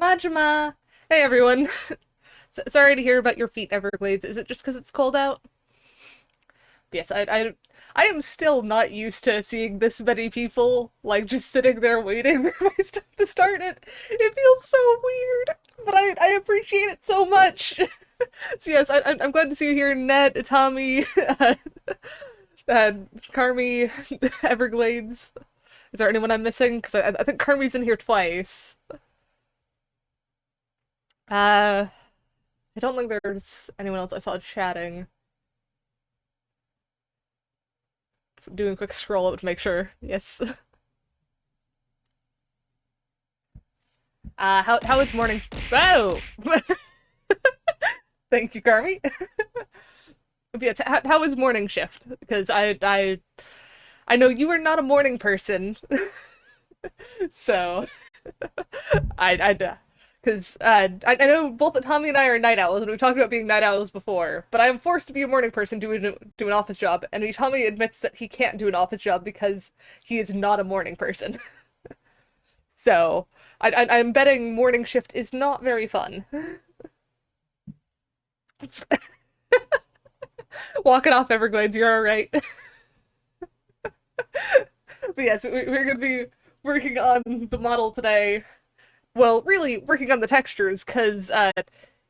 Majima! Hey everyone! Sorry to hear about your feet, Everglades. Is it just because it's cold out? Yes, I am still not used to seeing this many people, like, just sitting there waiting for my stuff to start. It feels so weird, but I appreciate it so much! So yes, I'm glad to see you here, Net, Tommy, Karmi, Everglades. Is there anyone I'm missing? Because I think Karmi's in here twice. Uh, I don't think there's anyone else I saw chatting. Doing a quick scroll up to make sure. Yes. How is morning? Whoa! Thank you, Carmi. Yes, how is morning shift? Because I know you are not a morning person, so because I know both Tommy and I are night owls, and we've talked about being night owls before, but I am forced to be a morning person do an office job, and Tommy admits that he can't do an office job because he is not a morning person. So, I'm betting morning shift is not very fun. Walking off Everglades, you're alright. But yes, we're gonna be working on the model today. Well, really working on the textures, because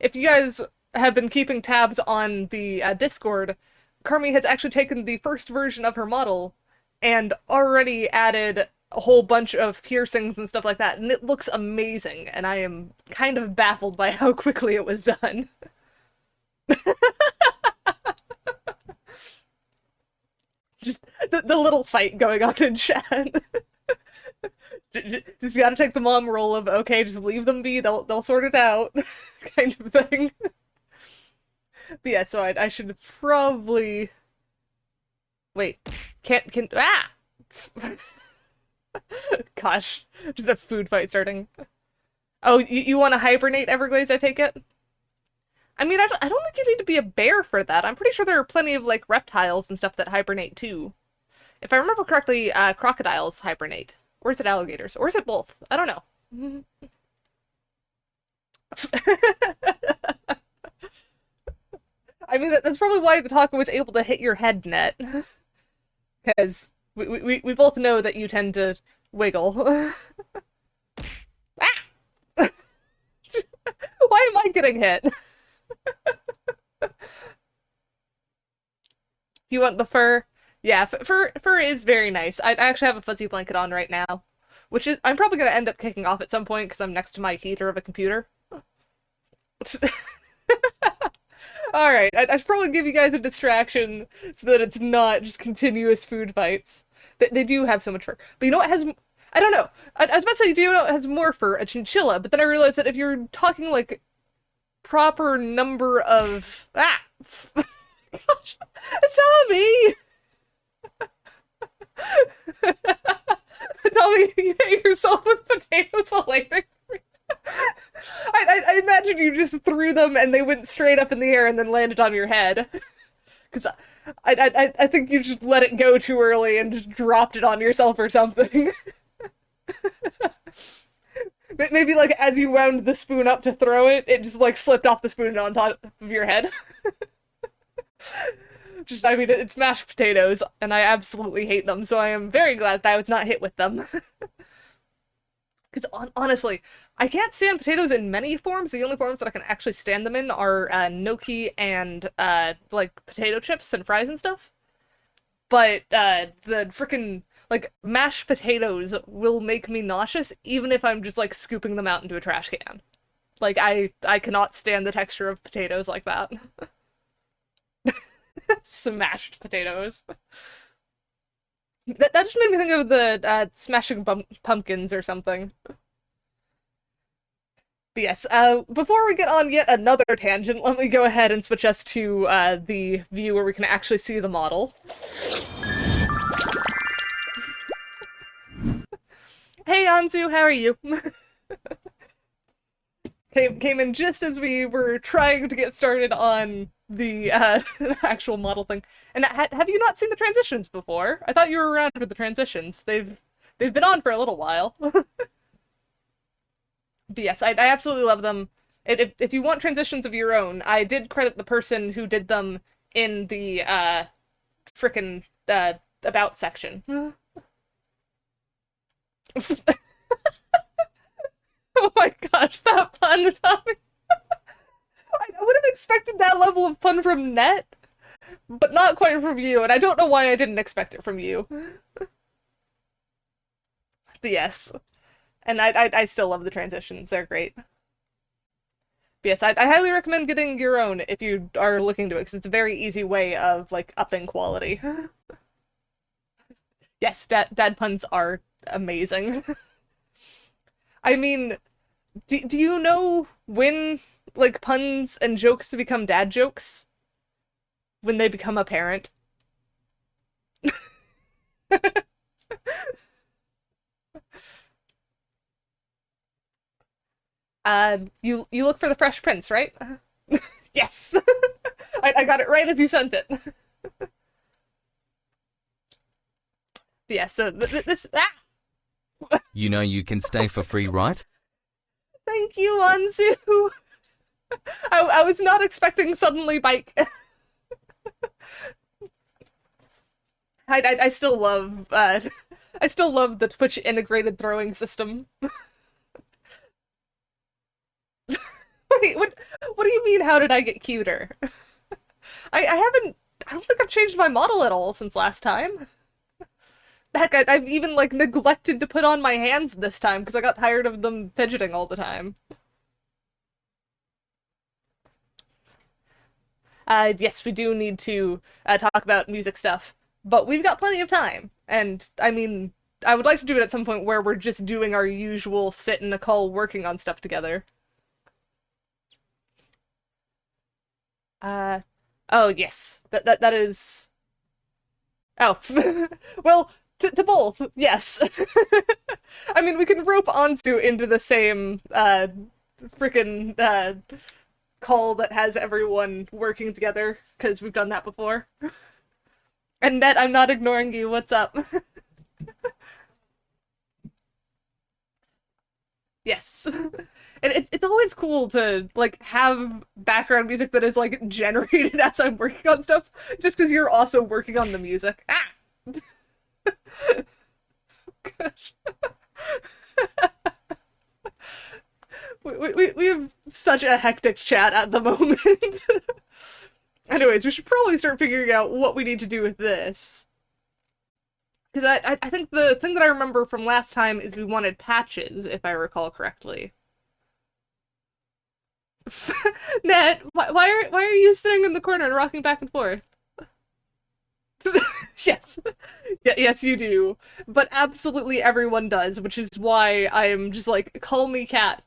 if you guys have been keeping tabs on the Discord, Carmi has actually taken the first version of her model and already added a whole bunch of piercings and stuff like that, and it looks amazing, and I am kind of baffled by how quickly it was done. Just the little fight going on in chat. Just gotta take the mom role of, okay, just leave them be, they'll sort it out, kind of thing. But yeah, so I should probably... Wait, can... Ah! Gosh, just a food fight starting. Oh, you want to hibernate, Everglades, I take it? I mean, I don't think you need to be a bear for that. I'm pretty sure there are plenty of, like, reptiles and stuff that hibernate, too. If I remember correctly, crocodiles hibernate. Or is it alligators? Or is it both? I don't know. I mean, that's probably why the taco was able to hit your head, Net. Because we both know that you tend to wiggle. Ah! Why am I getting hit? You want the fur? Yeah, fur is very nice. I actually have a fuzzy blanket on right now, which is I'm probably gonna end up kicking off at some point because I'm next to my heater of a computer. All right, I should probably give you guys a distraction so that it's not just continuous food fights. They do have so much fur, but you know what has? I don't know. I was about to say, do you know what has more fur? A chinchilla, but then I realized that if you're talking like proper number of gosh, it's Tommy. Tell me you hit yourself with potatoes while aiming. I imagine you just threw them and they went straight up in the air and then landed on your head. Because I think you just let it go too early and just dropped it on yourself or something. Maybe like as you wound the spoon up to throw it, it just like slipped off the spoon on top of your head. Just, I mean, it's mashed potatoes, and I absolutely hate them, so I am very glad that I was not hit with them. Because honestly, I can't stand potatoes in many forms. The only forms that I can actually stand them in are gnocchi and like potato chips and fries and stuff. But the frickin' like mashed potatoes will make me nauseous, even if I'm just like scooping them out into a trash can. Like I cannot stand the texture of potatoes like that. Smashed potatoes. That just made me think of the smashing pumpkins or something. But yes, before we get on yet another tangent, let me go ahead and switch us to the view where we can actually see the model. Hey Anzu, how are you? Came in just as we were trying to get started on the actual model thing. And have you not seen the transitions before? I thought you were around for the transitions. They've they've been on for a little while. But yes, I absolutely love them. If you want transitions of your own, I did credit the person who did them in the frickin' about section. Oh my gosh, that pun, Tommy. I would have expected that level of pun from Net, but not quite from you, and I don't know why I didn't expect it from you. But yes. And I still love the transitions, they're great. But yes, I highly recommend getting your own if you are looking to it, because it's a very easy way of, like, upping quality. Yes, dad puns are amazing. I mean, do you know when, like, puns and jokes become dad jokes? When they become apparent? You look for the Fresh Prince, right? Yes! I got it right as you sent it. Yeah, so this... Ah! You know you can stay for free, right? Thank you, Anzu! I was not expecting suddenly bike. I still love, I still love the Twitch integrated throwing system. Wait, what do you mean, how did I get cuter? I don't think I've changed my model at all since last time. Heck, I've even, like, neglected to put on my hands this time because I got tired of them fidgeting all the time. Yes, we do need to talk about music stuff, but we've got plenty of time, and, I mean, I would like to do it at some point where we're just doing our usual sit in a call working on stuff together. Oh, yes, that is... Oh, well... To both, yes. I mean, we can rope Anzu into the same, frickin', call that has everyone working together, because we've done that before. And Net, I'm not ignoring you, what's up? Yes. And it's always cool to, like, have background music that is, like, generated as I'm working on stuff, just because you're also working on the music. Ah! Gosh. we have such a hectic chat at the moment. Anyways, we should probably start figuring out what we need to do with this. Because I think the thing that I remember from last time is we wanted patches, if I recall correctly. Net, why are you sitting in the corner and rocking back and forth? Yes. Yes, you do. But absolutely everyone does, which is why I'm just like, call me cat.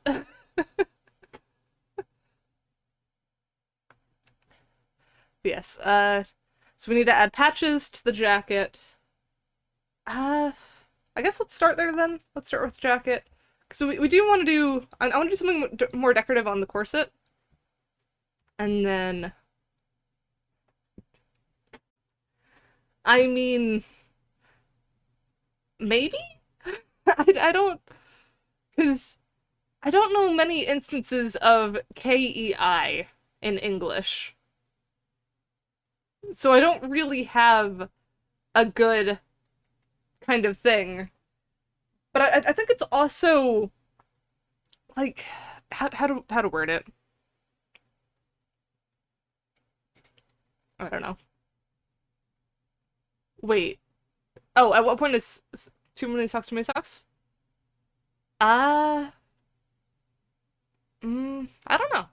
Yes, so we need to add patches to the jacket. I guess let's start there then. Let's start with the jacket. So we do want to do, I want to do something more decorative on the corset. And then... I mean... Maybe? I don't... Because I don't know many instances of KEI in English. So I don't really have a good kind of thing. But I think it's also... like... How to word it? I don't know. Wait. Oh, at what point is too many socks, too many socks? I don't know.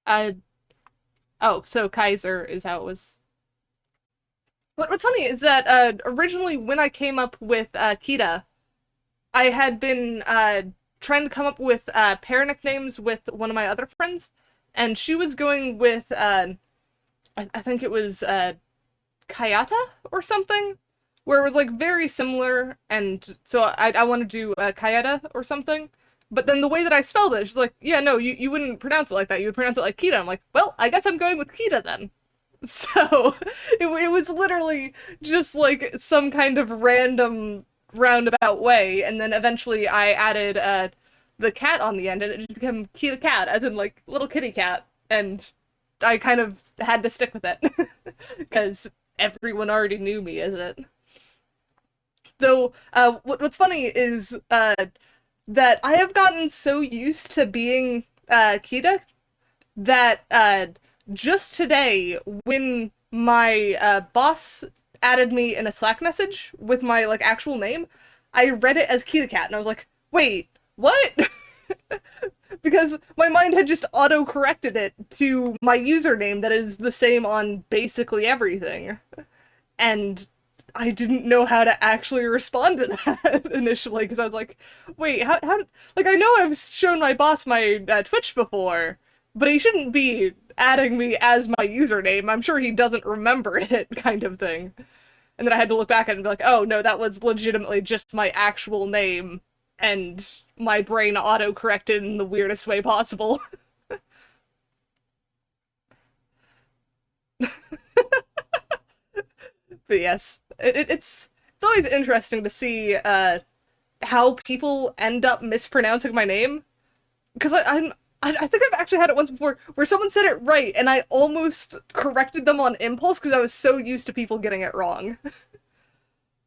Uh, oh, so Kaiser is how it was. What's funny is that, originally when I came up with, Kita, I had been, trying to come up with, pair nicknames with one of my other friends, and she was going with, I think it was, Kayata or something, where it was, like, very similar, and so I want to do, Kayata or something, But then the way that I spelled it, she's like, yeah, no, you wouldn't pronounce it like that. You would pronounce it like Kita. I'm like, well, I guess I'm going with Kita then. So it was literally just like some kind of random roundabout way, and then eventually I added the cat on the end, and it just became Kita Cat, as in like little kitty cat, and I kind of had to stick with it because everyone already knew me as it. Though, what's funny is that I have gotten so used to being Kita that just today, when my boss added me in a Slack message with my like actual name, I read it as Kita Cat, and I was like, wait, what? Because my mind had just auto-corrected it to my username that is the same on basically everything. And I didn't know how to actually respond to that initially, because I was like, wait, how, like, I know I've shown my boss my Twitch before, but he shouldn't be adding me as my username. I'm sure he doesn't remember it, kind of thing. And then I had to look back at it and be like, oh, no, that was legitimately just my actual name, and my brain auto-corrected in the weirdest way possible. But yes, it's always interesting to see how people end up mispronouncing my name, because I think I've actually had it once before where someone said it right and I almost corrected them on impulse because I was so used to people getting it wrong.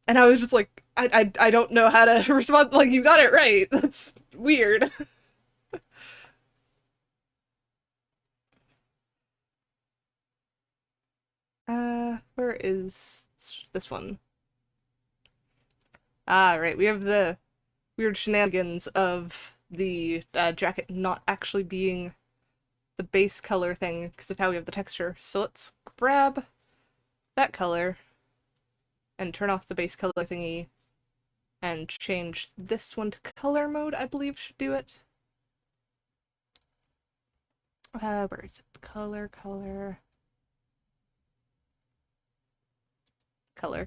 And I was just like, I don't know how to respond. Like, you got it right. That's weird. Where is this one? Ah, right. We have the weird shenanigans of the jacket not actually being the base color thing because of how we have the texture. So let's grab that color and turn off the base color thingy and change this one to color mode, I believe should do it. Where is it? Color.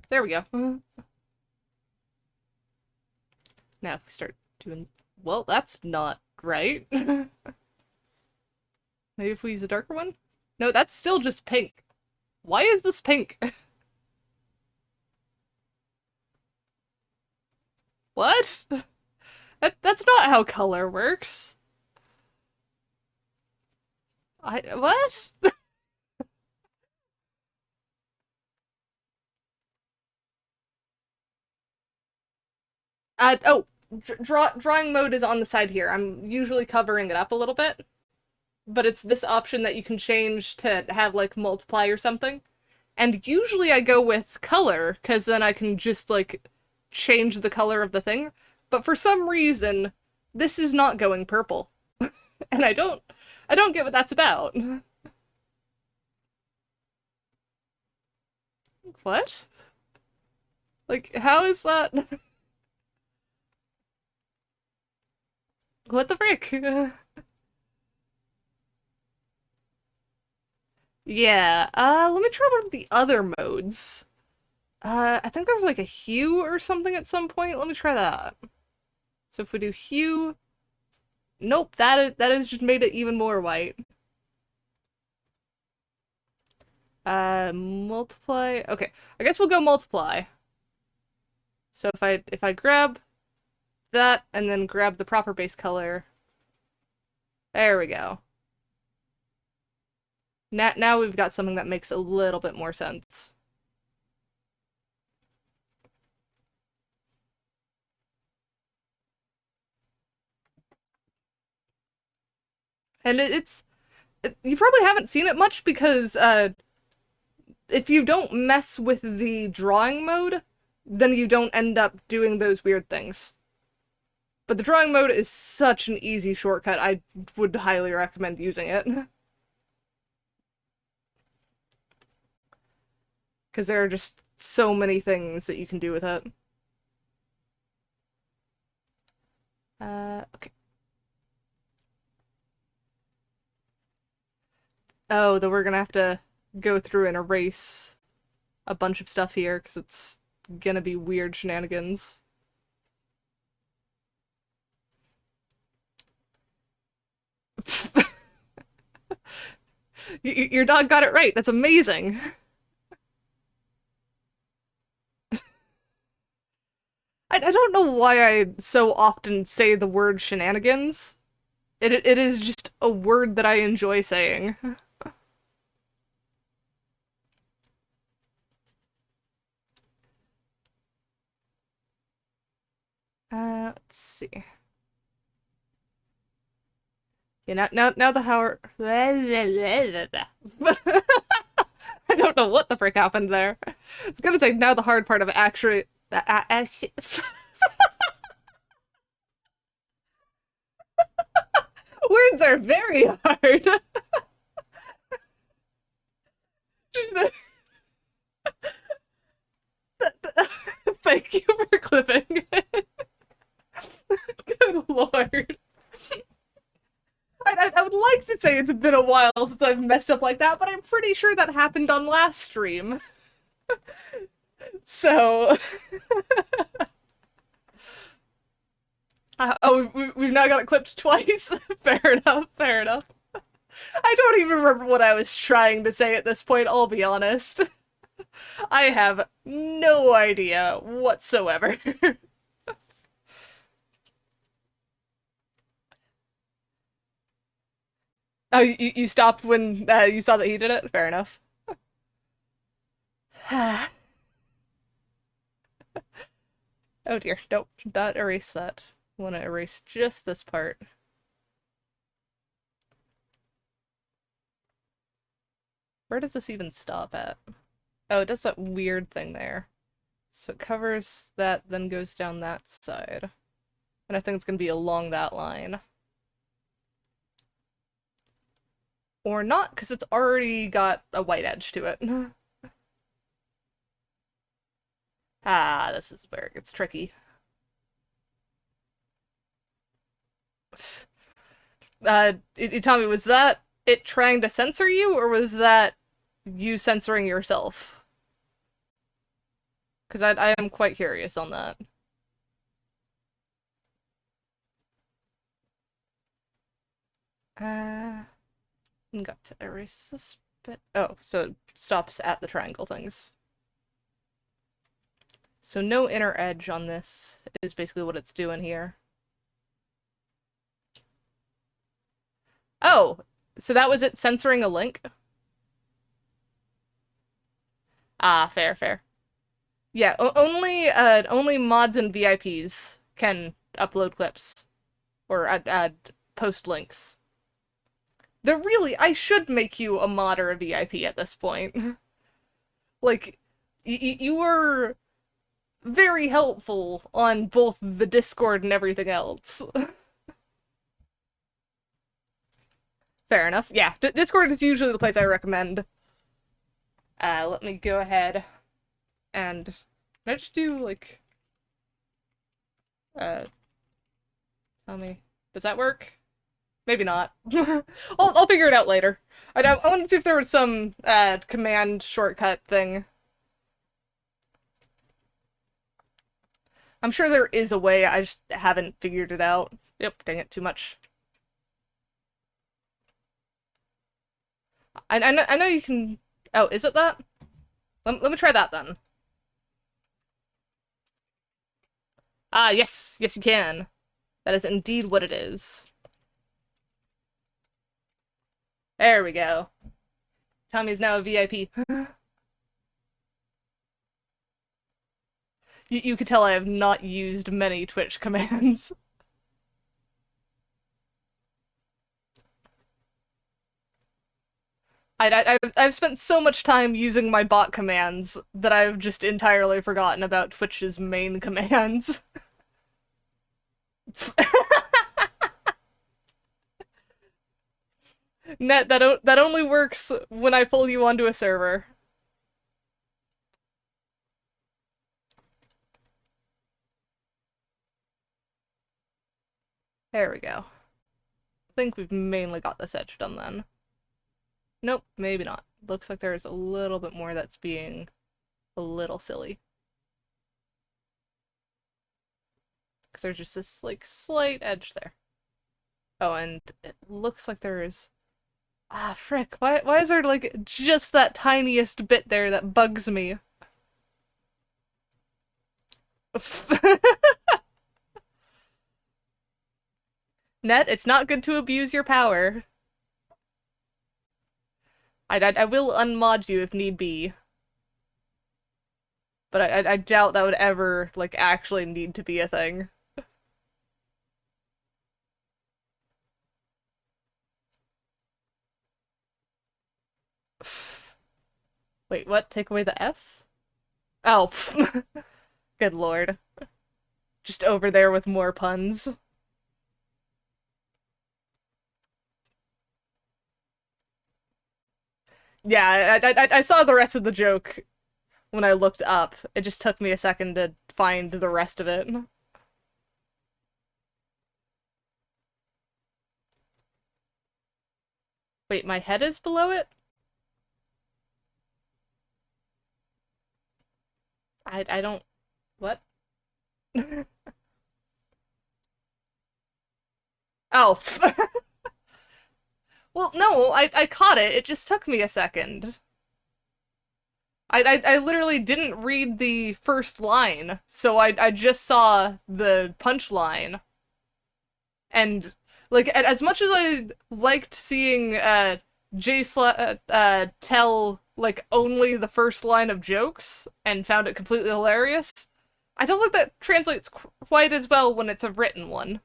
There we go. Now if we start doing... Well, that's not right. Maybe if we use a darker one? No, that's still just pink. Why is this pink? What? That's not how color works. What? Oh, drawing mode is on the side here. I'm usually covering it up a little bit, but it's this option that you can change to have like multiply or something. And usually I go with color, because then I can just like change the color of the thing. But for some reason, this is not going purple. And I don't get what that's about. What? Like, how is that? What the frick? Yeah, let me try one of the other modes. I think there was like a hue or something at some point. Let me try that. So if we do hue, nope, that has just made it even more white. Multiply. Okay, I guess we'll go multiply. So if I grab that and then grab the proper base color, there we go. Now we've got something that makes a little bit more sense. And you probably haven't seen it much because if you don't mess with the drawing mode, then you don't end up doing those weird things. But the drawing mode is such an easy shortcut, I would highly recommend using it. Because there are just so many things that you can do with it. Okay. Oh, then we're gonna have to go through and erase a bunch of stuff here, because it's gonna be weird shenanigans. Your dog got it right. That's amazing. I don't know why I so often say the word shenanigans. It is just a word that I enjoy saying. Let's see. Yeah, now the Howard. I don't know what the frick happened there. I was gonna say now the hard part of actually. Words are very hard. Thank you for clipping it. Good lord. I would like to say it's been a while since I've messed up like that, but I'm pretty sure that happened on last stream. So... we've now got it clipped twice. Fair enough, fair enough. I don't even remember what I was trying to say at this point, I'll be honest. I have no idea whatsoever. Oh, you stopped when you saw that he did it? Fair enough. Oh dear, don't not erase that. I want to erase just this part. Where does this even stop at? Oh, it does that weird thing there. So it covers that, then goes down that side. And I think it's going to be along that line. Or not, because it's already got a white edge to it. Ah, this is where it gets tricky. Tommy, was that it trying to censor you, or was that you censoring yourself? Because I am quite curious on that. Got to erase this bit. Oh, so it stops at the triangle things. So no inner edge on this is basically what it's doing here. Oh, so that was it censoring a link? Ah, fair, fair. Yeah, only mods and VIPs can upload clips or add post links. I should make you a mod or a VIP at this point. Like, you were very helpful on both the Discord and everything else. Fair enough. Yeah, Discord is usually the place I recommend. Let me go ahead and let's do, like, tell me, does that work? Maybe not. I'll figure it out later. I wanted to see if there was some command shortcut thing. I'm sure there is a way, I just haven't figured it out. Yep, dang it, too much. I know you can... Oh, is it that? Let me try that then. Ah, yes, yes you can. That is indeed what it is. There we go. Tommy is now a VIP. You could tell I have not used many Twitch commands. I've spent so much time using my bot commands that I've just entirely forgotten about Twitch's main commands. Net, that only works when I pull you onto a server. There we go. I think we've mainly got this edge done then. Nope, maybe not. Looks like there's a little bit more that's being a little silly. Because there's just this, like, slight edge there. Oh, and it looks like there's... Ah, frick. Why is there, like, just that tiniest bit there that bugs me? Net, it's not good to abuse your power. I will unmod you if need be. But I doubt that would ever, like, actually need to be a thing. Wait, what? Take away the S? Oh, good lord. Just over there with more puns. Yeah, I saw the rest of the joke when I looked up. It just took me a second to find the rest of it. Wait, my head is below it? I don't... What? Oh. Well, no, I caught it. It just took me a second. I literally didn't read the first line, so I just saw the punchline. And, like, as much as I liked seeing tell, like, only the first line of jokes and found it completely hilarious, I don't think that translates quite as well when it's a written one.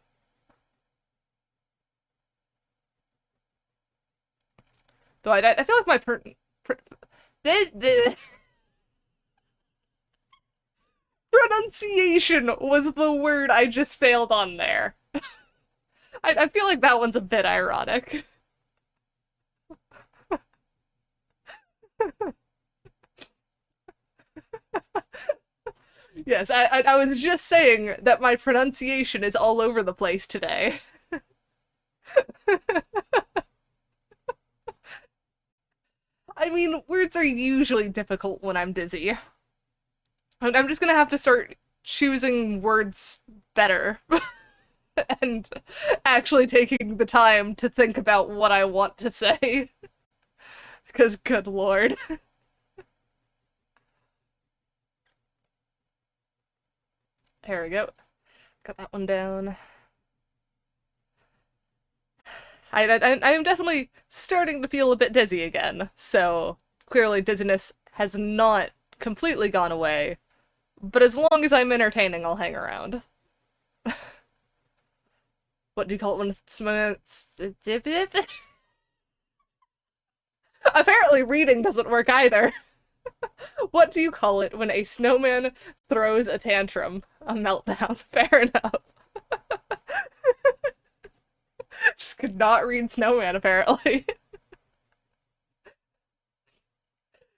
Though I feel like my the pronunciation was the word I just failed on there. I feel like that one's a bit ironic. Yes, I was just saying that my pronunciation is all over the place today. I mean, words are usually difficult when I'm dizzy. I'm just gonna have to start choosing words better and actually taking the time to think about what I want to say. Because, good lord. There we go. Got that one down. I am definitely starting to feel a bit dizzy again, so clearly dizziness has not completely gone away. But as long as I'm entertaining, I'll hang around. What do you call it when it's... Apparently reading doesn't work either. What do you call it when a snowman throws a tantrum? A meltdown. Fair enough. Just could not read snowman, apparently.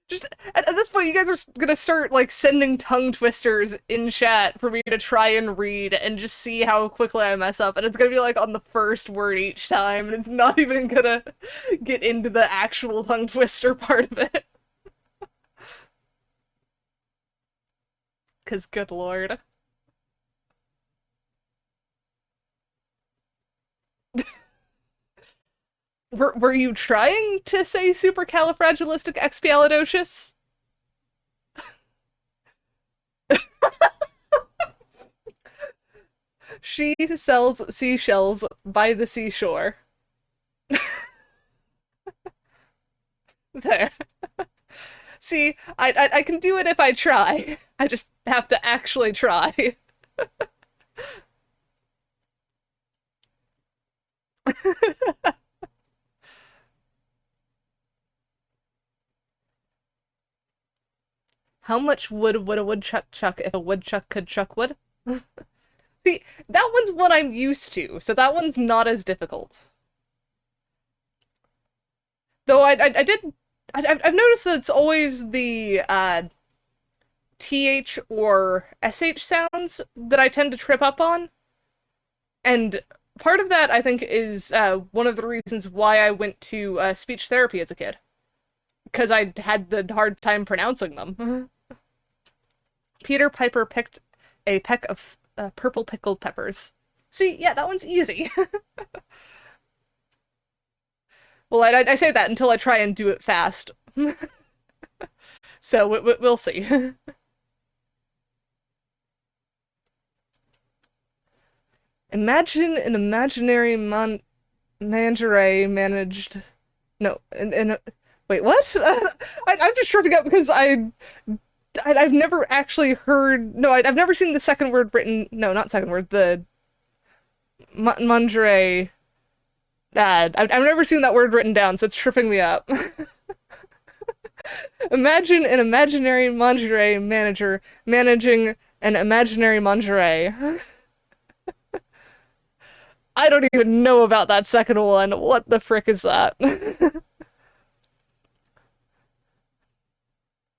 Just at this point, you guys are gonna start like sending tongue twisters in chat for me to try and read and just see how quickly I mess up, and it's gonna be like on the first word each time, and it's not even gonna get into the actual tongue twister part of it. Cause good lord. Were you trying to say supercalifragilisticexpialidocious? She sells seashells by the seashore. There. See, I can do it if I try. I just have to actually try. How much wood would a woodchuck chuck if a woodchuck could chuck wood? See, that one's what I'm used to, so that one's not as difficult. Though I've noticed that it's always the TH or SH sounds that I tend to trip up on. And part of that, I think, is one of the reasons why I went to speech therapy as a kid. Because I had the hard time pronouncing them. Peter Piper picked a peck of purple pickled peppers. See, yeah, that one's easy. Well, I say that until I try and do it fast. So we'll see. Imagine an imaginary mangeray managed. No, wait, what? I'm just tripping up because I've never actually heard. No, I've never seen the second word written. No, not second word. The mangeray. I've never seen that word written down, so it's tripping me up. Imagine an imaginary lingerie manager managing an imaginary lingerie. I don't even know about that second one. What the frick is that?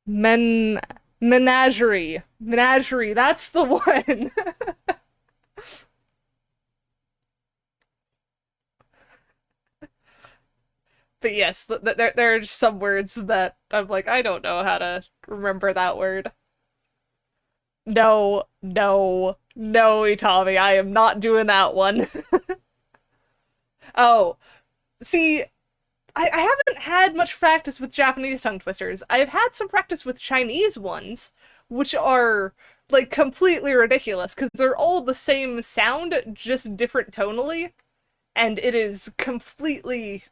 Men Menagerie. Menagerie, that's the one. But yes, there are some words that I'm like, I don't know how to remember that word. No, no, no, Itami, I am not doing that one. Oh, see, I haven't had much practice with Japanese tongue twisters. I've had some practice with Chinese ones, which are like completely ridiculous because they're all the same sound, just different tonally, and it is completely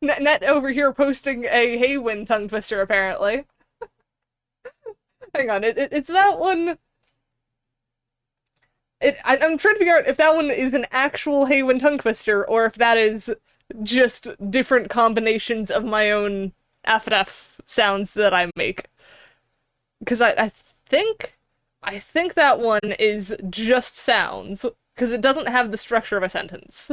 net over here posting a Haywin tongue twister apparently. Hang on, it's that one. I'm trying to figure out if that one is an actual Haywin tongue twister or if that is just different combinations of my own FNF sounds that I make. Because I think that one is just sounds because it doesn't have the structure of a sentence.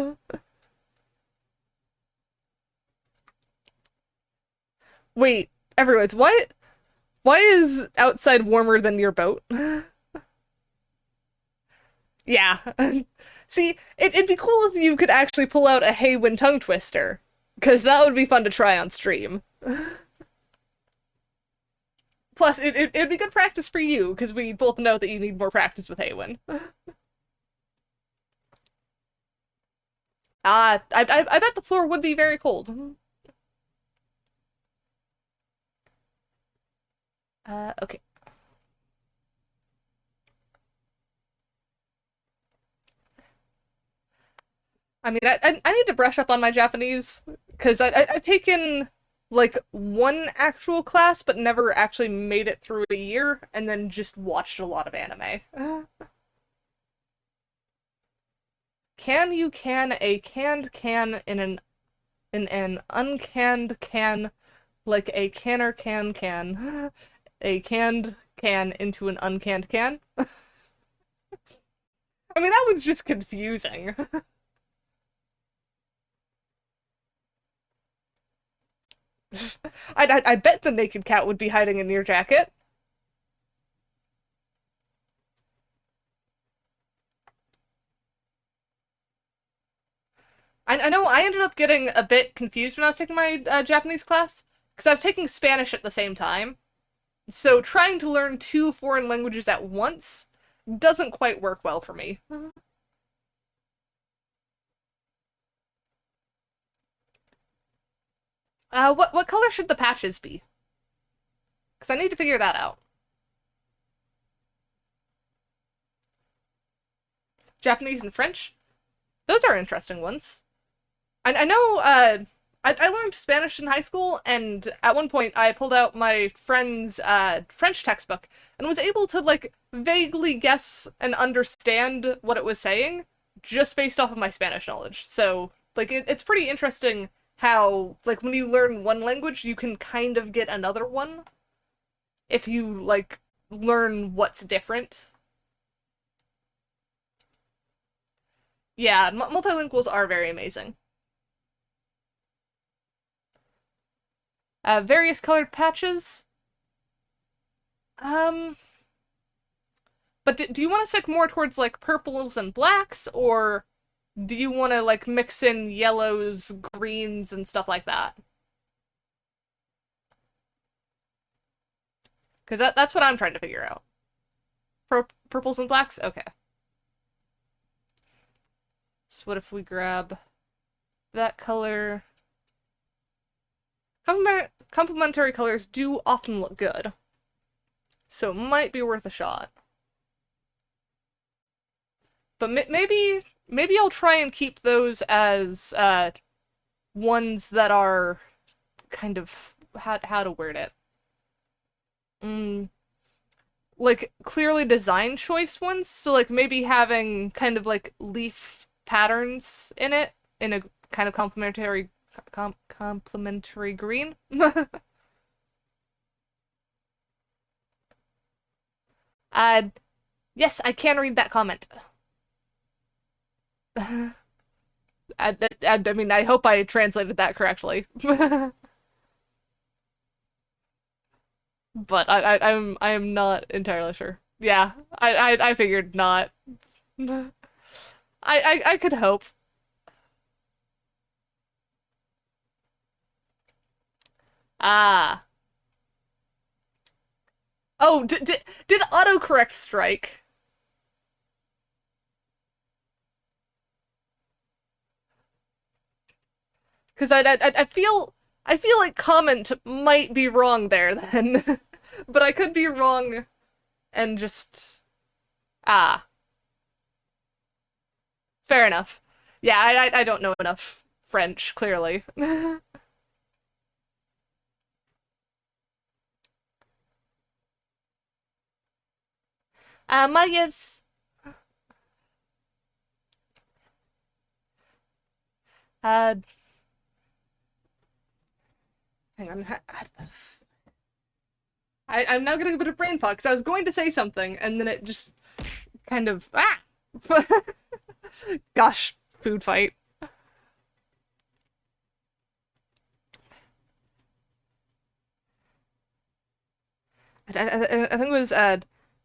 Wait, Everglades, why is outside warmer than your boat? Yeah. See, it'd be cool if you could actually pull out a Haywin tongue twister, because that would be fun to try on stream. Plus, it'd be good practice for you, because we both know that you need more practice with Haywin. I bet the floor would be very cold. Okay. I mean, I need to brush up on my Japanese because I've taken like one actual class, but never actually made it through a year, and then just watched a lot of anime. Can you can a canned can in an uncanned can like a canner can a canned can into an uncanned can? I mean, that one's just confusing. I bet the naked cat would be hiding in your jacket. I know I ended up getting a bit confused when I was taking my Japanese class, because I was taking Spanish at the same time. So trying to learn two foreign languages at once doesn't quite work well for me. What color should the patches be? Because I need to figure that out. Japanese and French? Those are interesting ones. I know, I learned Spanish in high school, and at one point I pulled out my friend's French textbook and was able to, like, vaguely guess and understand what it was saying just based off of my Spanish knowledge. So, like, it's pretty interesting how, like, when you learn one language, you can kind of get another one if you, like, learn what's different. Yeah, multilinguals are very amazing. Various colored patches. Um, but do you want to stick more towards, like, purples and blacks, or do you want to, like, mix in yellows, greens, and stuff like that? Because that's what I'm trying to figure out. Purples and blacks? Okay. So what if we grab that color... Complementary colors do often look good. So it might be worth a shot. But maybe I'll try and keep those as ones that are kind of how to word it. Like clearly design choice ones, so like maybe having kind of like leaf patterns in it in a kind of complementary green. uh yes, I can read that comment. I mean, I hope I translated that correctly. But I'm not entirely sure. Yeah, I figured not. I could hope. Ah. Oh, did autocorrect strike? Because I feel like comment might be wrong there then, but I could be wrong and just fair enough. Yeah, I don't know enough French clearly. Maya's uh hang on. I'm now getting a bit of brain fog because I was going to say something and then it just kind of gosh, food fight. I think it was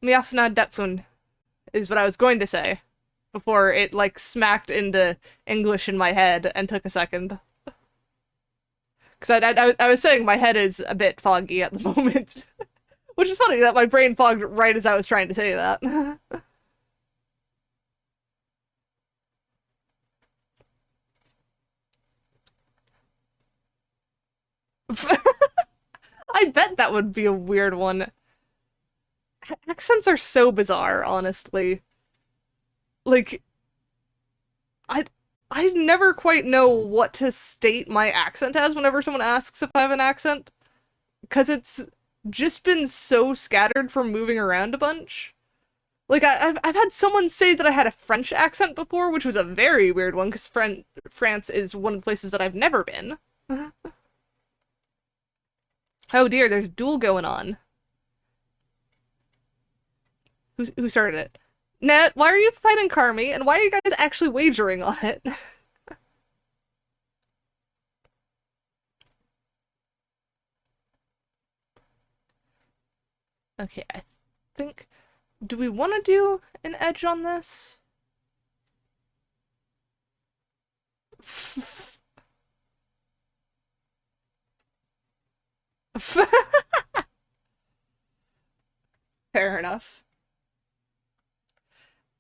Miafna Depfun is what I was going to say before it like smacked into English in my head and took a second. Because I was saying my head is a bit foggy at the moment. Which is funny that my brain fogged right as I was trying to say that. I bet that would be a weird one. Accents are so bizarre, honestly. Like, I I never quite know what to state my accent as whenever someone asks if I have an accent. Because it's just been so scattered from moving around a bunch. Like, I've had someone say that I had a French accent before, which was a very weird one, because France is one of the places that I've never been. Oh dear, there's a duel going on. Who started it? Nat, why are you fighting Karmi, and why are you guys actually wagering on it? Okay, I think... Do we want to do an edge on this? Fair enough.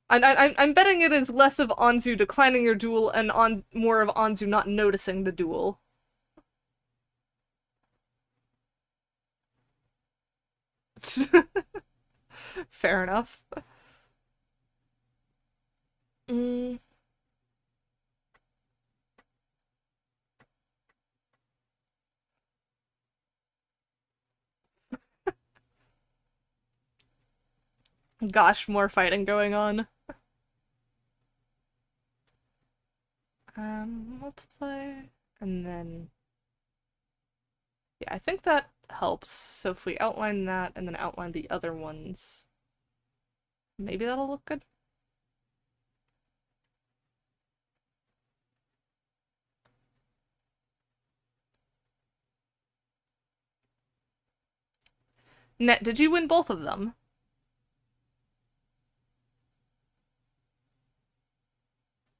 I'm betting it is less of Anzu declining your duel and more of Anzu not noticing the duel. Fair enough. Mm. Gosh, more fighting going on. Multiply, and then... Yeah, I think that helps. So if we outline that and then outline the other ones, maybe that'll look good. Net, did you win both of them?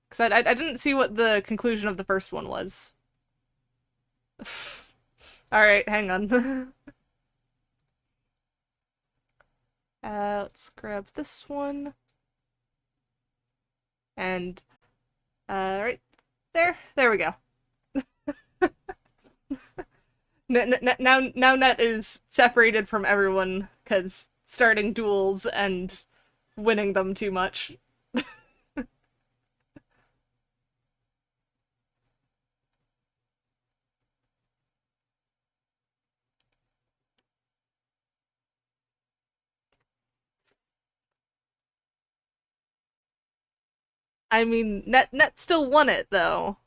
Because I didn't see what the conclusion of the first one was. Alright, hang on. Let's grab this one. And, right there. There we go. Now Net is separated from everyone because starting duels and winning them too much. I mean, Net still won it though,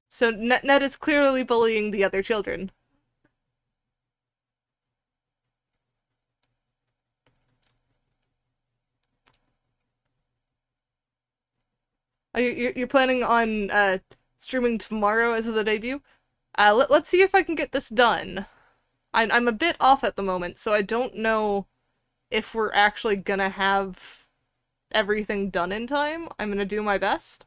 so Net is clearly bullying the other children. You're planning on streaming tomorrow as the debut? Let's see if I can get this done. I'm a bit off at the moment, so I don't know if we're actually gonna have everything done in time. I'm gonna do my best.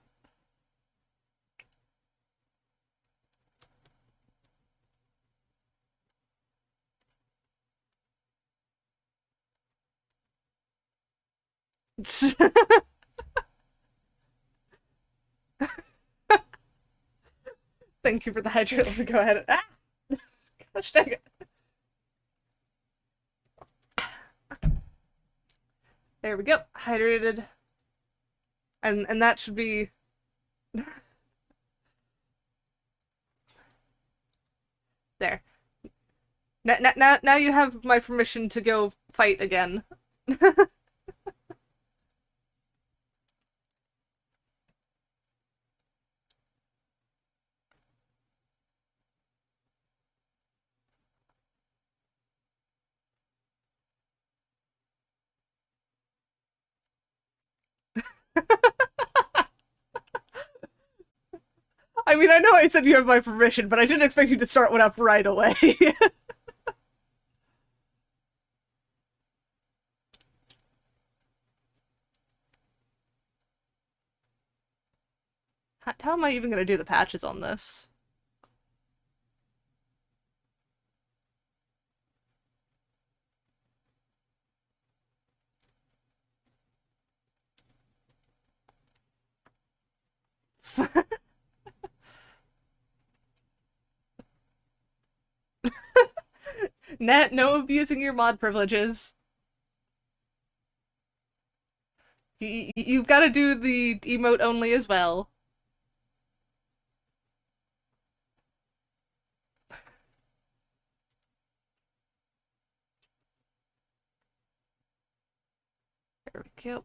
Thank you for the hydrate. Let me go ahead and gosh dang it. There we go. Hydrated. And that should be there. Now you have my permission to go fight again. I mean, I know I said you have my permission, but I didn't expect you to start one up right away. How am I even gonna do the patches on this? Net, no abusing your mod privileges. You've got to do the emote only as well. There we go.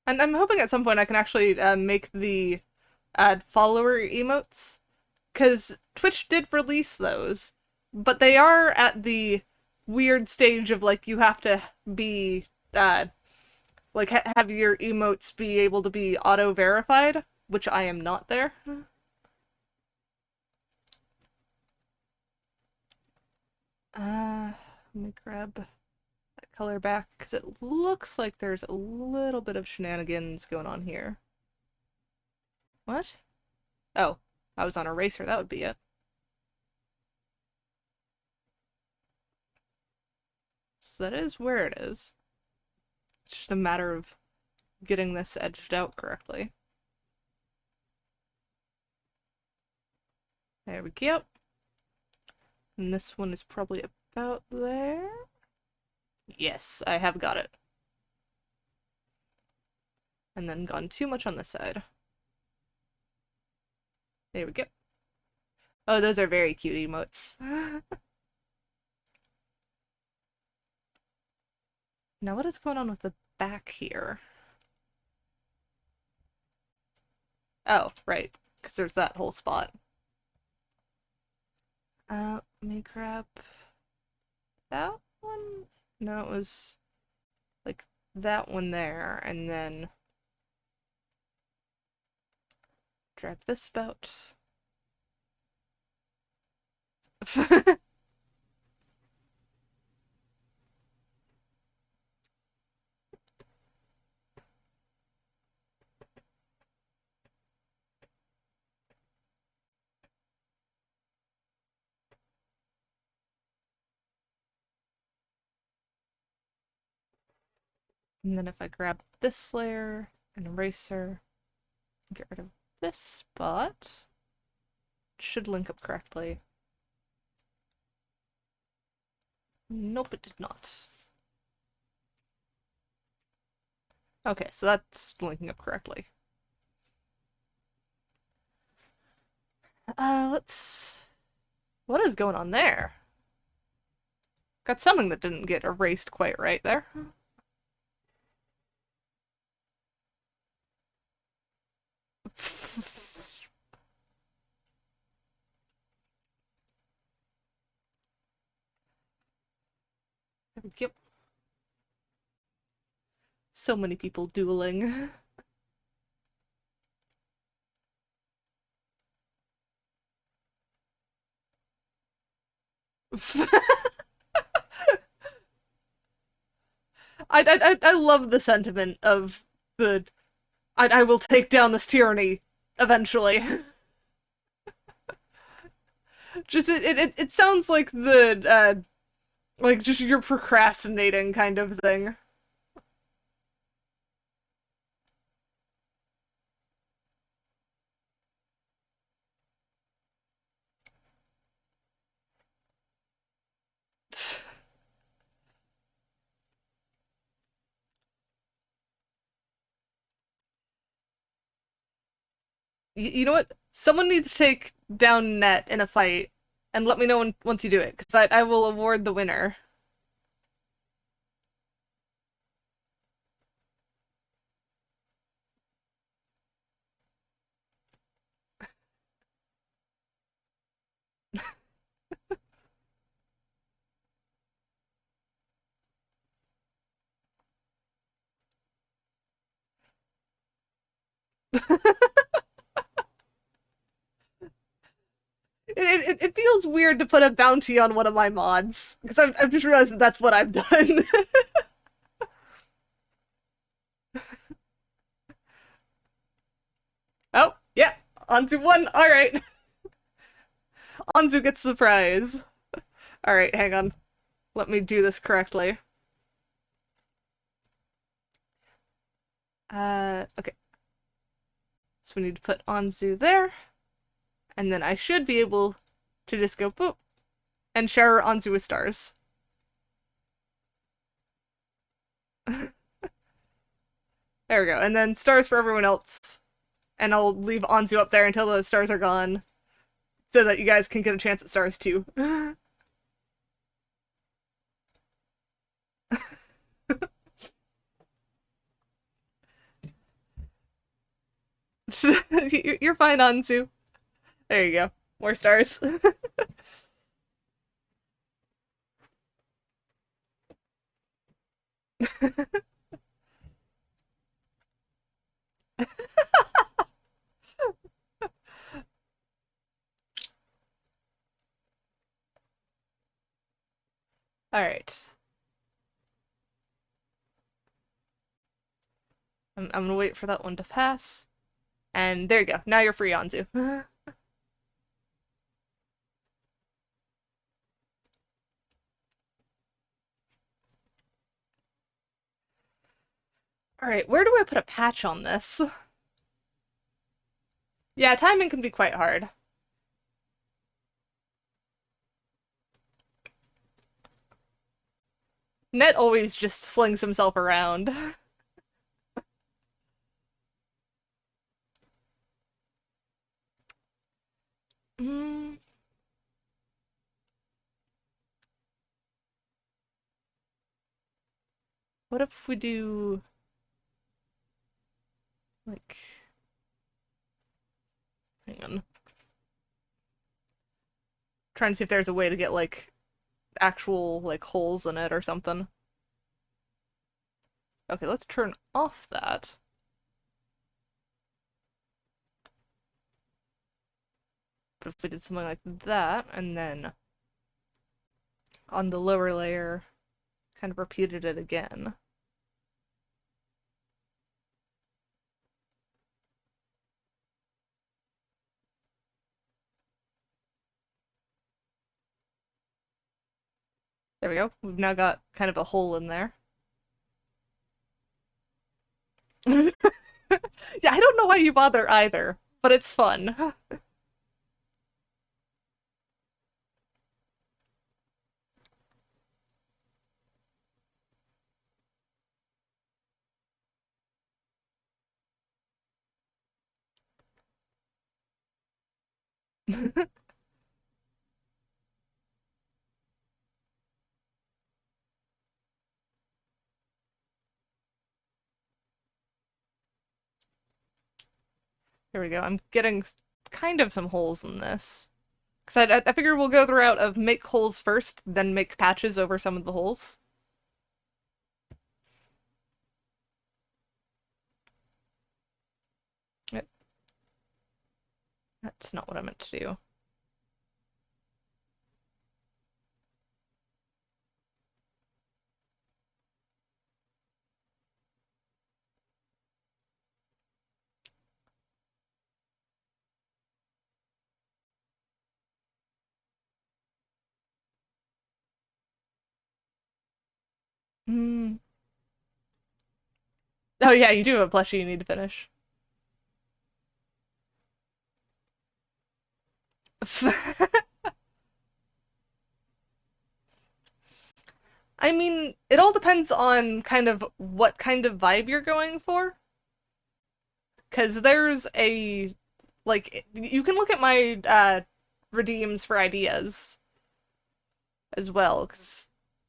And I'm hoping at some point I can actually make the add follower emotes, because Twitch did release those, but they are at the weird stage of like you have to be like have your emotes be able to be auto verified, which I am not there. Let me grab that color back because it looks like there's a little bit of shenanigans going on here. What? Oh, I was on eraser, that would be it. So that is where it is. It's just a matter of getting this edged out correctly. There we go. And this one is probably about there. Yes, I have got it. And then gone too much on this side. There we go. Oh, those are very cute emotes. Now what is going on with the back here? Oh, right. Because there's that whole spot. Let me grab that one. No, it was like that one there, and then drag this about. And then if I grab this layer, an eraser, get rid of this spot, it should link up correctly. Nope, it did not. Okay, so that's linking up correctly. Let's... What is going on there? Got something that didn't get erased quite right there. Yep. So many people dueling. I love the sentiment of the I will take down this tyranny eventually. Just it sounds like the like just you're procrastinating kind of thing. You know what? Someone needs to take down Net in a fight, and let me know once you do it, because I will award the winner. It feels weird to put a bounty on one of my mods, because I've just realized that that's what I've done. Oh, yeah, Anzu won. All right, Anzu gets the prize. All right, hang on. Let me do this correctly. Okay. So we need to put Anzu there, and then I should be able to just go boop and shower Anzu with stars. There we go, and then stars for everyone else. And I'll leave Anzu up there until those stars are gone, so that you guys can get a chance at stars too. You're fine, Anzu. There you go. More stars. Alright. I'm gonna wait for that one to pass. And there you go. Now you're free, Anzu. Alright, where do I put a patch on this? Yeah, timing can be quite hard. Net always just slings himself around. Mm. What if we do... like... Hang on. Trying to see if there's a way to get, like, actual, like, holes in it or something. Okay, let's turn off that. But if we did something like that, and then on the lower layer, kind of repeated it again. There we go. We've now got kind of a hole in there. Yeah, I don't know why you bother either, but it's fun. Here we go. I'm getting kind of some holes in this. Because I figure we'll go the route of make holes first, then make patches over some of the holes. Yep. That's not what I meant to do. Hmm. Oh yeah, you do have a plushie you need to finish. I mean, it all depends on kind of what kind of vibe you're going for. Because there's a, like, you can look at my redeems for ideas as well.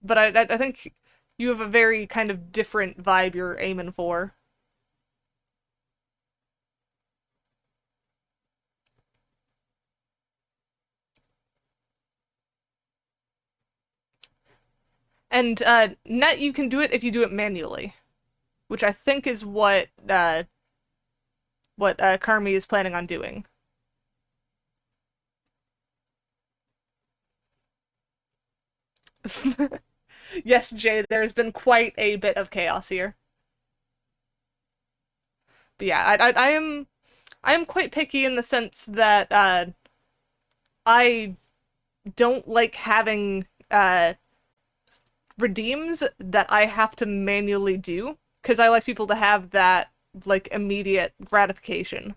But I think you have a very kind of different vibe you're aiming for. And net, you can do it if you do it manually, which I think is what Karmi is planning on doing. Yes, Jay, there's been quite a bit of chaos here. But yeah, I am quite picky in the sense that I don't like having redeems that I have to manually do because I like people to have that like immediate gratification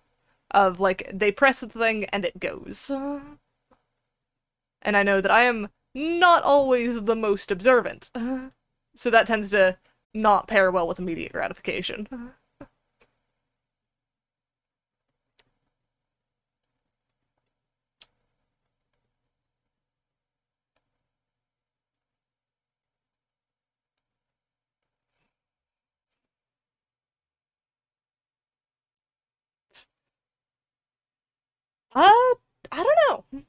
of like they press the thing and it goes. And I know that I am not always the most observant. So that tends to not pair well with immediate gratification. I don't know.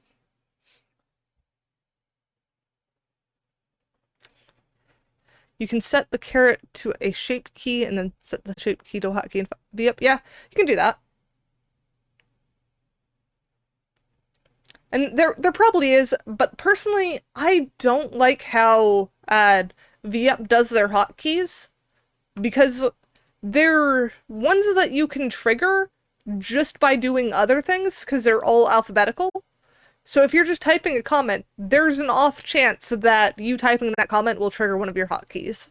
You can set the caret to a shaped key and then set the shaped key to a hotkey and V up. Yeah, you can do that. And there probably is, but personally, I don't like how VUp does their hotkeys because they're ones that you can trigger just by doing other things because they're all alphabetical. So if you're just typing a comment, there's an off chance that you typing that comment will trigger one of your hotkeys.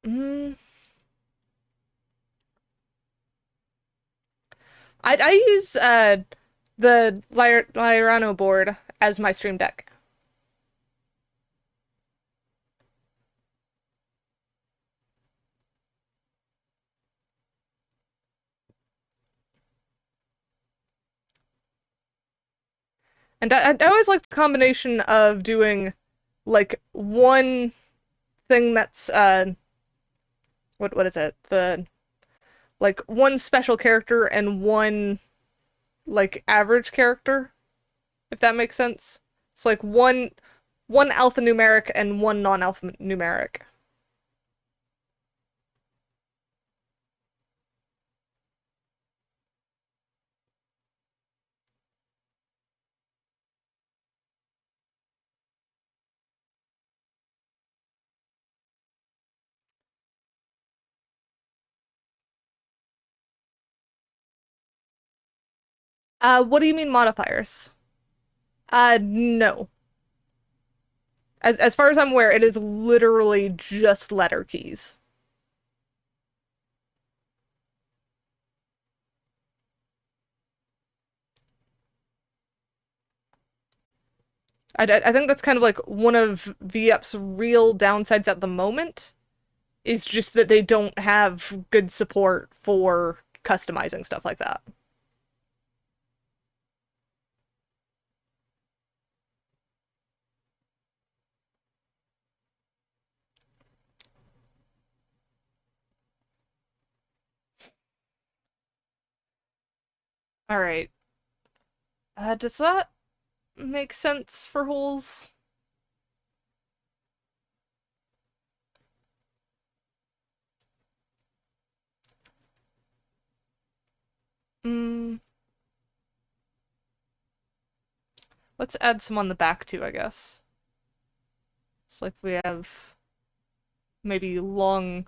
Mm. I use the Lyrano board as my stream deck. And I always like the combination of doing like one thing that's what is it? The like one special character and one like average character, if that makes sense. It's like one alphanumeric and one non-alphanumeric. What do you mean modifiers? No. As far as I'm aware, it is literally just letter keys. I think that's kind of like one of VUp's real downsides at the moment, is just that they don't have good support for customizing stuff like that. All right. Does that make sense for holes? Mm, let's add some on the back too, I guess. It's like we have maybe long,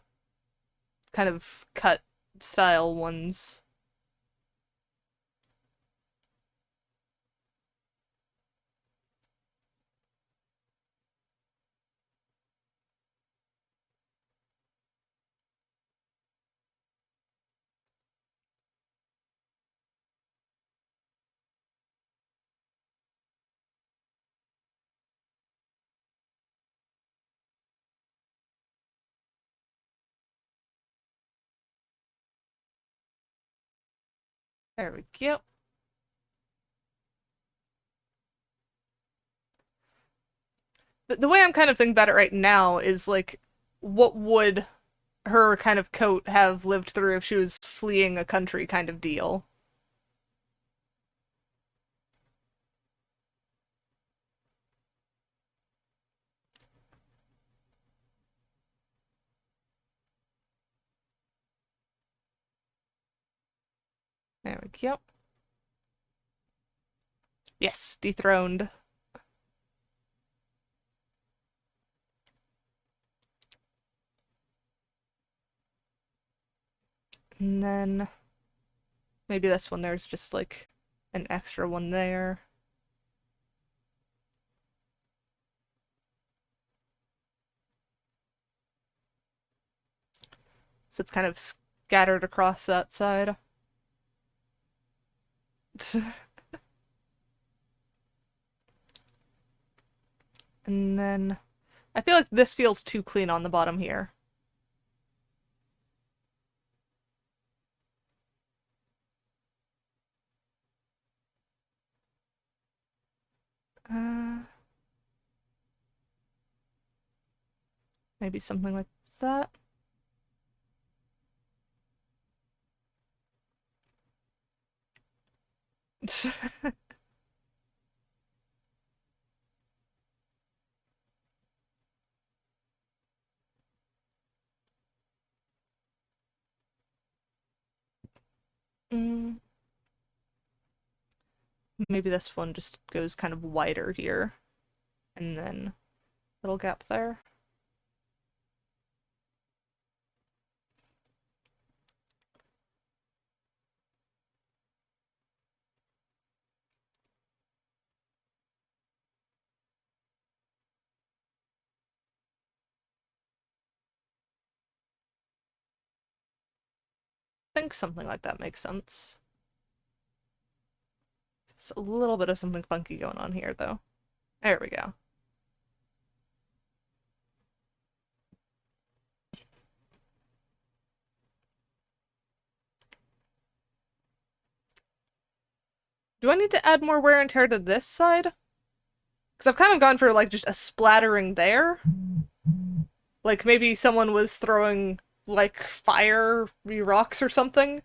kind of cut style ones. There we go. The way I'm kind of thinking about it right now is like, what would her kind of coat have lived through if she was fleeing a country kind of deal? There we go. Yes, dethroned. And then maybe this one, there's just like an extra one there. So it's kind of scattered across that side. And then I feel like this feels too clean on the bottom here. Uh, maybe something like that. Mm, maybe this one just goes kind of wider here, and then little gap there. I think something like that makes sense. It's a little bit of something funky going on here, though. There we go. Do I need to add more wear and tear to this side? Because I've kind of gone for like just a splattering there. Like maybe someone was throwing like fire rocks or something.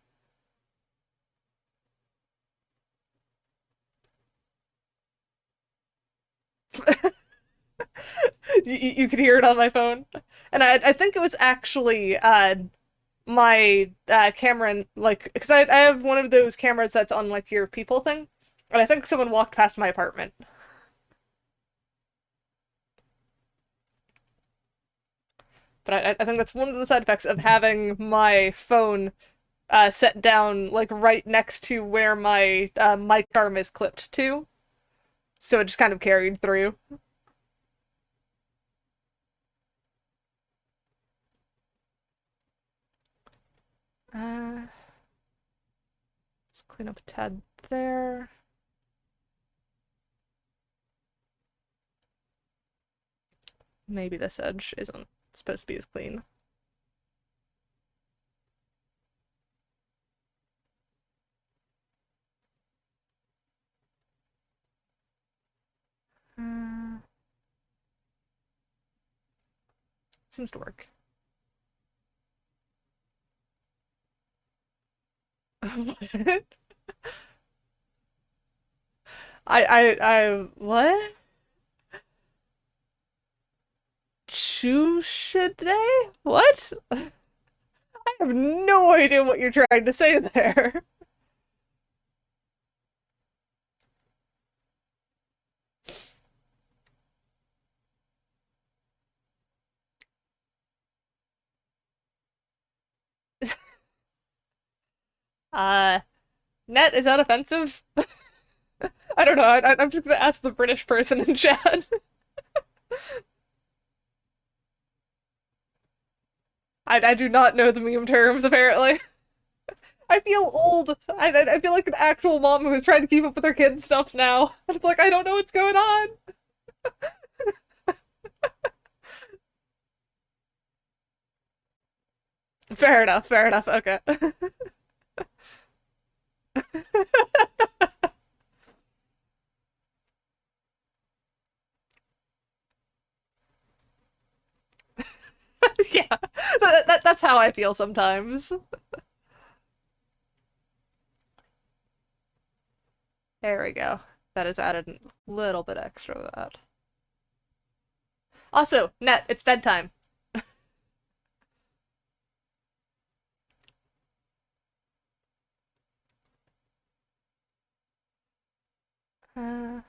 You could hear it on my phone. And I think it was actually my camera, like, because I have one of those cameras that's on like your people thing, and I think someone walked past my apartment. But I think that's one of the side effects of having my phone set down like right next to where my mic arm is clipped to. So it just kind of carried through. Uh, let's clean up a tad there. Maybe this edge isn't supposed to be as clean. Seems to work. What? Chushide? What? I have no idea what you're trying to say there. Uh, Net, is that offensive? I don't know. I'm just gonna ask the British person in chat. I do not know the meme terms, apparently. I feel old. I feel like an actual mom who is trying to keep up with her kids' stuff now. It's like, I don't know what's going on. Fair enough, fair enough, okay. Yeah, that's how I feel sometimes. There we go. That has added a little bit extra to that. Also, Net, it's bedtime. Uh...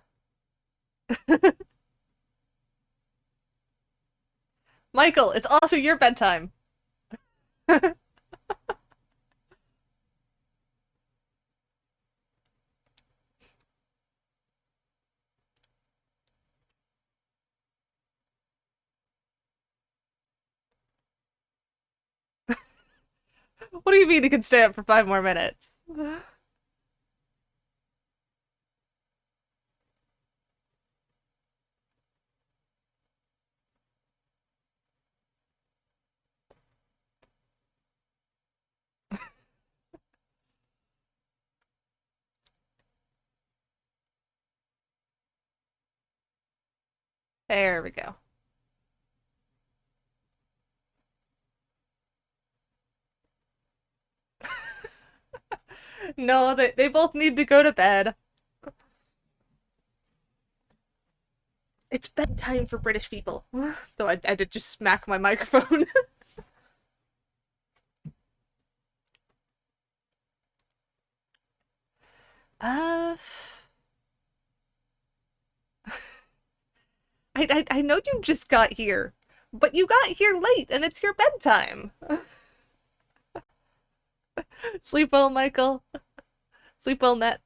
Michael, it's also your bedtime. What do you mean he can stay up for 5 more minutes? There we go. No, they both need to go to bed. It's bedtime for British people. Though I did just smack my microphone. uh... I know you just got here, but you got here late and it's your bedtime. Sleep well, Michael. Sleep well, Net.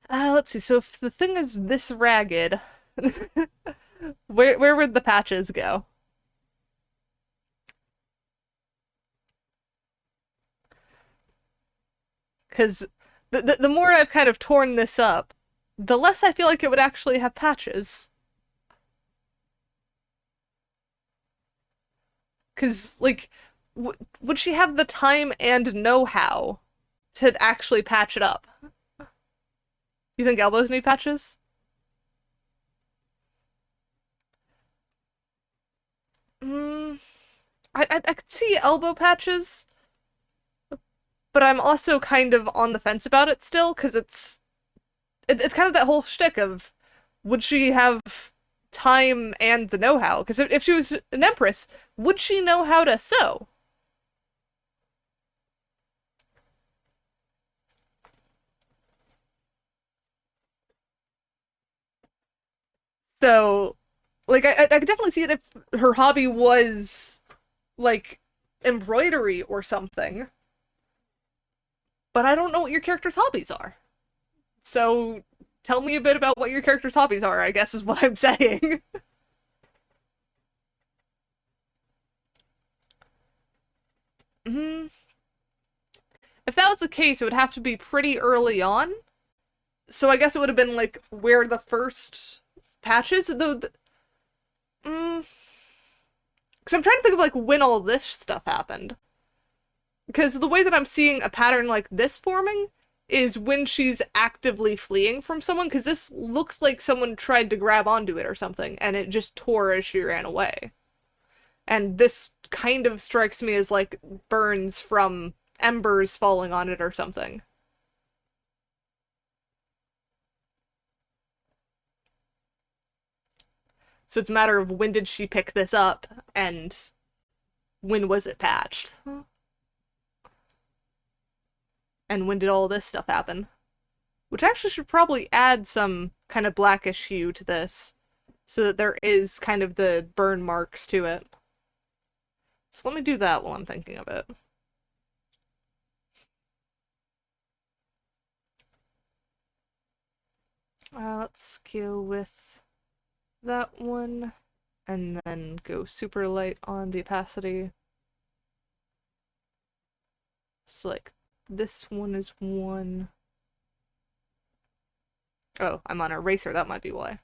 Let's see. So if the thing is this ragged, where would the patches go? Because the more I've kind of torn this up, the less I feel like it would actually have patches. Because, like, would she have the time and know-how to actually patch it up? You think elbows need patches? Mm, I could see elbow patches, but I'm also kind of on the fence about it still, because it's kind of that whole shtick of, would she have time and the know-how? Because if she was an empress, would she know how to sew? So, like, I could definitely see it if her hobby was, like, embroidery or something. but I don't know what your character's hobbies are. So tell me a bit about what your character's hobbies are, I guess is what I'm saying. mm, if that was the case, it would have to be pretty early on. So I guess it would have been like where the first patches, though. Because I'm trying to think of like when all this stuff happened. Because the way that I'm seeing a pattern like this forming is when she's actively fleeing from someone, because this looks like someone tried to grab onto it or something, and it just tore as she ran away. And this kind of strikes me as like burns from embers falling on it or something. So it's a matter of when did she pick this up, and when was it patched? And when did all this stuff happen? Which actually should probably add some kind of blackish hue to this, so that there is kind of the burn marks to it. So let me do that while I'm thinking of it. Let's go with that one, and then go super light on the opacity. So like this one is 1. Oh, I'm on eraser, that might be why.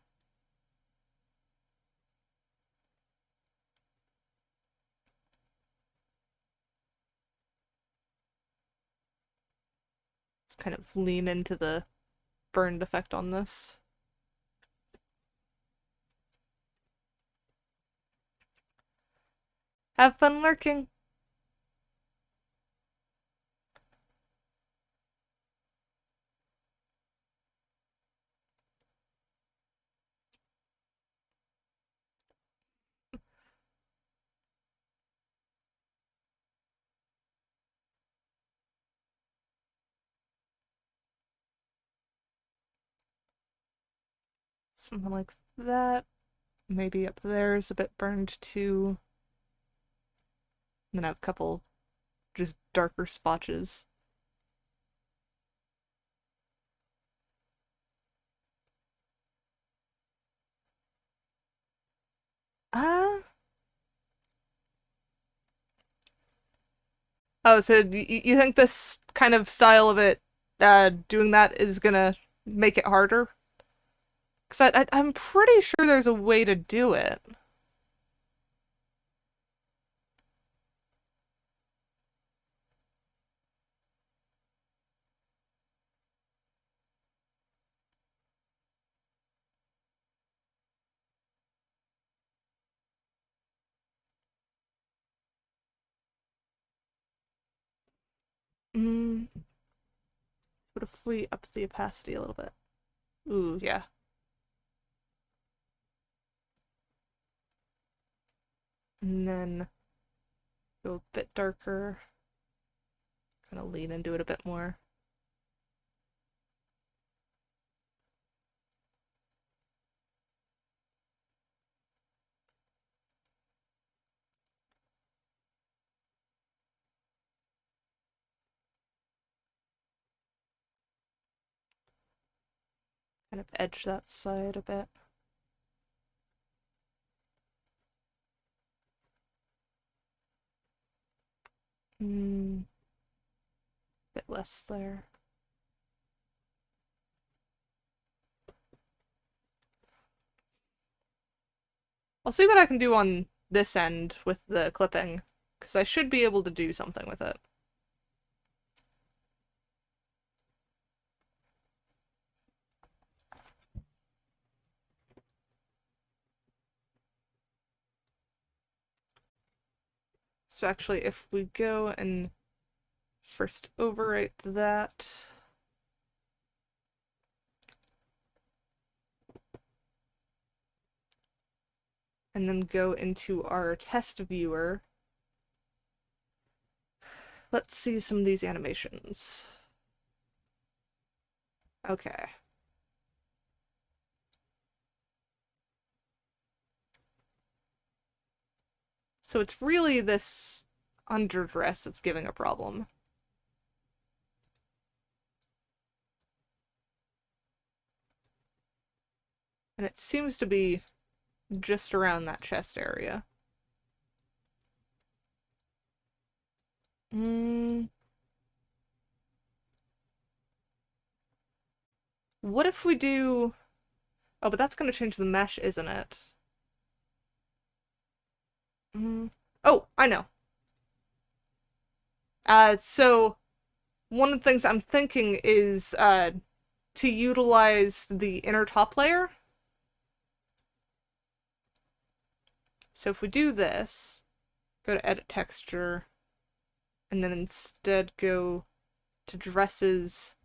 Let's kind of lean into the burned effect on this. Have fun lurking! Something like that. Maybe up there is a bit burned too. And then I have a couple just darker spotches. Uh oh, so you think this kind of style of it, doing that is gonna make it harder? Because I'm pretty sure there's a way to do it. Mm, what if we up the opacity a little bit? Ooh, yeah. And then go a bit darker. Kind of lean into it a bit more. Kind of edge that side a bit. Bit less there. I'll see what I can do on this end with the clipping, because I should be able to do something with it. So actually, if we go and first overwrite that, and then go into our test viewer, let's see some of these animations. Okay. So it's really this underdress that's giving a problem. And it seems to be just around that chest area. What if we do... Oh, but that's going to change the mesh, isn't it? Oh, I know. So one of the things I'm thinking is to utilize the inner top layer. So if we do this, go to edit texture, and then instead go to dresses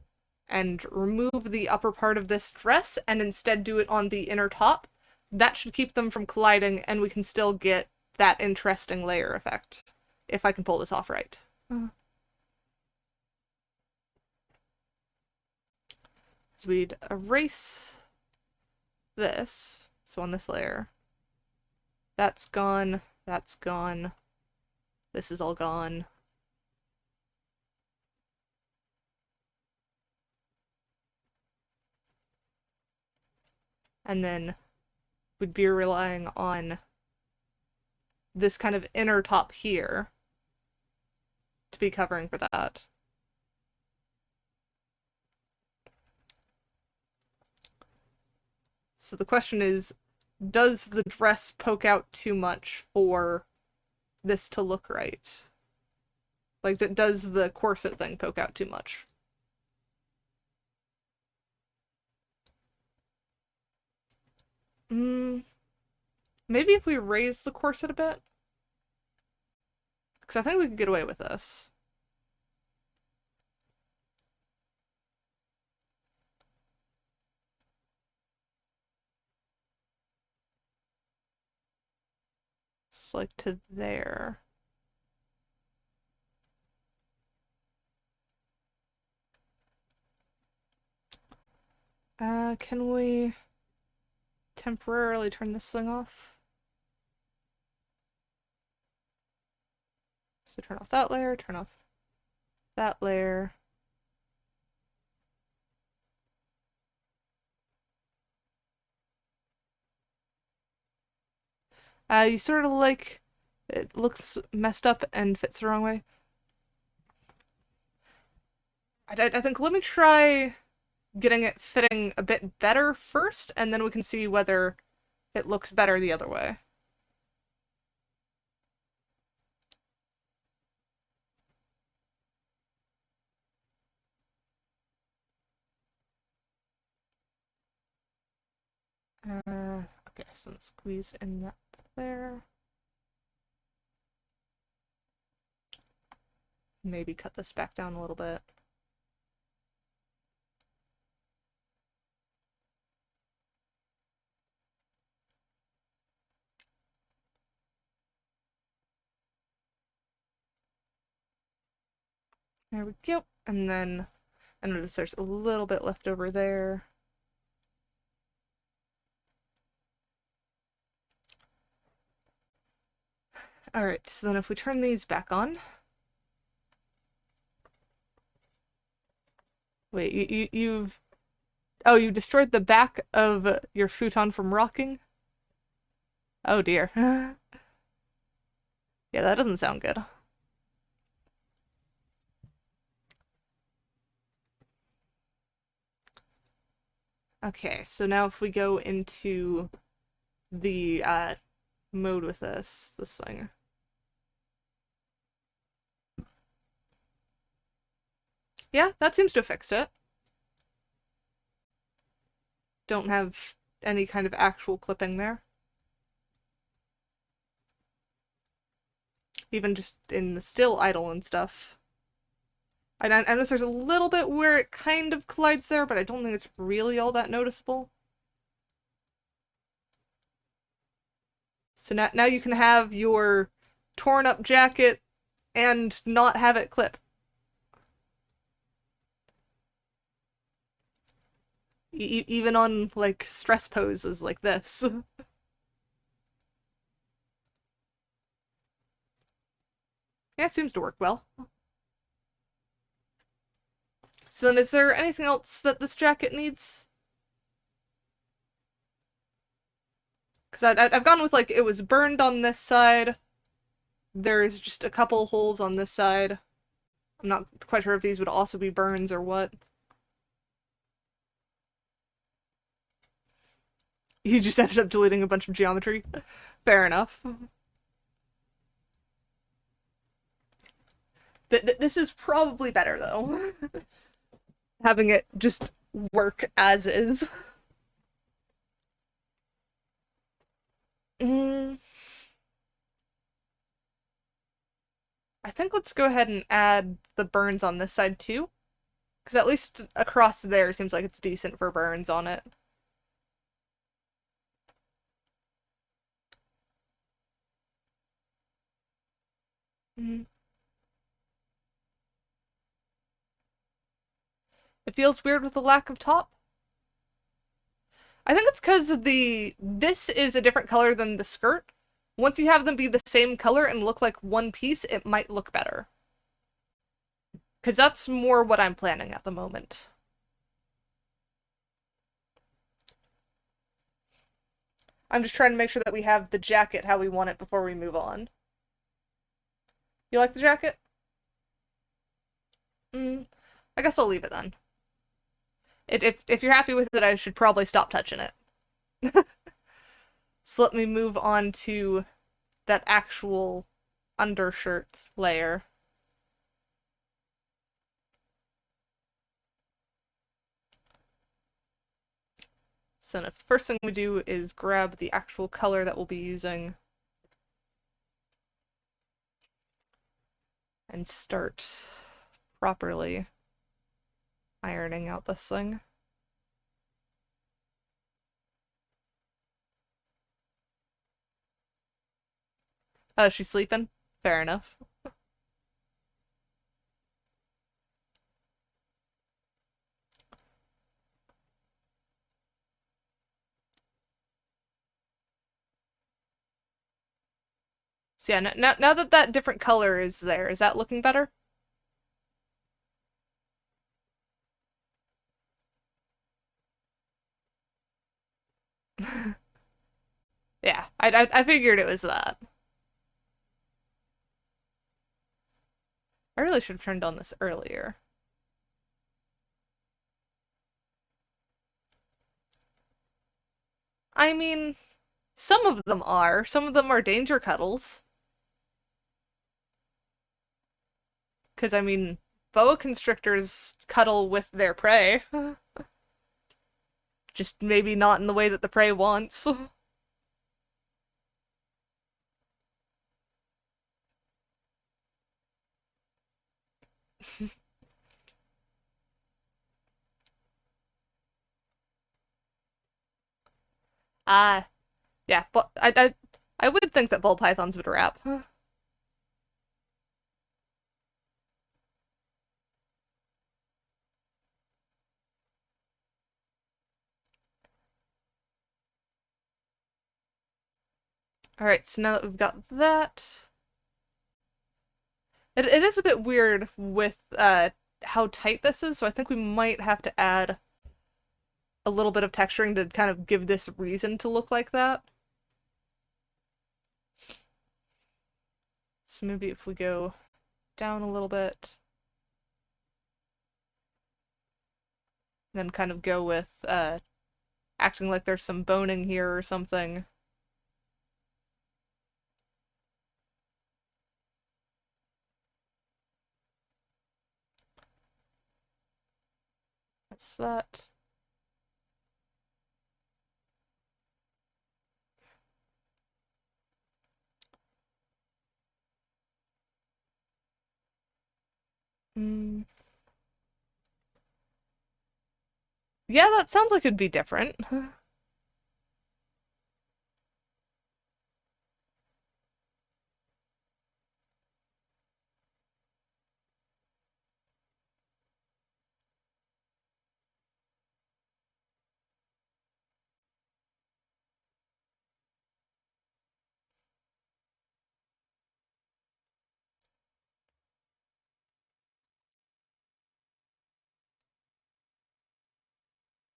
and remove the upper part of this dress and instead do it on the inner top, that should keep them from colliding and we can still get that interesting layer effect, if I can pull this off right. So we'd erase this, so on this layer. That's gone, this is all gone. And then we'd be relying on this kind of inner top here to be covering for that. So the question is, does the dress poke out too much for this to look right? Like, does the corset thing poke out too much? Maybe if we raise the corset a bit? Because I think we could get away with this. It's like to there. Can we temporarily turn this thing off? So turn off that layer, turn off that layer. You sort of like, it looks messed up and fits the wrong way. I think let me try getting it fitting a bit better first, and then we can see whether it looks better the other way. Okay, so let's squeeze in that there. Maybe cut this back down a little bit. There we go. And then I notice there's a little bit left over there. Alright, so then if we turn these back on. Wait, you've... Oh, you destroyed the back of your futon from rocking? Oh dear. Yeah, that doesn't sound good. Okay, so now if we go into the mode with this thing. Yeah, that seems to have fixed it. Don't have any kind of actual clipping there. Even just in the still idle and stuff. I notice there's a little bit where it kind of collides there, but I don't think it's really all that noticeable. So now you can have your torn up jacket and not have it clip. Even on, like, stress poses like this. Yeah, it seems to work well. So then is there anything else that this jacket needs? Because I've gone with, like, it was burned on this side. There's just a couple holes on this side. I'm not quite sure if these would also be burns or what. You just ended up deleting a bunch of geometry. Fair enough. This is probably better, though. Having it just work as is. Mm. I think let's go ahead and add the burns on this side too. Because at least across there seems like it's decent for burns on it. Mm. It feels weird with the lack of top. I think it's because this is a different color than the skirt. Once you have them be the same color and look like one piece, it might look better. Because that's more what I'm planning at the moment. I'm just trying to make sure that we have the jacket how we want it before we move on. You like the jacket? I guess I'll leave it then. If you're happy with it, I should probably stop touching it. So let me move on to that actual undershirt layer. So the first thing we do is grab the actual color that we'll be using and start properly ironing out this thing. Oh, she's sleeping? Fair enough. So yeah, now that that different color is there, is that looking better? Yeah, I figured it was that. I really should have turned on this earlier. I mean, some of them are. Some of them are danger cuddles. Because, I mean, boa constrictors cuddle with their prey. Just maybe not in the way that the prey wants. Ah, yeah, but I would think that ball pythons would rap. Alright, so now that we've got that... It is a bit weird with how tight this is, so I think we might have to add a little bit of texturing to kind of give this reason to look like that. So maybe if we go down a little bit, then kind of go with acting like there's some boning here or something. That's that. Mm. Yeah, that sounds like it'd be different.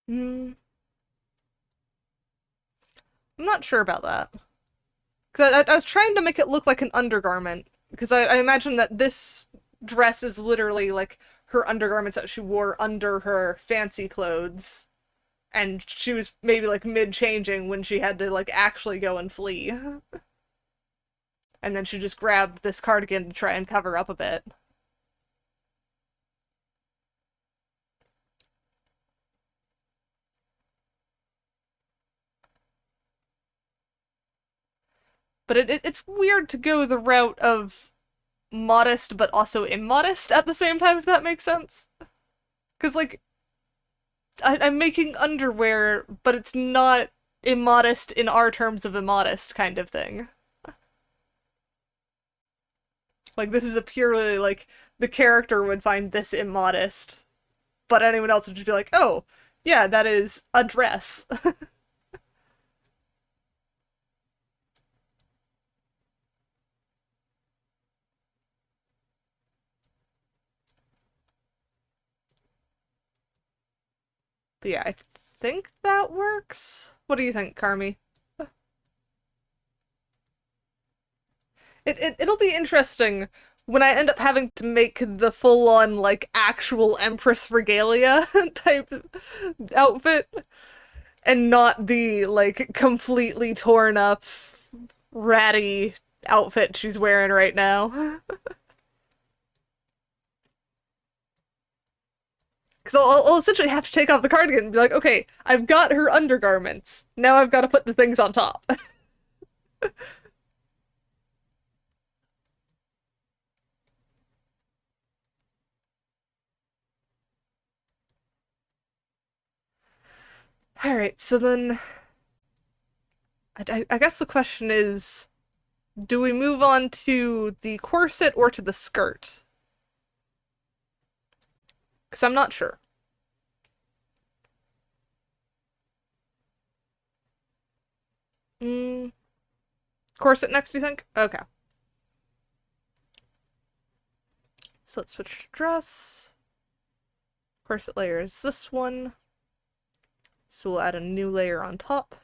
Mm. I'm not sure about that. Because I was trying to make it look like an undergarment. Because I imagine that this dress is literally like her undergarments that she wore under her fancy clothes. And she was maybe like mid-changing when she had to like actually go and flee. And then she just grabbed this cardigan to try and cover up a bit. But it's weird to go the route of modest but also immodest at the same time, if that makes sense. Because, like, I'm making underwear, but it's not immodest in our terms of immodest kind of thing. Like, this is a purely, like, the character would find this immodest, but anyone else would just be like, oh, yeah, that is a dress. But yeah, I think that works. What do you think, Carmi? It'll be interesting when I end up having to make the full-on, like, actual Empress regalia type outfit, and not the, like, completely torn up, ratty outfit she's wearing right now. Because I'll essentially have to take off the cardigan and be like, okay, I've got her undergarments. Now I've got to put the things on top. Alright, so then I guess the question is, do we move on to the corset or to the skirt? Because I'm not sure. Mm, corset next, do you think? Okay. So let's switch to dress. Corset layer is this one. So we'll add a new layer on top.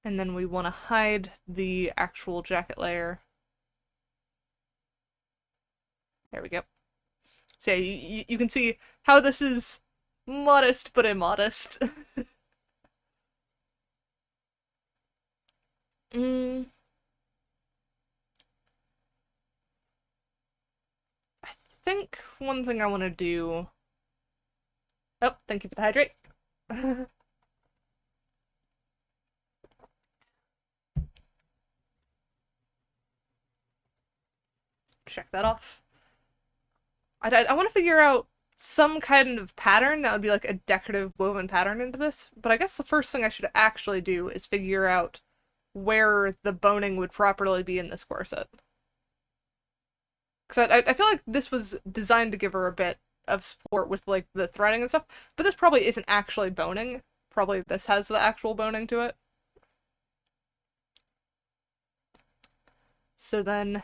And then we want to hide the actual jacket layer. There we go. So yeah, you can see how this is modest but immodest. mm. I think one thing I want to do... Oh, thank you for the hydrate. Check that off. I want to figure out some kind of pattern that would be like a decorative woven pattern into this, but I guess the first thing I should actually do is figure out where the boning would properly be in this corset. Because I feel like this was designed to give her a bit of support with like the threading and stuff, but this probably isn't actually boning. Probably this has the actual boning to it. So then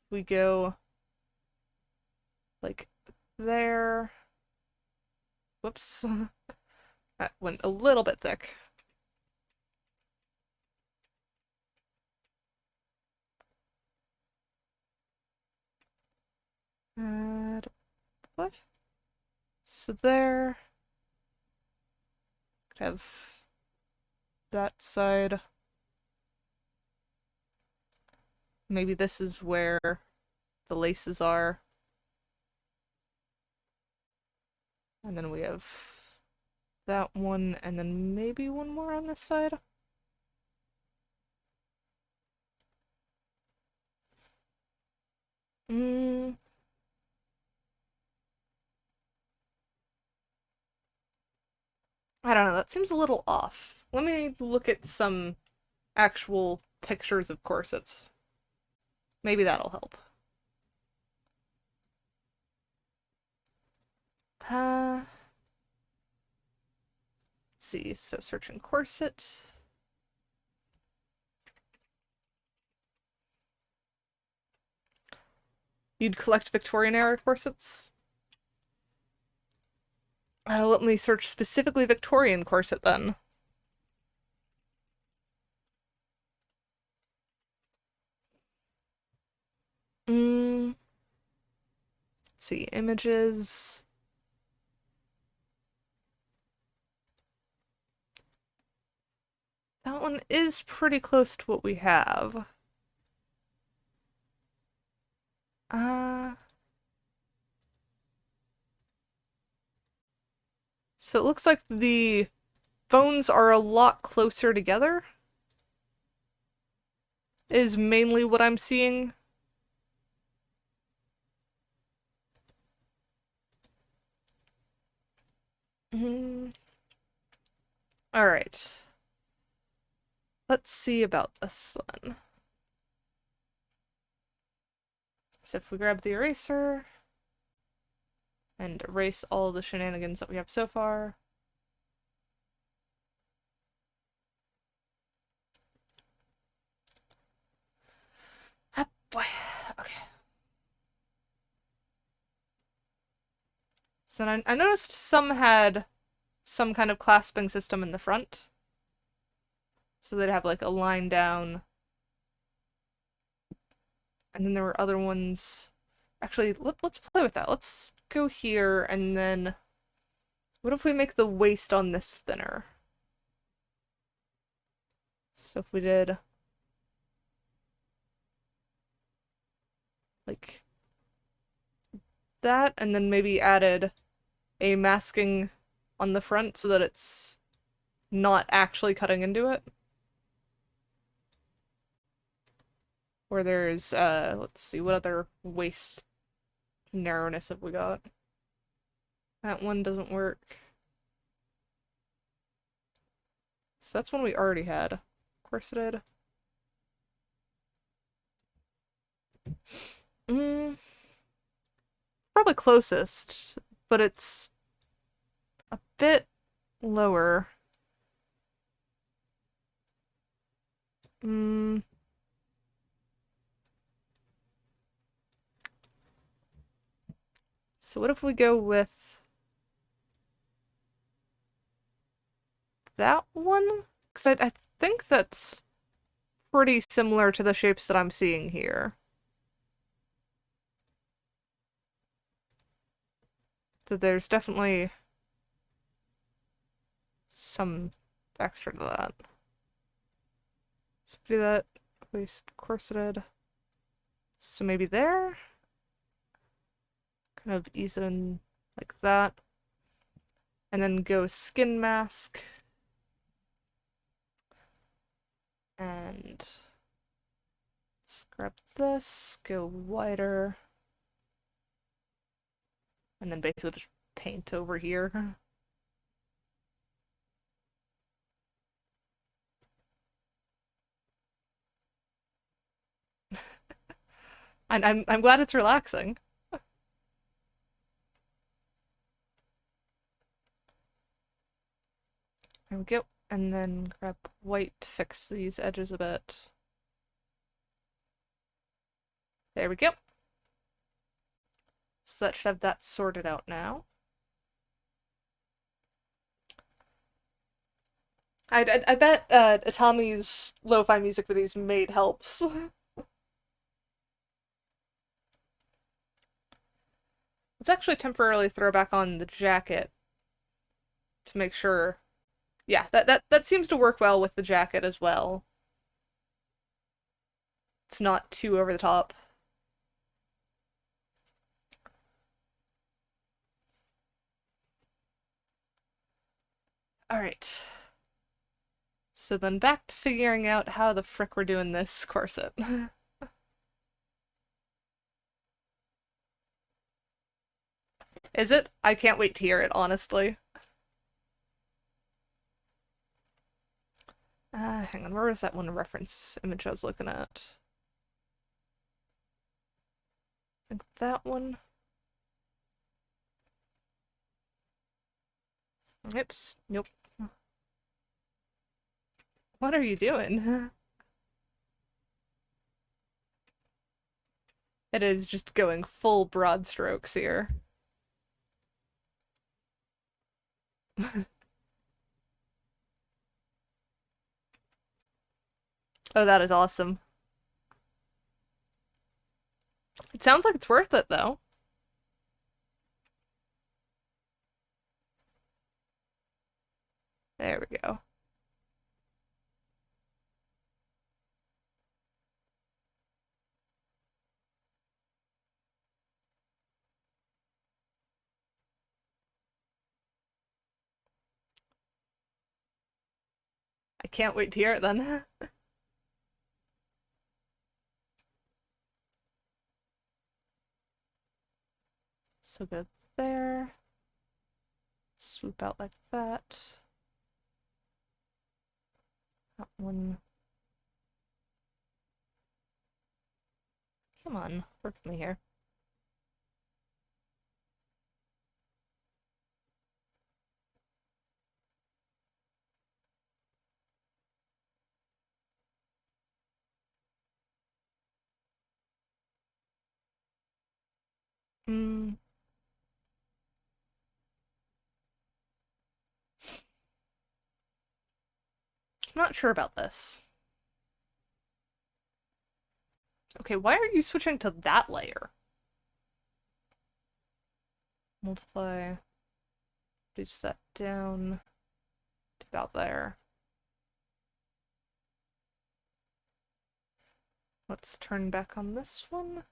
we go like there. Whoops. That went a little bit thick. What? So there. Could have that side. Maybe this is where the laces are. And then we have that one, and then maybe one more on this side. Mm. I don't know, that seems a little off. Let me look at some actual pictures of corsets. Maybe that'll help. Let's see, so searching corset. You'd collect Victorian era corsets? Let me search specifically Victorian corset then. Let's see, images. That one is pretty close to what we have. So it looks like the bones are a lot closer together, is mainly what I'm seeing. Alright. Let's see about this then. So if we grab the eraser and erase all the shenanigans that we have so far. Ah, boy. Okay. So I noticed some had some kind of clasping system in the front. So they'd have like a line down. And then there were other ones. Actually, let's play with that. Let's go here and then what if we make the waist on this thinner? So if we did like that and then maybe added a masking on the front so that it's not actually cutting into it. Where there's, let's see, what other waist narrowness have we got? That one doesn't work. So that's one we already had. Of course it did. Probably closest, but it's a bit lower. So what if we go with that one? Because I think that's pretty similar to the shapes that I'm seeing here. So there's definitely some extra to that. So do that, waist corseted. So maybe there? Kind of ease it in like that. And then go skin mask. And let's grab this, go wider. And then basically just paint over here. I'm glad it's relaxing. There we go. And then grab white to fix these edges a bit. There we go. So that should have that sorted out now. I bet Itami's lo-fi music that he's made helps. Let's actually temporarily throw back on the jacket to make sure. Yeah, that seems to work well with the jacket as well. It's not too over the top. Alright. So then back to figuring out how the frick we're doing this corset. Is it? I can't wait to hear it, honestly. Hang on, where was that one reference image I was looking at? I think that one. Oops, nope. What are you doing? It is just going full broad strokes here. Oh, that is awesome. It sounds like it's worth it, though. There we go. I can't wait to hear it then. So good there. Swoop out like that. That one. Come on, work with me here. Hmm. I'm not sure about this. Okay, why are you switching to that layer? Multiply. Reduce that down to about there. Let's turn back on this one.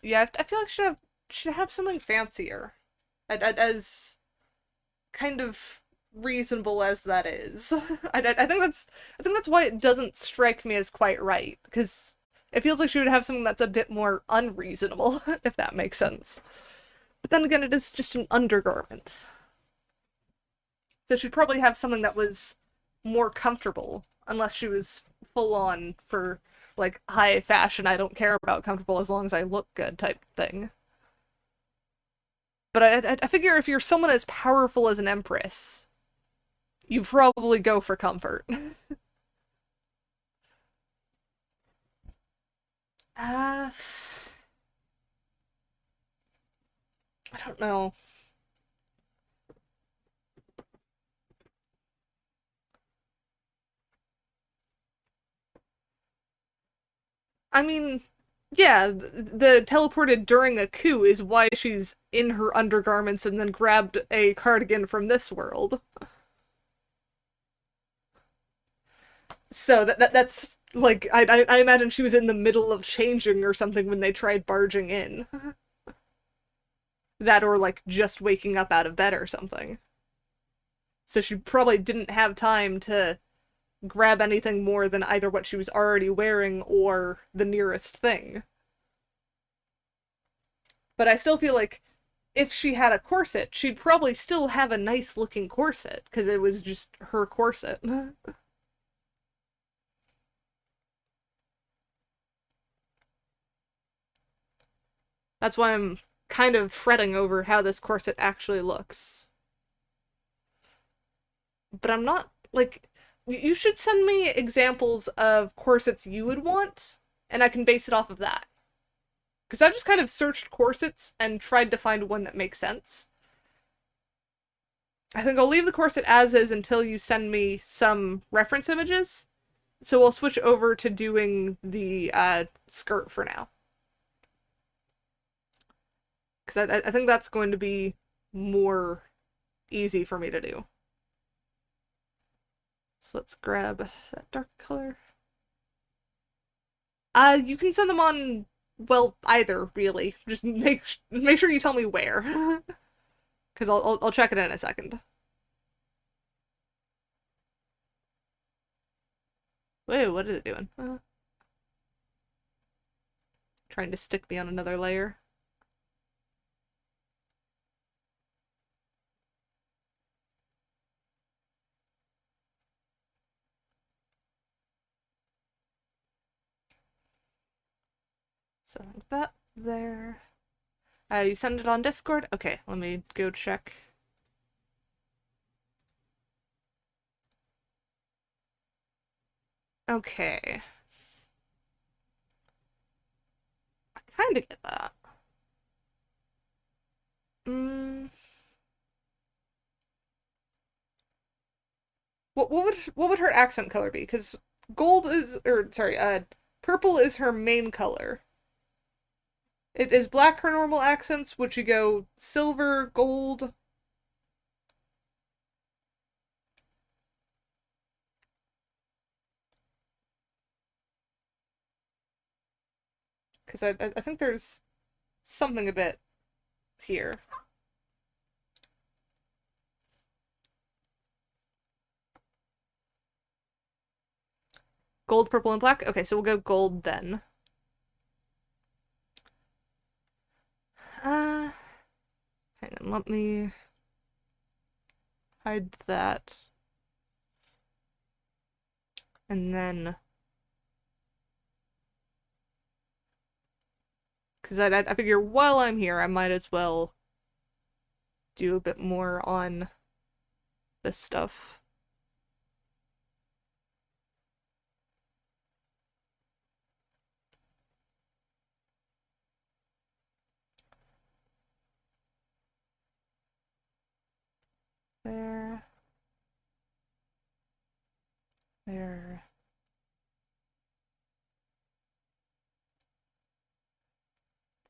Yeah, I feel like should have something fancier. As kind of reasonable as that is. I think that's why it doesn't strike me as quite right, because it feels like she would have something that's a bit more unreasonable, if that makes sense. But then again, it is just an undergarment. So she'd probably have something that was more comfortable, unless she was full on for like high fashion, I don't care about comfortable as long as I look good type thing. But I figure if you're someone as powerful as an empress, you probably go for comfort. uh, I don't know. I mean, yeah, the teleported during a coup is why she's in her undergarments and then grabbed a cardigan from this world. So that's like I imagine she was in the middle of changing or something when they tried barging in. That or like just waking up out of bed or something. So she probably didn't have time to grab anything more than either what she was already wearing or the nearest thing. But I still feel like if she had a corset, she'd probably still have a nice looking corset because it was just her corset. That's why I'm kind of fretting over how this corset actually looks. But I'm not like you should send me examples of corsets you would want and I can base it off of that. Because I've just kind of searched corsets and tried to find one that makes sense. I think I'll leave the corset as is until you send me some reference images. So we'll switch over to doing the skirt for now. Because I think that's going to be more easy for me to do. So let's grab that dark color. You can send them on, well, either, really. Just make sure you tell me where. Because I'll check it in a second. Wait, what is it doing? Trying to stick me on another layer. So like that there. You send it on Discord? Okay, let me go check. Okay. I kind of get that. Mm. What would her accent color be? Because gold is, or sorry, purple is her main color. It is black her normal accents. Would she go silver, gold? Because I think there's something a bit here. Gold, purple, and black? Okay, so we'll go gold then. Hang on, let me hide that. And then... Because I figure while I'm here, I might as well do a bit more on this stuff. There. There.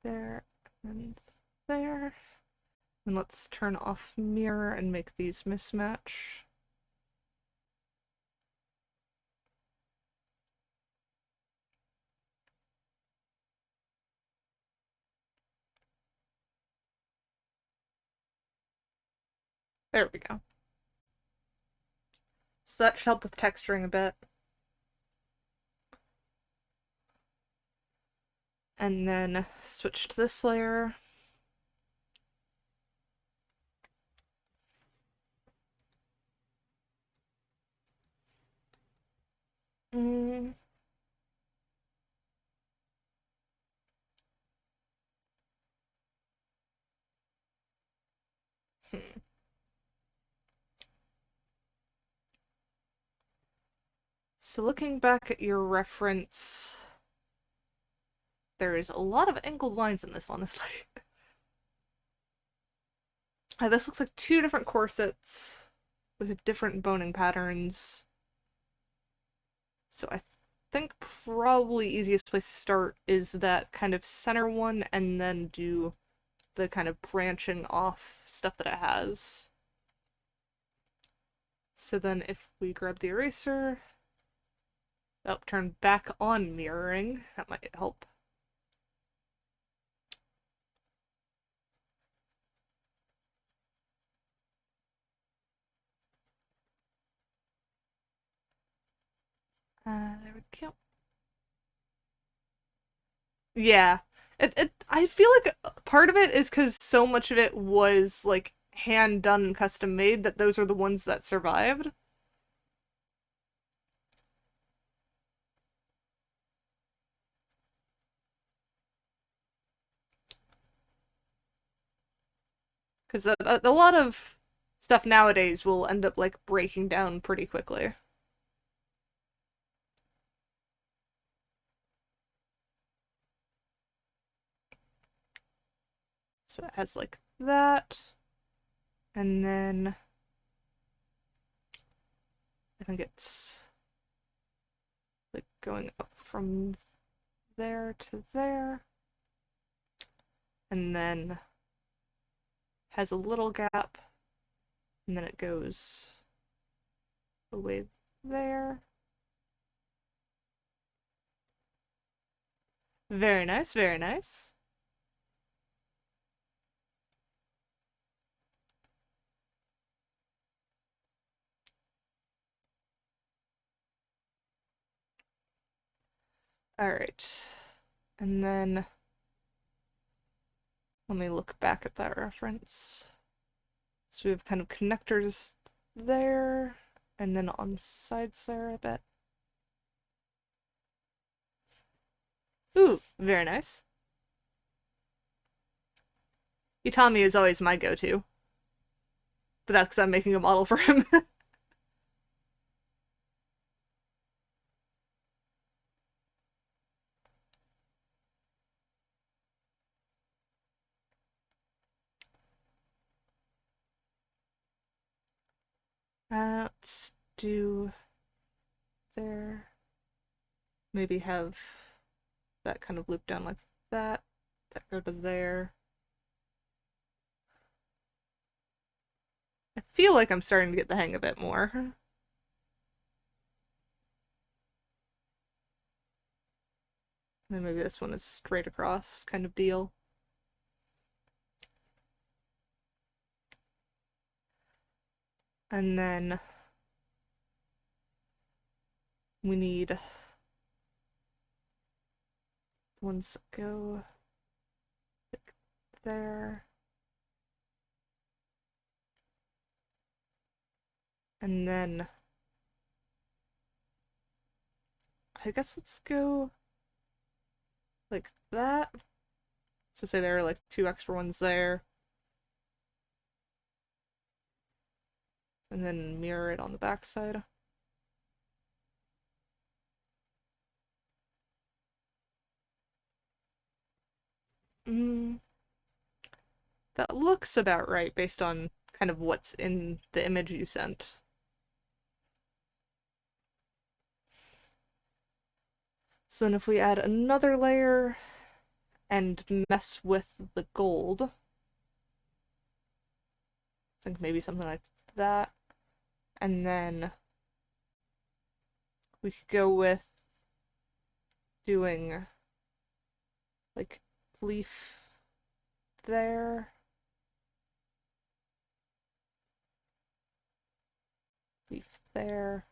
There. And there. And let's turn off mirror and make these mismatch. There we go. So that should help with texturing a bit. And then switch to this layer. Mm. Hmm. So looking back at your reference, there's a lot of angled lines in this one. This this looks like two different corsets with different boning patterns. So I think probably easiest place to start is that kind of center one and then do the kind of branching off stuff that it has. So then if we grab the eraser, turn back on mirroring, that might help. There we go. Yeah. I feel like part of it is because so much of it was like hand done and custom made that those are the ones that survived. Because a lot of stuff nowadays will end up like breaking down pretty quickly. So it has like that. And then I think it's like going up from there to there. And then has a little gap. And then it goes away there. Very nice, very nice. Alright. And then let me look back at that reference. So we have kind of connectors there, and then on the sides there a bit. Ooh, very nice. Itami is always my go-to. But that's because I'm making a model for him. Let's do there. Maybe have that kind of loop down like that. That go to there. I feel like I'm starting to get the hang of it more. And then maybe this one is straight across kind of deal. And then we need ones that go like there. And then I guess let's go like that. So say there are like 2 extra ones there. And then mirror it on the back side. That looks about right based on kind of what's in the image you sent. So then if we add another layer and mess with the gold, I think maybe something like that. And then we could go with doing like leaf there. Leaf there.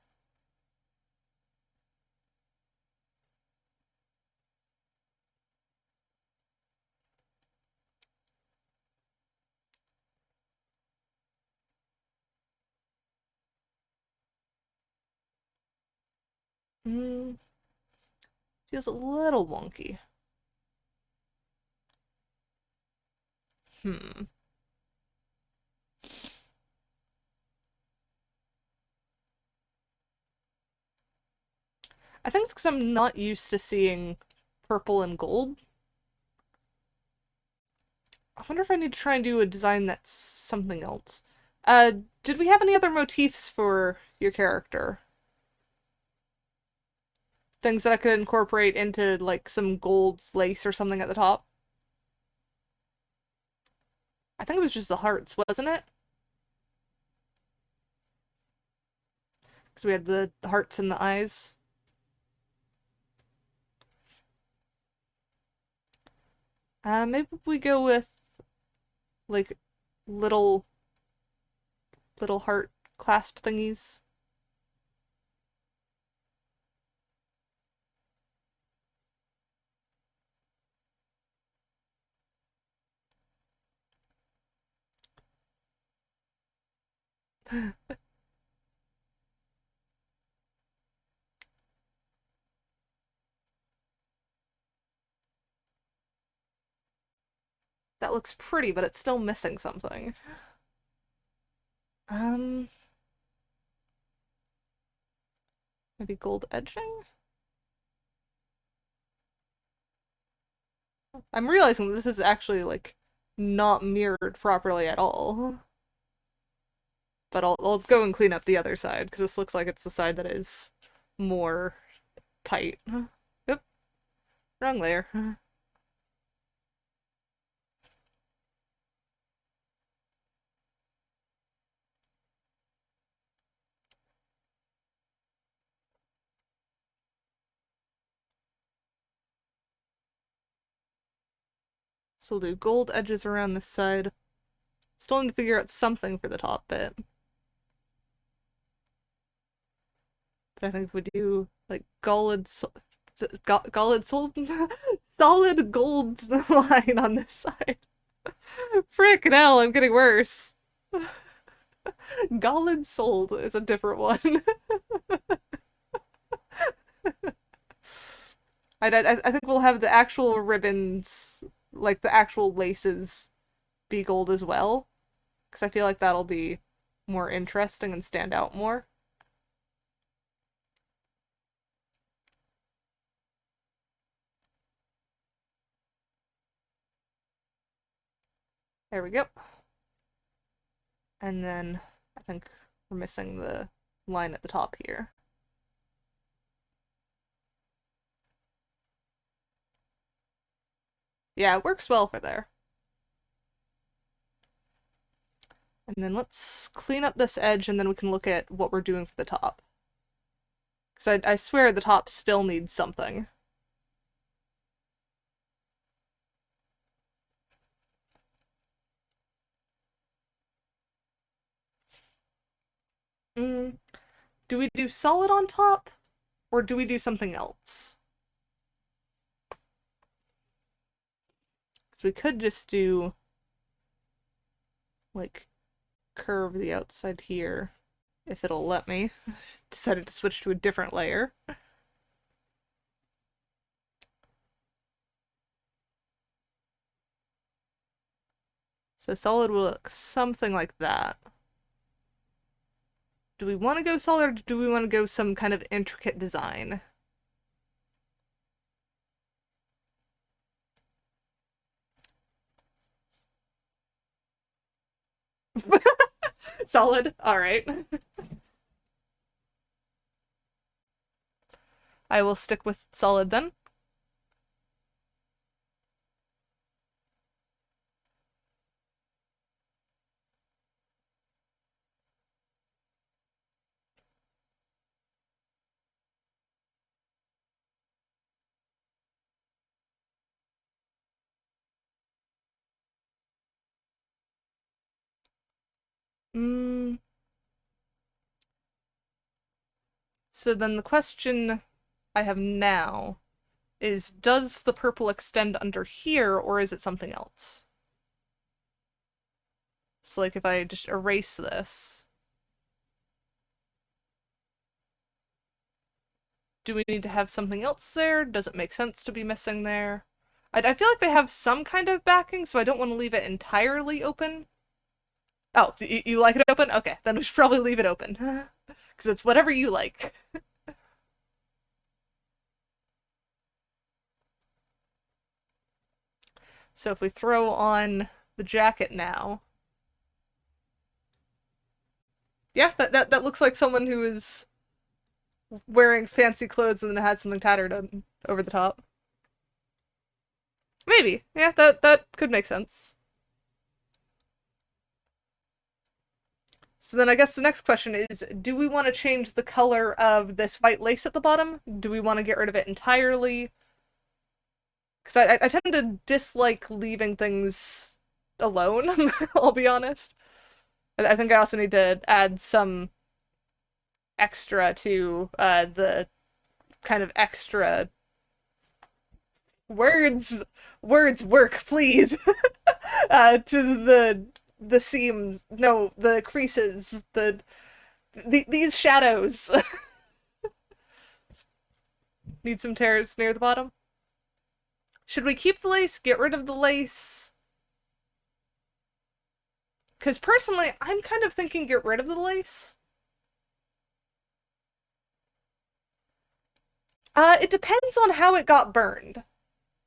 Feels a little wonky. I think it's because I'm not used to seeing purple and gold. I wonder if I need to try and do a design that's something else. Did we have any other motifs for your character? Things that I could incorporate into, like, some gold lace or something at the top? I think it was just the hearts, wasn't it? Because we had the hearts in the eyes. Maybe we go with, like, little heart clasp thingies. That looks pretty, but it's still missing something. Um, maybe gold edging? I'm realizing that this is actually, like, not mirrored properly at all. But I'll go and clean up the other side, because this looks like it's the side that is more tight. Yep, wrong layer. So we'll do gold edges around this side. Still need to figure out something for the top bit. But I think if we do, like, solid gold line on this side. Frick, hell, I'm getting worse. Gollid sold is a different one. I think we'll have the actual ribbons, like the actual laces, be gold as well. Because I feel like that'll be more interesting and stand out more. There we go. And then I think We're missing the line at the top here. Yeah, it works well for there. And then let's clean up this edge and then we can look at what we're doing for the top. Because I swear the top still needs something. Do we do solid on top? Or do we do something else? Because we could just do, like, curve the outside here, if it'll let me. Decided to switch to a different layer. So solid will look something like that. Do we want to go solid or do we want to go some kind of intricate design? Solid? Alright. I will stick with solid then. So then the question I have now is, does the purple extend under here, or is it something else? So like if I just erase this, do we need to have something else there? Does it make sense to be missing there? I feel like they have some kind of backing, so I don't want to leave it entirely open. Oh, you like it open? Okay, then we should probably leave it open. Because it's whatever you like. So if we throw on the jacket now... Yeah, that looks like someone who is wearing fancy clothes and then had something tattered on, over the top. Maybe. Yeah, that could make sense. So then I guess the next question is, do we want to change the color of this white lace at the bottom? Do we want to get rid of it entirely? Because I tend to dislike leaving things alone, I'll be honest. I think I also need to add some extra to the kind of extra words work, please. To the seams, no, the creases, these shadows. Need some tears near the bottom. Should we keep the lace, get rid of the lace? Because personally, I'm kind of thinking get rid of the lace. It depends on how it got burned.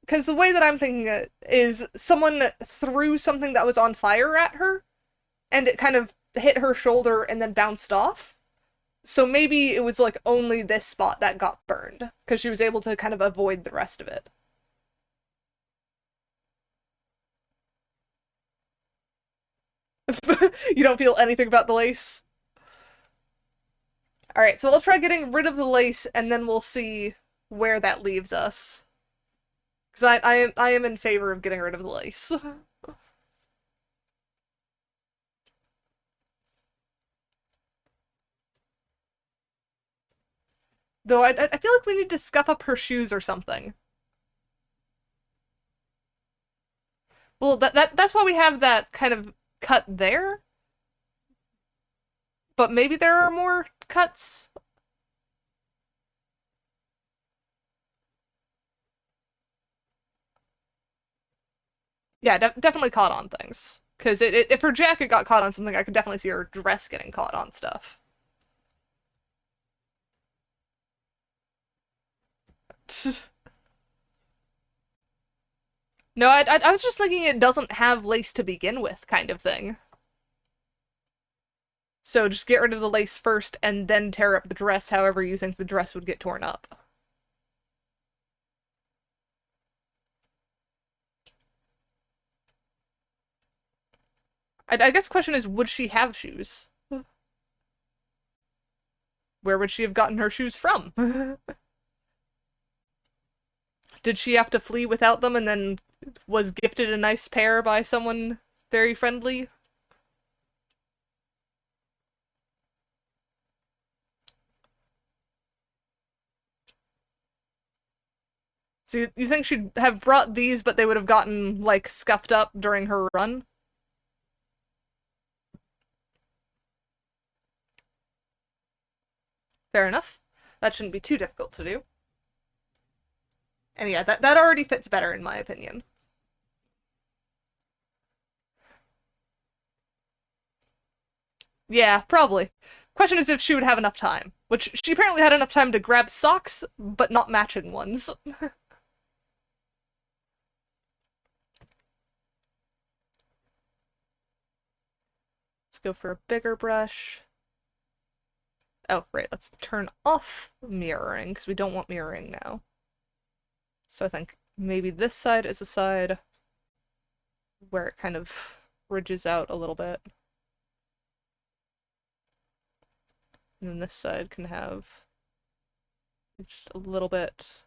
Because the way that I'm thinking it is someone threw something that was on fire at her, and it kind of hit her shoulder and then bounced off. So maybe it was like only this spot that got burned, because she was able to kind of avoid the rest of it. You don't feel anything about the lace? Alright, so we'll try getting rid of the lace, and then we'll see where that leaves us. Because I am in favor of getting rid of the lace. Though I feel like we need to scuff up her shoes or something. Well, that's why we have that kind of cut there. But maybe there are more cuts? Yeah, definitely caught on things. Because if her jacket got caught on something, I could definitely see her dress getting caught on stuff. No, I was just thinking it doesn't have lace to begin with, kind of thing. So just get rid of the lace first and then tear up the dress however you think the dress would get torn up. I guess the question is, would she have shoes? Where would she have gotten her shoes from? Did she have to flee without them and then was gifted a nice pair by someone very friendly? So you think she'd have brought these, but they would have gotten, like, scuffed up during her run? Fair enough. That shouldn't be too difficult to do. And yeah, that already fits better in my opinion. Yeah, probably. Question is if she would have enough time. Which, she apparently had enough time to grab socks, but not matching ones. Let's go for a bigger brush. Oh, right, let's turn off mirroring, because we don't want mirroring now. So I think maybe this side is a side where it kind of ridges out a little bit. And then this side can have just a little bit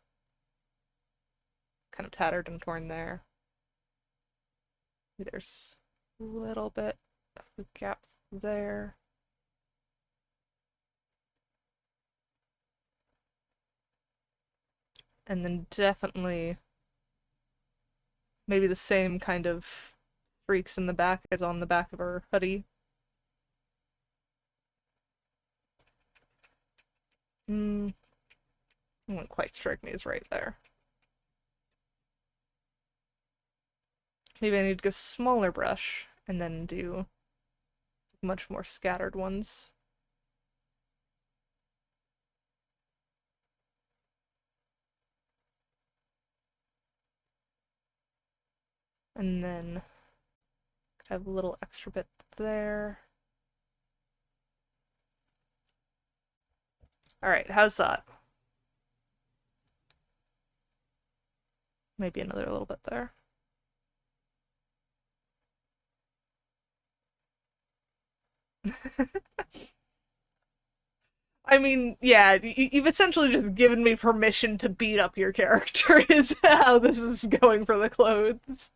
kind of tattered and torn there. There's a little bit of a gap there. And then definitely maybe the same kind of freaks in the back as on the back of her hoodie. It won't quite strike me as right there. Maybe I need to go smaller brush and then do much more scattered ones. And then have a little extra bit there. Alright, how's that? Maybe another little bit there. I mean, yeah, you've essentially just given me permission to beat up your character, is how this is going for the clothes.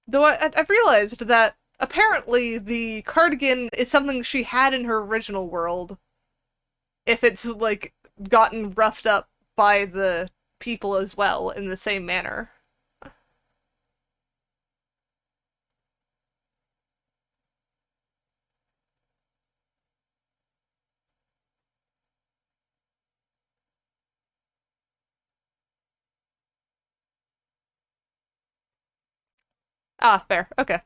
Though I've realized that apparently the cardigan is something she had in her original world. If it's, like, gotten roughed up by the people as well in the same manner. Ah, fair. Okay.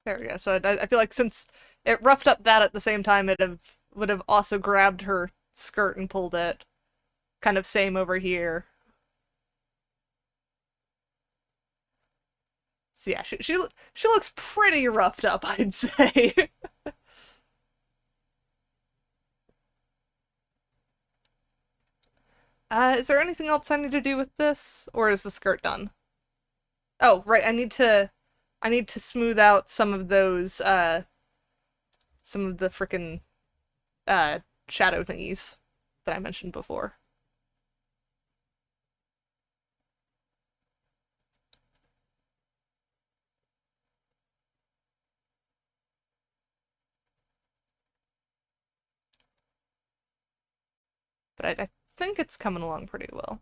There we go. So I feel like since it roughed up that at the same time, would have also grabbed her skirt and pulled it. Kind of same over here. So yeah, she looks pretty roughed up, I'd say. Is there anything else I need to do with this, or is the skirt done? Oh, right, I need to smooth out some of those, some of the frickin', shadow thingies that I mentioned before. But I think it's coming along pretty well.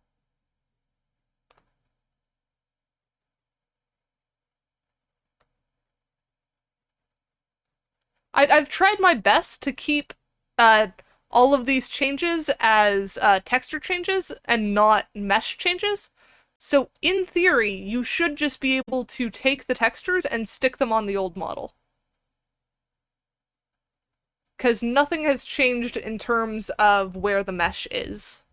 I've tried my best to keep uh, all of these changes as texture changes and not mesh changes. So in theory, you should just be able to take the textures and stick them on the old model. Because nothing has changed in terms of where the mesh is.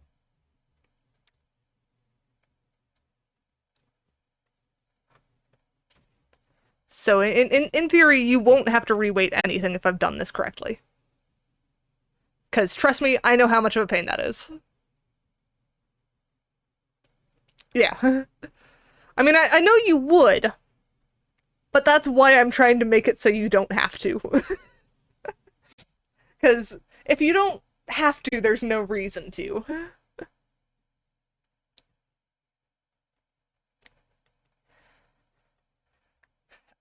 So in theory, you won't have to reweight anything if I've done this correctly. Because trust me, I know how much of a pain that is. Yeah. I mean, I know you would, but that's why I'm trying to make it so you don't have to. Because if you don't have to, there's no reason to.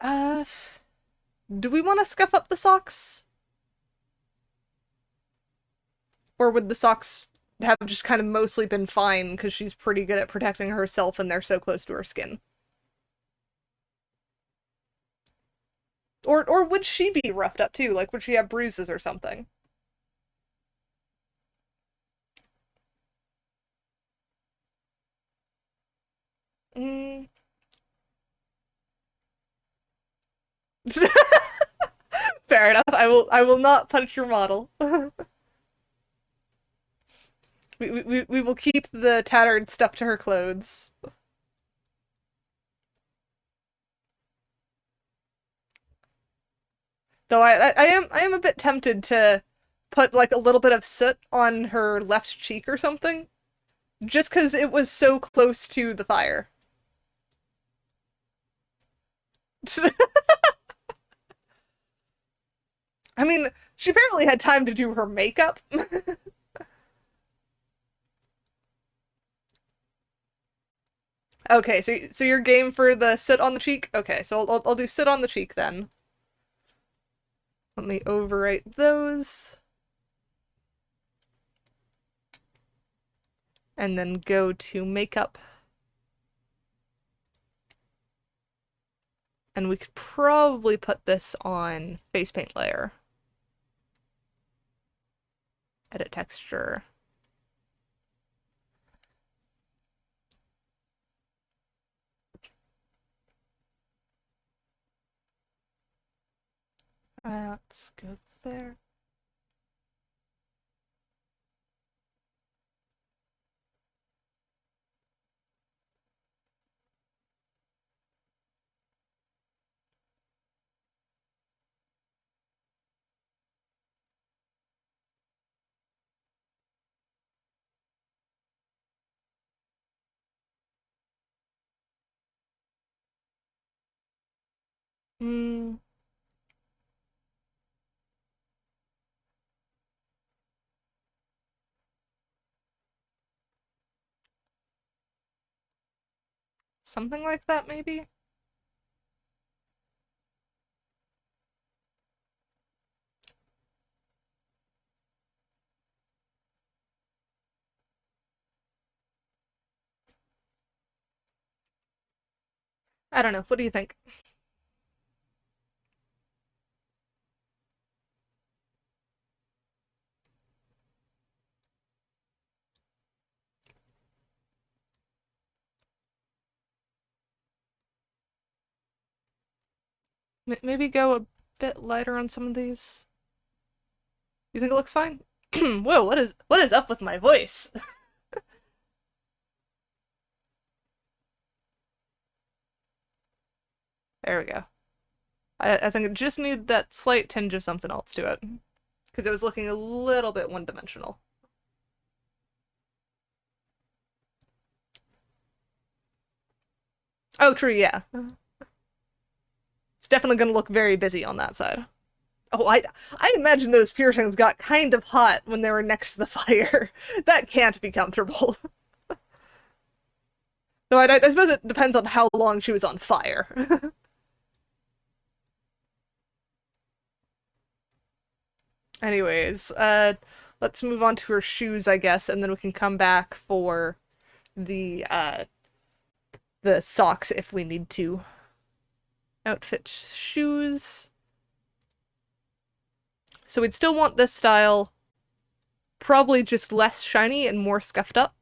Uh, do we want to scuff up the socks? Or would the socks have just kind of mostly been fine because she's pretty good at protecting herself and they're so close to her skin? Or would she be roughed up too? Like, would she have bruises or something? Mm. Fair enough. I will not punch your model. we will keep the tattered stuff to her clothes. Though I am a bit tempted to put like a little bit of soot on her left cheek or something, just because it was so close to the fire. I mean, she apparently had time to do her makeup. Okay, so you're game for the sit on the cheek? Okay, so I'll do sit on the cheek then. Let me overwrite those. And then go to makeup. And we could probably put this on face paint layer. Edit texture. Let's go there. Hmm. Something like that, maybe? I don't know. What do you think? Maybe go a bit lighter on some of these. You think it looks fine? Whoa, what is up with my voice? There we go. I think it just needed that slight tinge of something else to it. Because it was looking a little bit one-dimensional. Oh, true, yeah. It's definitely gonna look very busy on that side. Oh, I imagine those piercings got kind of hot when they were next to the fire. That can't be comfortable. Though I suppose it depends on how long she was on fire. Anyways, let's move on to her shoes, I guess, and then we can come back for the socks if we need to. Outfit, shoes. So we'd still want this style. probably just less shiny and more scuffed up.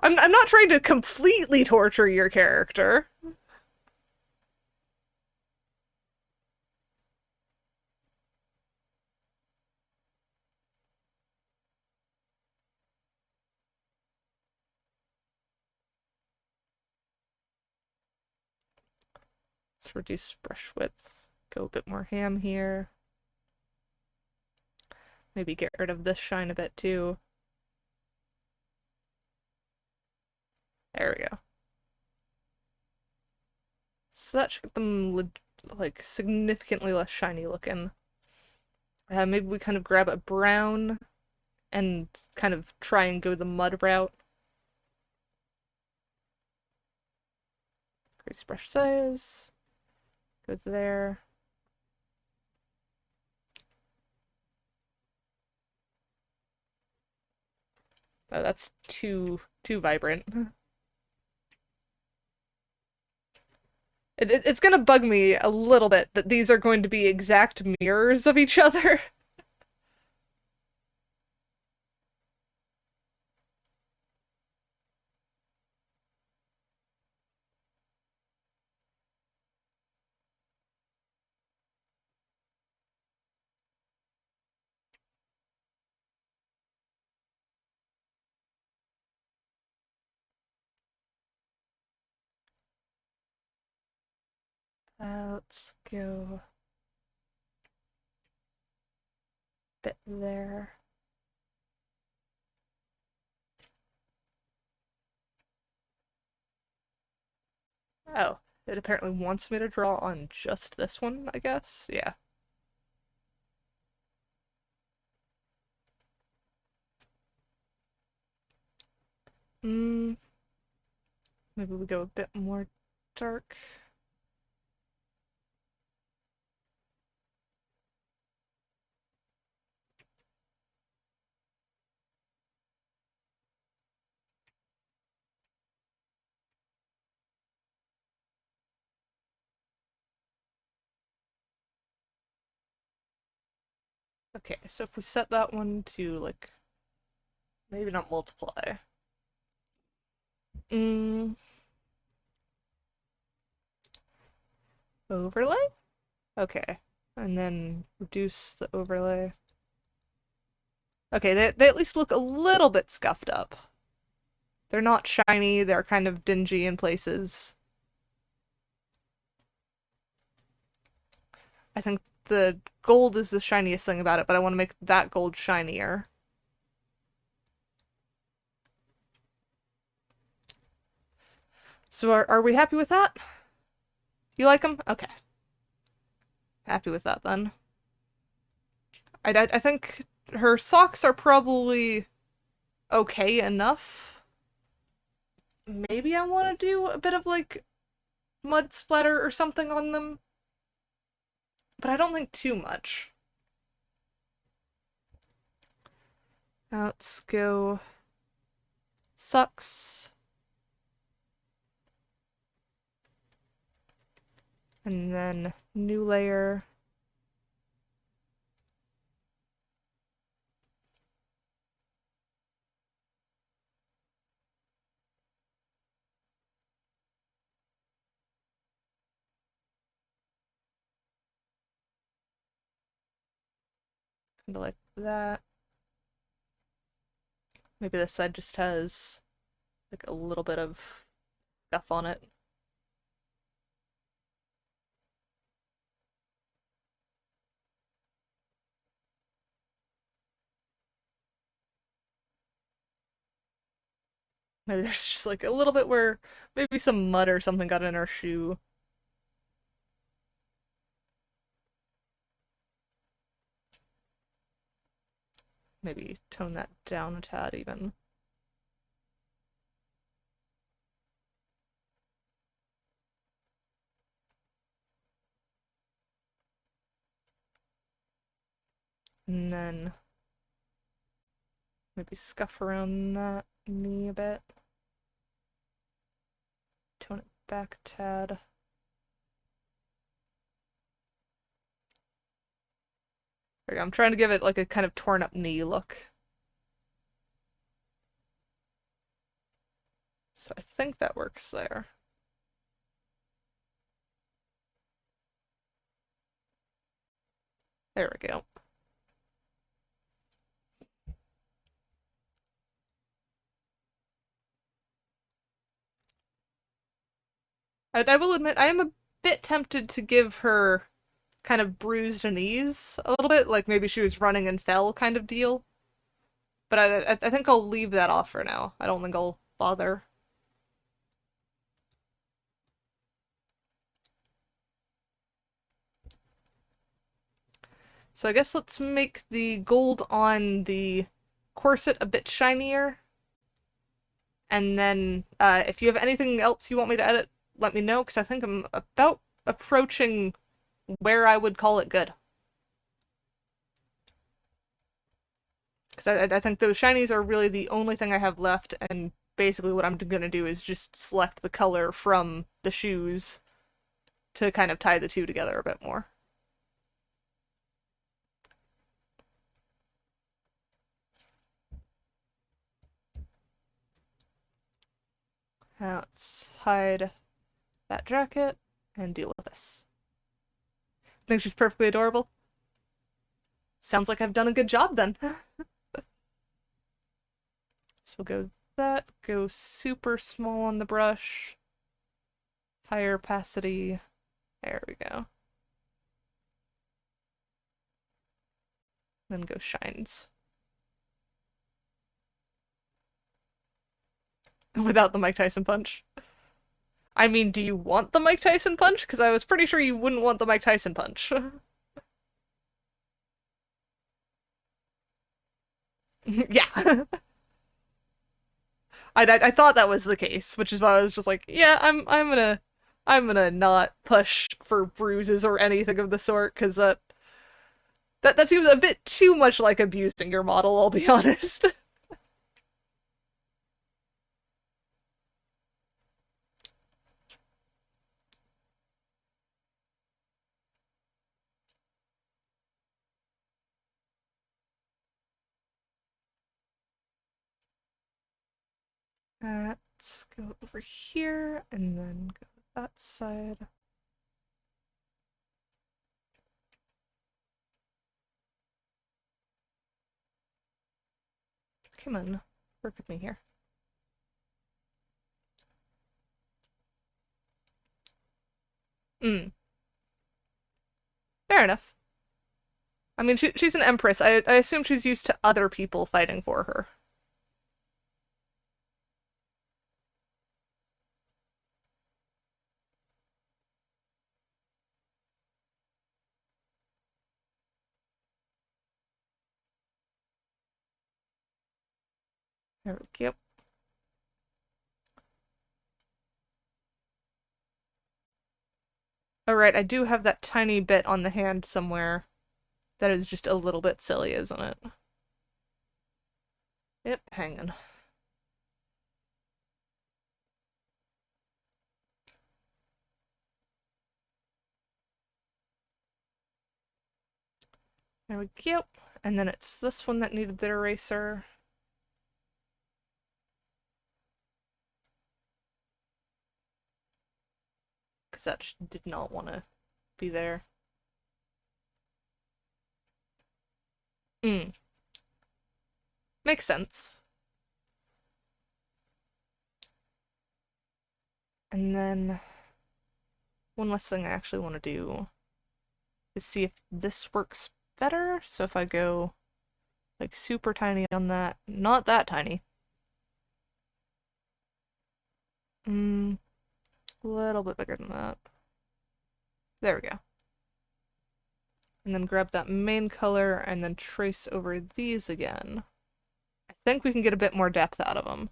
I'm not trying to completely torture your character. Let's reduce brush width. Go a bit more ham here. Maybe get rid of this shine a bit too. There we go. So that should get them like significantly less shiny looking. Maybe we kind of grab a brown and kind of try and go the mud route. Increase brush size. Go there. Oh, that's too vibrant. It's gonna bug me a little bit that these are going to be exact mirrors of each other. Let's go a bit there. Oh, it apparently wants me to draw on just this one, I guess. Yeah. Maybe we go a bit more dark. Okay, so if we set that one to, like, maybe not multiply. Overlay? Okay. And then reduce the overlay. Okay, they at least look a little bit scuffed up. They're not shiny, they're kind of dingy in places. I think the gold is the shiniest thing about it, but I want to make that gold shinier. So are we happy with that? You like them? Okay. Happy with that then. I think her socks are probably okay enough. Maybe I want to do a bit of like mud splatter or something on them. But I don't think too much. Now let's go socks. And then new layer. Kind of like that. Maybe this side just has like a little bit of stuff on it. Maybe there's just like a little bit where maybe some mud or something got in our shoe. Maybe tone that down a tad even. And then maybe scuff around that knee a bit. Tone it back a tad. There we go. I'm trying to give it like a kind of torn up knee look. So I think that works there. There we go. I will admit, I am a bit tempted to give her kind of bruised knees a little bit, like maybe she was running and fell kind of deal. But I think I'll leave that off for now. I don't think I'll bother. So I guess let's make the gold on the corset a bit shinier. And then if you have anything else you want me to edit, let me know, because I think I'm about approaching where I would call it good. Because I think those shinies are really the only thing I have left, and basically what I'm going to do is just select the color from the shoes to kind of tie the two together a bit more. Now let's hide that jacket and deal with this. Think she's perfectly adorable? Sounds like I've done a good job then. So go that, go super small on the brush, higher opacity, there we go. Then go shines. Without the Mike Tyson punch. I mean, do you want the Mike Tyson punch? Because I was pretty sure you wouldn't want the Mike Tyson punch. Yeah. I thought that was the case, which is why I was just like, yeah, I'm gonna not push for bruises or anything of the sort, because that seems a bit too much like abusing your model, I'll be honest. Let's go over here and then go that side. Come on, work with me here. Fair enough. I mean, she's an empress. I assume she's used to other people fighting for her. There we go. Alright, I do have that tiny bit on the hand somewhere that is just a little bit silly, isn't it? Yep, hanging. There we go. And then it's this one that needed the eraser. Because that did not want to be there. Makes sense. And then one last thing I actually want to do is see if this works better. So if I go like super tiny on that, not that tiny. A little bit bigger than that. There we go. And then grab that main color and then trace over these again. I think we can get a bit more depth out of them.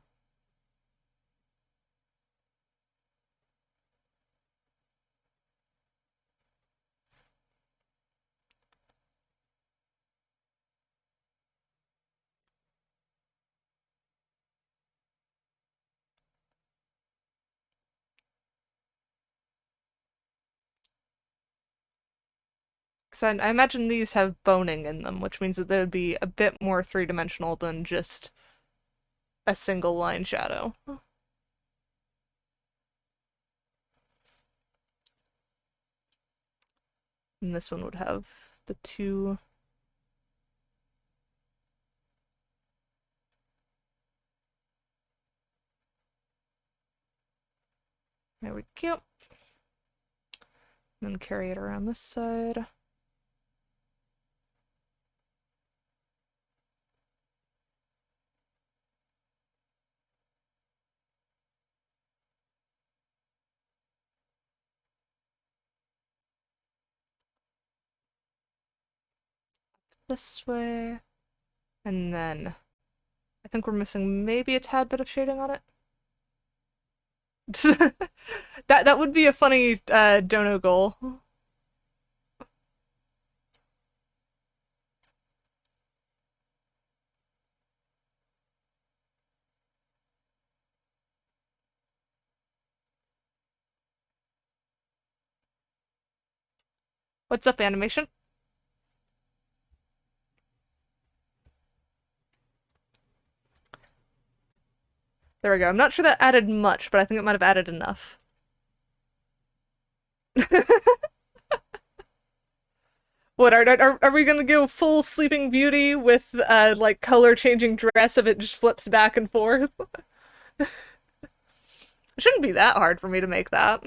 Because I imagine these have boning in them, which means that they would be a bit more three-dimensional than just a single line shadow. And this one would have the two. There we go. Then carry it around this side. This way. And then I think we're missing maybe a tad bit of shading on it. That would be a funny dono goal. What's up, animation? There we go. I'm not sure that added much, but I think it might have added enough. What, are we gonna go full Sleeping Beauty with, like, color-changing dress if it just flips back and forth? It shouldn't be that hard for me to make that.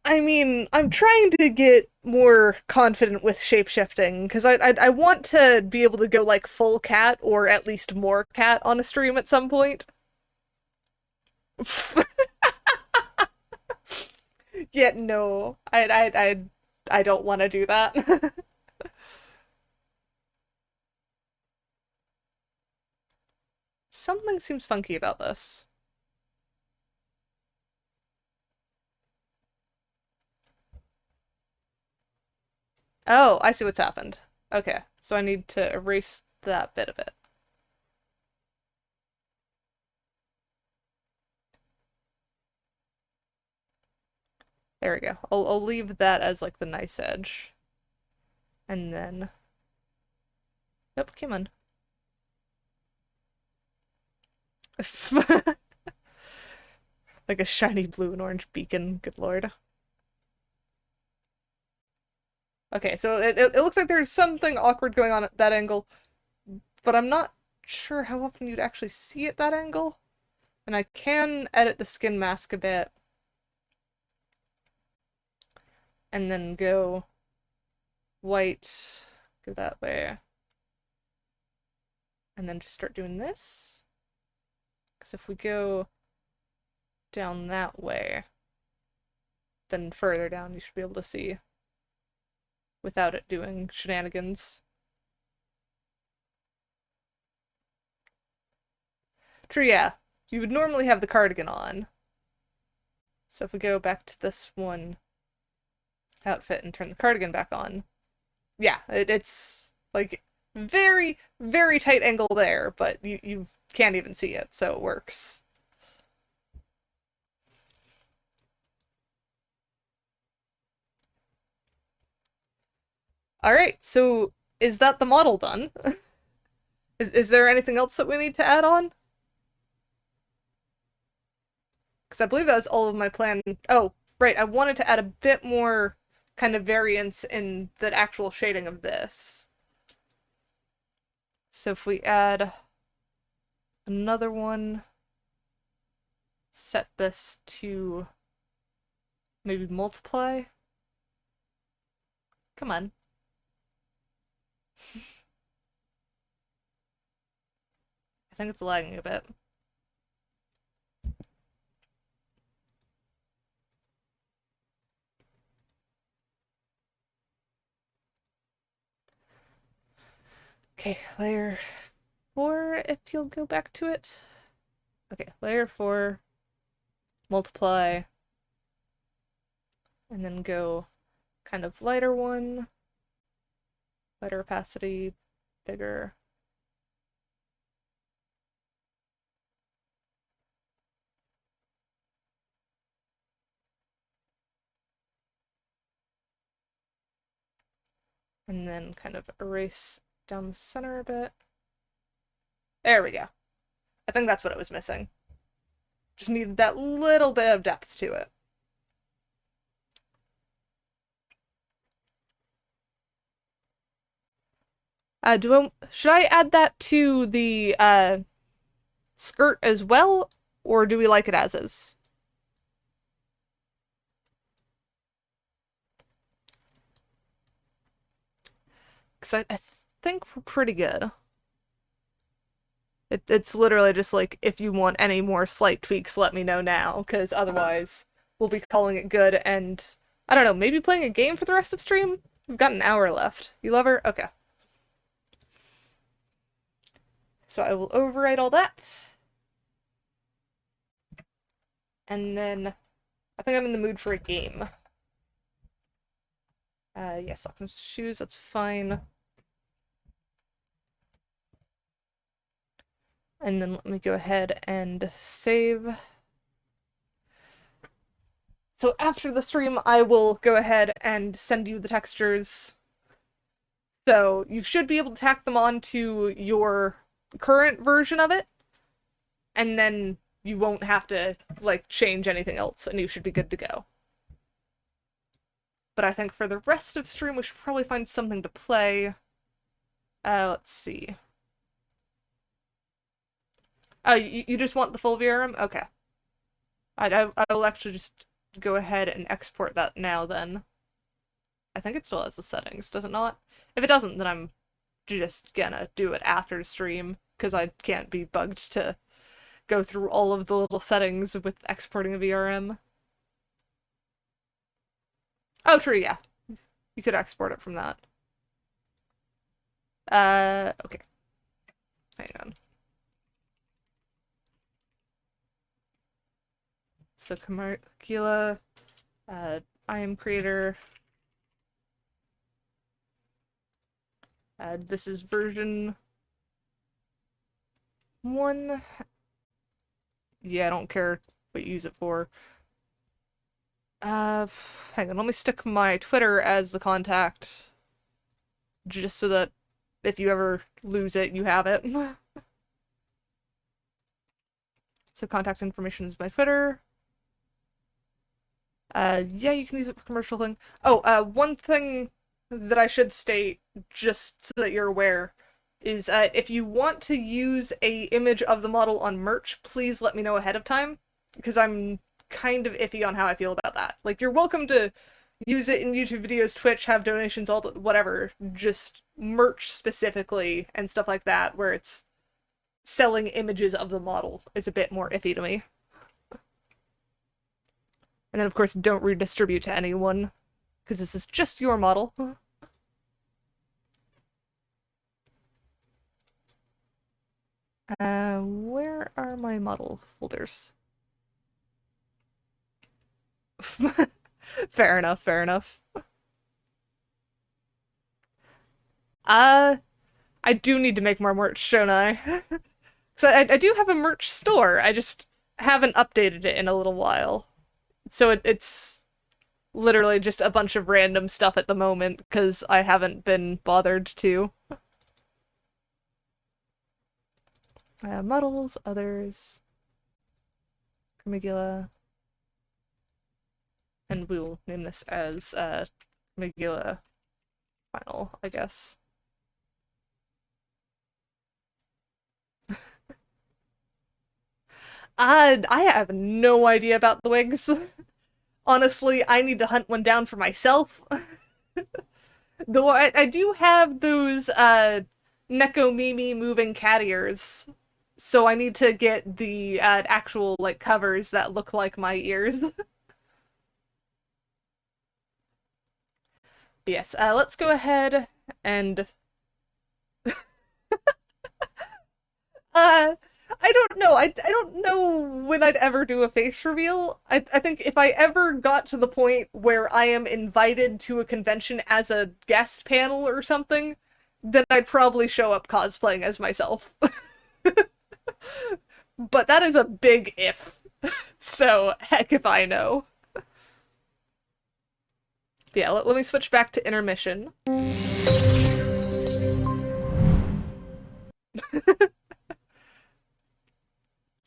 I mean, I'm trying to get more confident with shapeshifting, because I want to be able to go, like, full cat, or at least more cat on a stream at some point. Yeah, no. I don't want to do that. Something seems funky about this. Oh, I see what's happened. Okay, so I need to erase that bit of it. There we go. I'll leave that as like the nice edge. And then... Yep, come on. Like a shiny blue and orange beacon, good lord. Okay, so it looks like there's something awkward going on at that angle, but I'm not sure how often you'd actually see it that angle. And I can edit the skin mask a bit. And then go white, go that way. And then just start doing this. Because if we go down that way, then further down you should be able to see without it doing shenanigans. True, yeah. You would normally have the cardigan on. So if we go back to this one outfit and turn the cardigan back on, yeah, it's like very, very tight angle there, but you can't even see it, so it works. Alright, so is that the model done? Is there anything else that we need to add on? Because I believe that was all of my plan. Oh, right, I wanted to add a bit more kind of variance in the actual shading of this. So if we add another one, set this to maybe multiply. Come on. I think it's lagging a bit. Okay, layer 4, if you'll go back to it. Okay, layer 4, multiply, and then go kind of lighter one, lighter opacity, bigger. And then kind of erase down the center a bit. There we go. I think that's what it was missing. Just needed that little bit of depth to it. Should I add that to the skirt as well, or do we like it as is? Because I think we're pretty good. It's literally just like, if you want any more slight tweaks, let me know now, because otherwise we'll be calling it good, and I don't know, maybe playing a game for the rest of stream? We've got an hour left. You love her? Okay. So I will overwrite all that. And then I think I'm in the mood for a game. Yes, socks and shoes, that's fine. And then let me go ahead and save. So after the stream, I will go ahead and send you the textures. So you should be able to tack them onto your current version of it. And then you won't have to, like, change anything else, and you should be good to go. But I think for the rest of stream, we should probably find something to play. Let's see. Oh, you just want the full VRM? Okay. I will actually just go ahead and export that now then. I think it still has the settings, does it not? If it doesn't, then I'm just gonna do it after the stream, because I can't be bugged to go through all of the little settings with exporting a VRM. Oh, true, yeah. You could export it from that. Okay. Hang on. So Karmigula, I am creator. This is version 1. Yeah, I don't care what you use it for. Hang on, let me stick my Twitter as the contact. Just so that if you ever lose it, you have it. So contact information is my Twitter. Yeah, you can use it for commercial thing. Oh, one thing that I should state, just so that you're aware, is if you want to use a image of the model on merch, please let me know ahead of time, because I'm kind of iffy on how I feel about that. Like, you're welcome to use it in YouTube videos, Twitch, have donations, all the whatever, just merch specifically and stuff like that, where it's selling images of the model, is a bit more iffy to me. And then, of course, don't redistribute to anyone, because this is just your model. Where are my model folders? Fair enough, fair enough. I do need to make more merch, don't I? So I do have a merch store, I just haven't updated it in a little while. So it's literally just a bunch of random stuff at the moment, because I haven't been bothered to. Models, others, Karmigula, and we will name this as Karmigula Final, I guess. I have no idea about the wigs. Honestly, I need to hunt one down for myself. Though I do have those Neko Mimi moving cat ears. So I need to get the actual, like, covers that look like my ears. But yes, let's go ahead and... I don't know. I don't know when I'd ever do a face reveal. I think if I ever got to the point where I am invited to a convention as a guest panel or something, then I'd probably show up cosplaying as myself. But that is a big if. So, heck if I know. Yeah, let me switch back to intermission.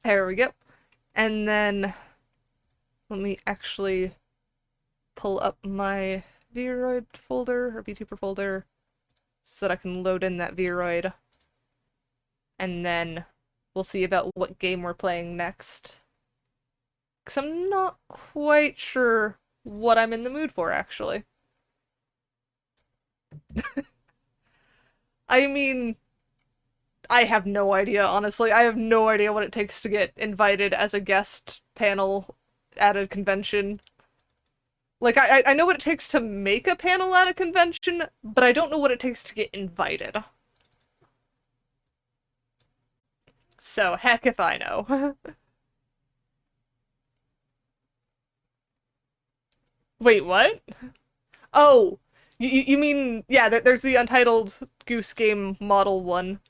There we go. And then let me actually pull up my Vroid folder or VTuber folder so that I can load in that Vroid. And then we'll see about what game we're playing next. Because I'm not quite sure what I'm in the mood for, actually. I mean, I have no idea, honestly. I have no idea what it takes to get invited as a guest panel at a convention. Like, I know what it takes to make a panel at a convention, but I don't know what it takes to get invited. So, heck if I know. Wait, what? Oh, you mean, yeah, there's the Untitled Goose Game model one.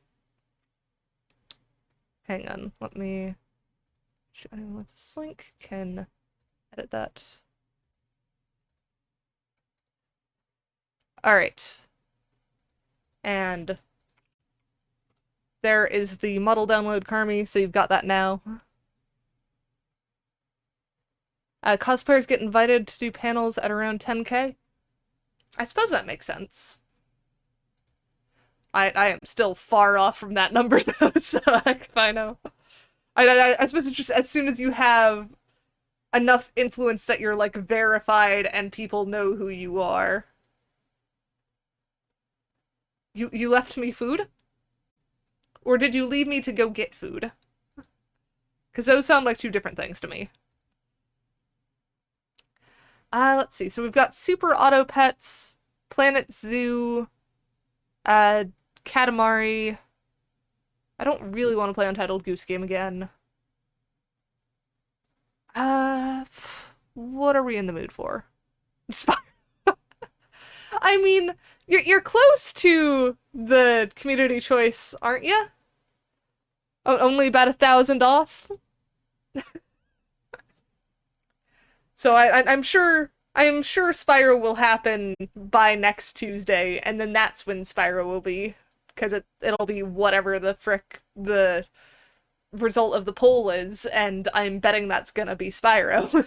Hang on, let me... Anyone with this link can edit that. Alright. And there is the model download, Karmi, so you've got that now. Cosplayers get invited to do panels at around 10k. I suppose that makes sense. I am still far off from that number, though, so heck if I know. I suppose it's just as soon as you have enough influence that you're, like, verified and people know who you are. You left me food? Or did you leave me to go get food? Because those sound like two different things to me. Let's see. So we've got Super Auto Pets, Planet Zoo, Katamari. I don't really want to play Untitled Goose Game again. What are we in the mood for? I mean, you're close to the community choice, aren't you? Oh, only about 1,000 off? So I'm sure Spyro will happen by next Tuesday, and then that's when Spyro will be, because it'll be whatever the frick the result of the poll is, and I'm betting that's gonna be Spyro.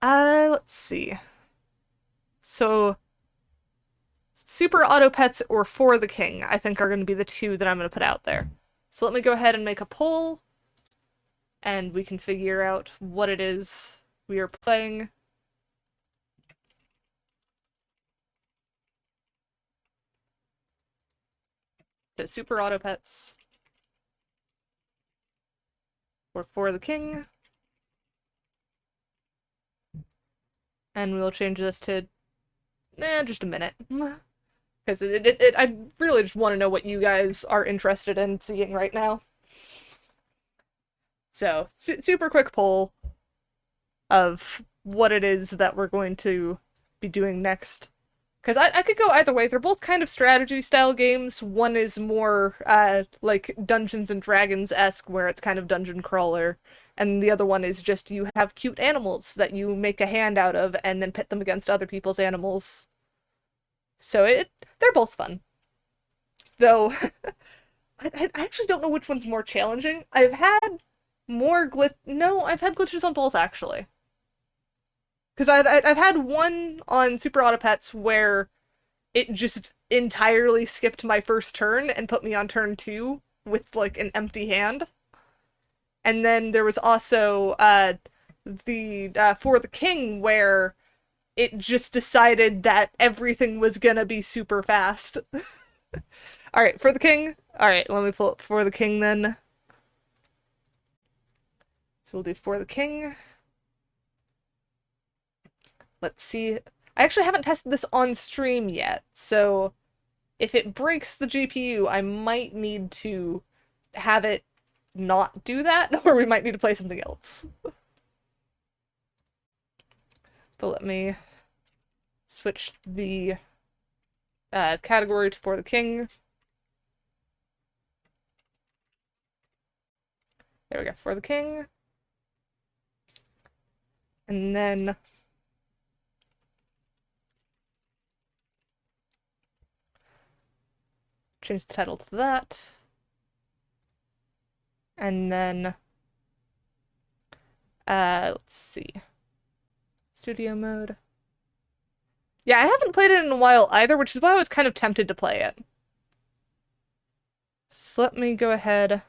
Let's see. So, Super Auto Pets or For the King, I think are going to be the two that I'm going to put out there. So let me go ahead and make a poll, and we can figure out what it is we are playing. So Super Auto Pets or For the King. And we'll change this to just a minute. Because I really just want to know what you guys are interested in seeing right now. So, super quick poll of what it is that we're going to be doing next. Because I could go either way. They're both kind of strategy-style games. One is more, like, Dungeons and Dragons-esque, where it's kind of dungeon crawler. And the other one is just you have cute animals that you make a hand out of and then pit them against other people's animals. So they're both fun. Though, I actually don't know which one's more challenging. I've had glitches on both, actually. Because I've had one on Super Auto Pets where it just entirely skipped my first turn and put me on turn 2 with, like, an empty hand. And then there was also the For the King where it just decided that everything was gonna be super fast. Alright, For the King. Alright, let me pull up For the King then. So we'll do For the King. Let's see. I actually haven't tested this on stream yet, so if it breaks the GPU, I might need to have it not do that, or we might need to play something else. But let me switch the category to For the King. There we go, For the King. And then change the title to that. And then, let's see. Studio mode. Yeah, I haven't played it in a while either, which is why I was kind of tempted to play it. So let me go ahead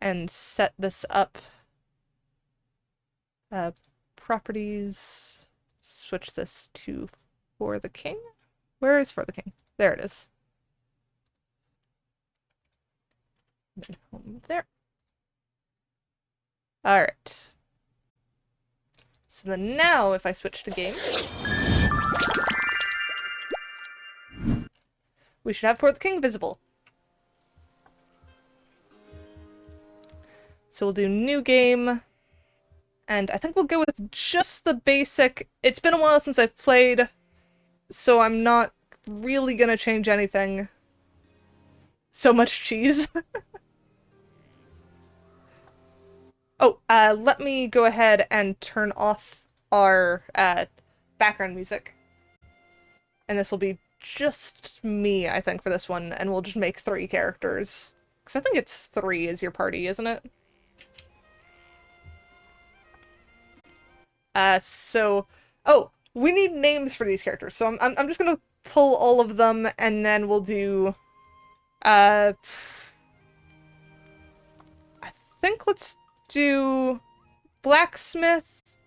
and set this up. Properties. Switch this to For the King. Where is For the King? There it is. There. Alright. So then now, if I switch to game, we should have For the King visible. So we'll do new game, and I think we'll go with just the basic. It's been a while since I've played, so I'm not really gonna change anything. So much cheese. Oh, let me go ahead and turn off our background music. And this will be just me, I think, for this one, and we'll just make 3 characters. Because I think it's 3 is your party, isn't it? Oh, we need names for these characters, so I'm just gonna pull all of them, and then we'll do, I think let's do blacksmith,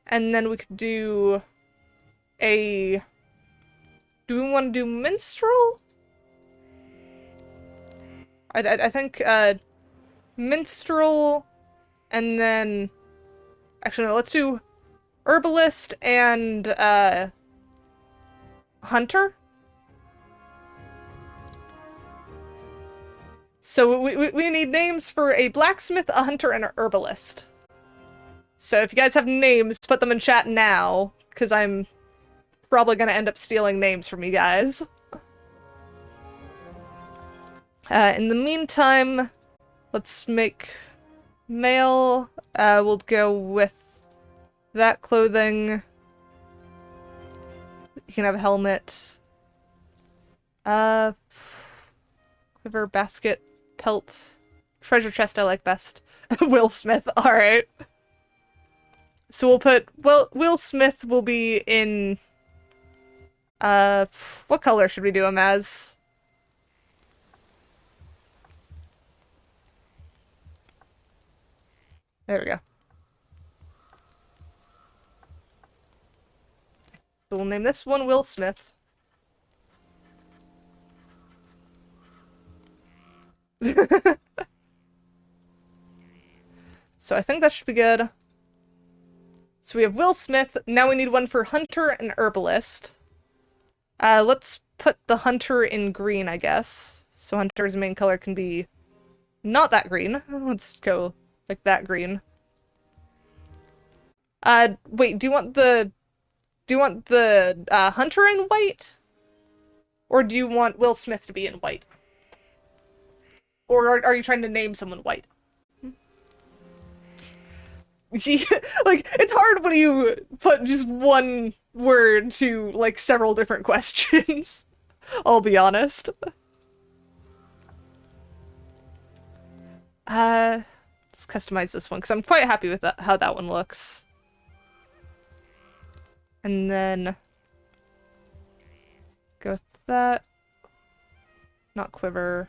and then we could do do we want to do minstrel? I think, minstrel, and then, actually no, let's do herbalist and, hunter? So we need names for a blacksmith, a hunter, and a herbalist. So if you guys have names, put them in chat now, because I'm probably gonna end up stealing names from you guys. In the meantime, let's make male. We'll go with that clothing. You can have a helmet. Quiver, basket, pelt, treasure chest I like best. Will Smith, alright. So we'll put, well, Will Smith will be in, what color should we do him as? There we go. So we'll name this one Will Smith. So I think that should be good. So we have Will Smith. Now we need one for Hunter and Herbalist. Let's put the Hunter in green, I guess. So Hunter's main color can be not that green. Let's go like that green. Wait, do you want the Hunter in white? Or do you want Will Smith to be in white? Or are you trying to name someone white? Like, it's hard when you put just one word to, like, several different questions. I'll be honest. Let's customize this one, because I'm quite happy with how that one looks. And then go with that. Not quiver.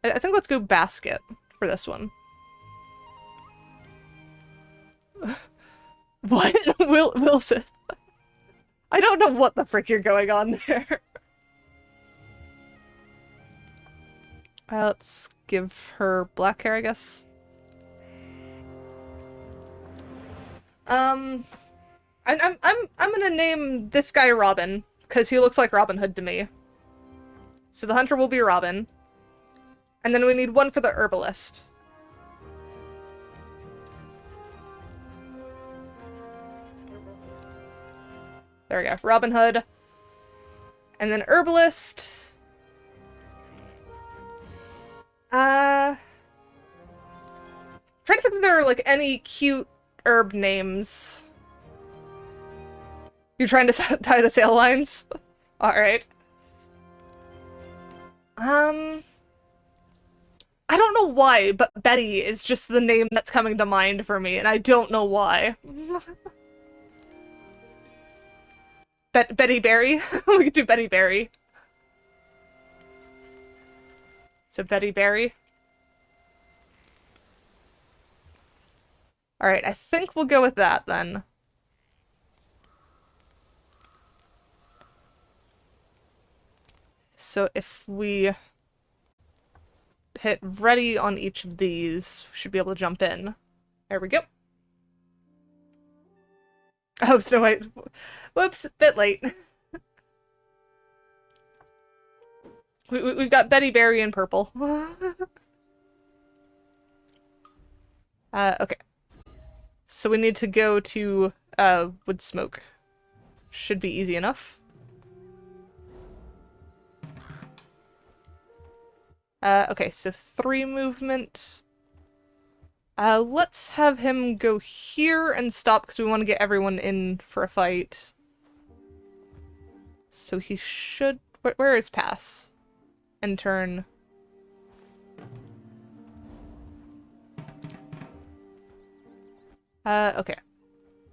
I think let's go basket for this one. What? Wilson? I don't know what the frick you're going on there. Let's give her black hair, I guess. I'm gonna name this guy Robin, because he looks like Robin Hood to me. So the hunter will be Robin. And then we need one for the herbalist. There we go, Robin Hood. And then herbalist. Trying to think if there are like any cute herb names. You're trying to tie the sail lines? Alright. I don't know why, but Betty is just the name that's coming to mind for me, and I don't know why. Betty Berry? We could do Betty Berry. So Betty Berry. Alright, I think we'll go with that then. So if we hit ready on each of these, we should be able to jump in. There we go. Oh, Snow White. Whoops, bit late. We've got Betty Berry in purple. Okay. So we need to go to Wood Smoke. Should be easy enough. Okay, so 3 movement. Let's have him go here and stop because we want to get everyone in for a fight. So he should... Where is pass? And turn. Okay.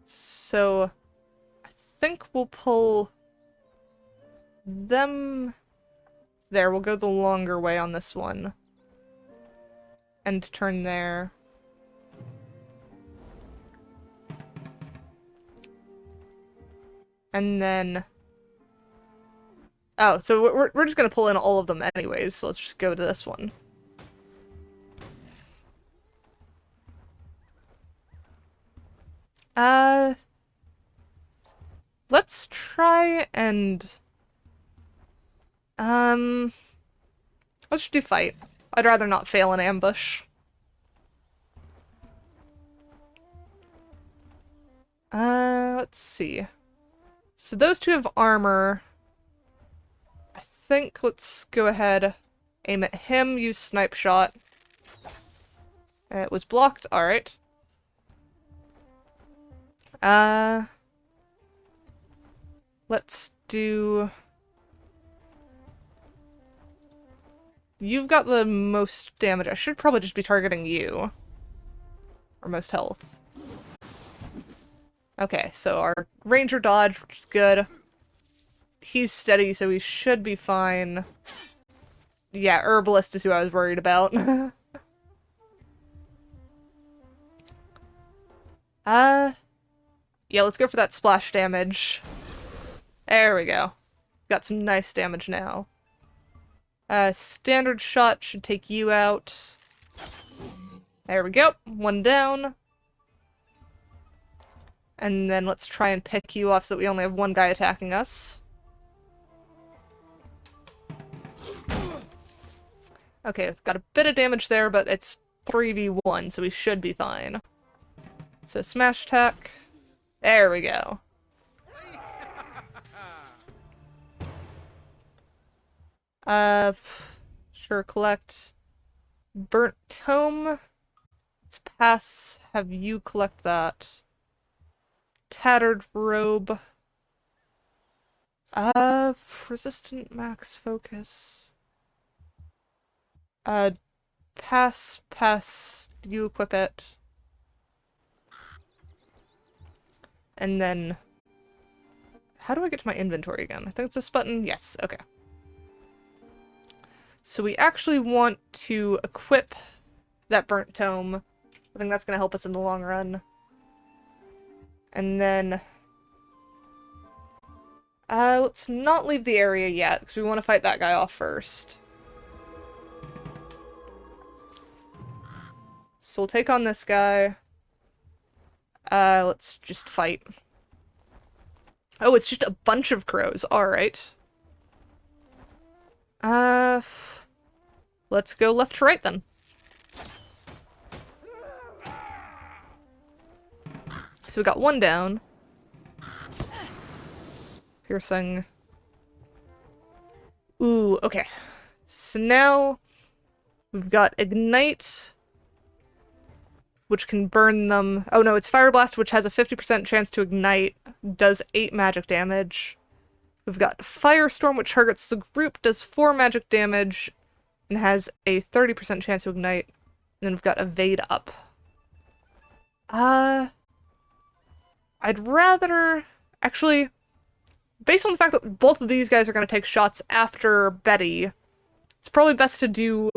So I think we'll pull them... There, we'll go the longer way on this one. And turn there. And then... Oh, so we're just gonna pull in all of them anyways, so let's just go to this one. Let's try and... Let's just do fight. I'd rather not fail an ambush. Let's see. So those two have armor. I think let's go ahead, aim at him, use snipe shot. It was blocked, alright. Let's do... You've got the most damage. I should probably just be targeting you. Or most health. Okay, so our ranger dodge, which is good. He's steady, so he should be fine. Yeah, herbalist is who I was worried about. Yeah, let's go for that splash damage. There we go. Got some nice damage now. Standard shot should take you out. There we go. One down. And then let's try and pick you off so that we only have one guy attacking us. Okay, we've got a bit of damage there, but it's 3v1, so we should be fine. So smash attack. There we go. Sure, collect. Burnt Tome. Let's pass, have you collect that. Tattered Robe. Resistant max focus. Pass, you equip it. And then... How do I get to my inventory again? I think it's this button. Yes, okay. So we actually want to equip that Burnt Tome. I think that's going to help us in the long run. And then... let's not leave the area yet, because we want to fight that guy off first. So we'll take on this guy. Let's just fight. Oh, it's just a bunch of crows. Alright. Let's go left to right then. So we got one down. Piercing. Ooh, okay. So now we've got Ignite which can burn them. Oh no, it's Fire Blast, which has a 50% chance to ignite, does 8 magic damage. We've got Firestorm, which targets the group, does 4 magic damage, and has a 30% chance to ignite. And then we've got Evade up. I'd rather... Actually, based on the fact that both of these guys are going to take shots after Betty, it's probably best to do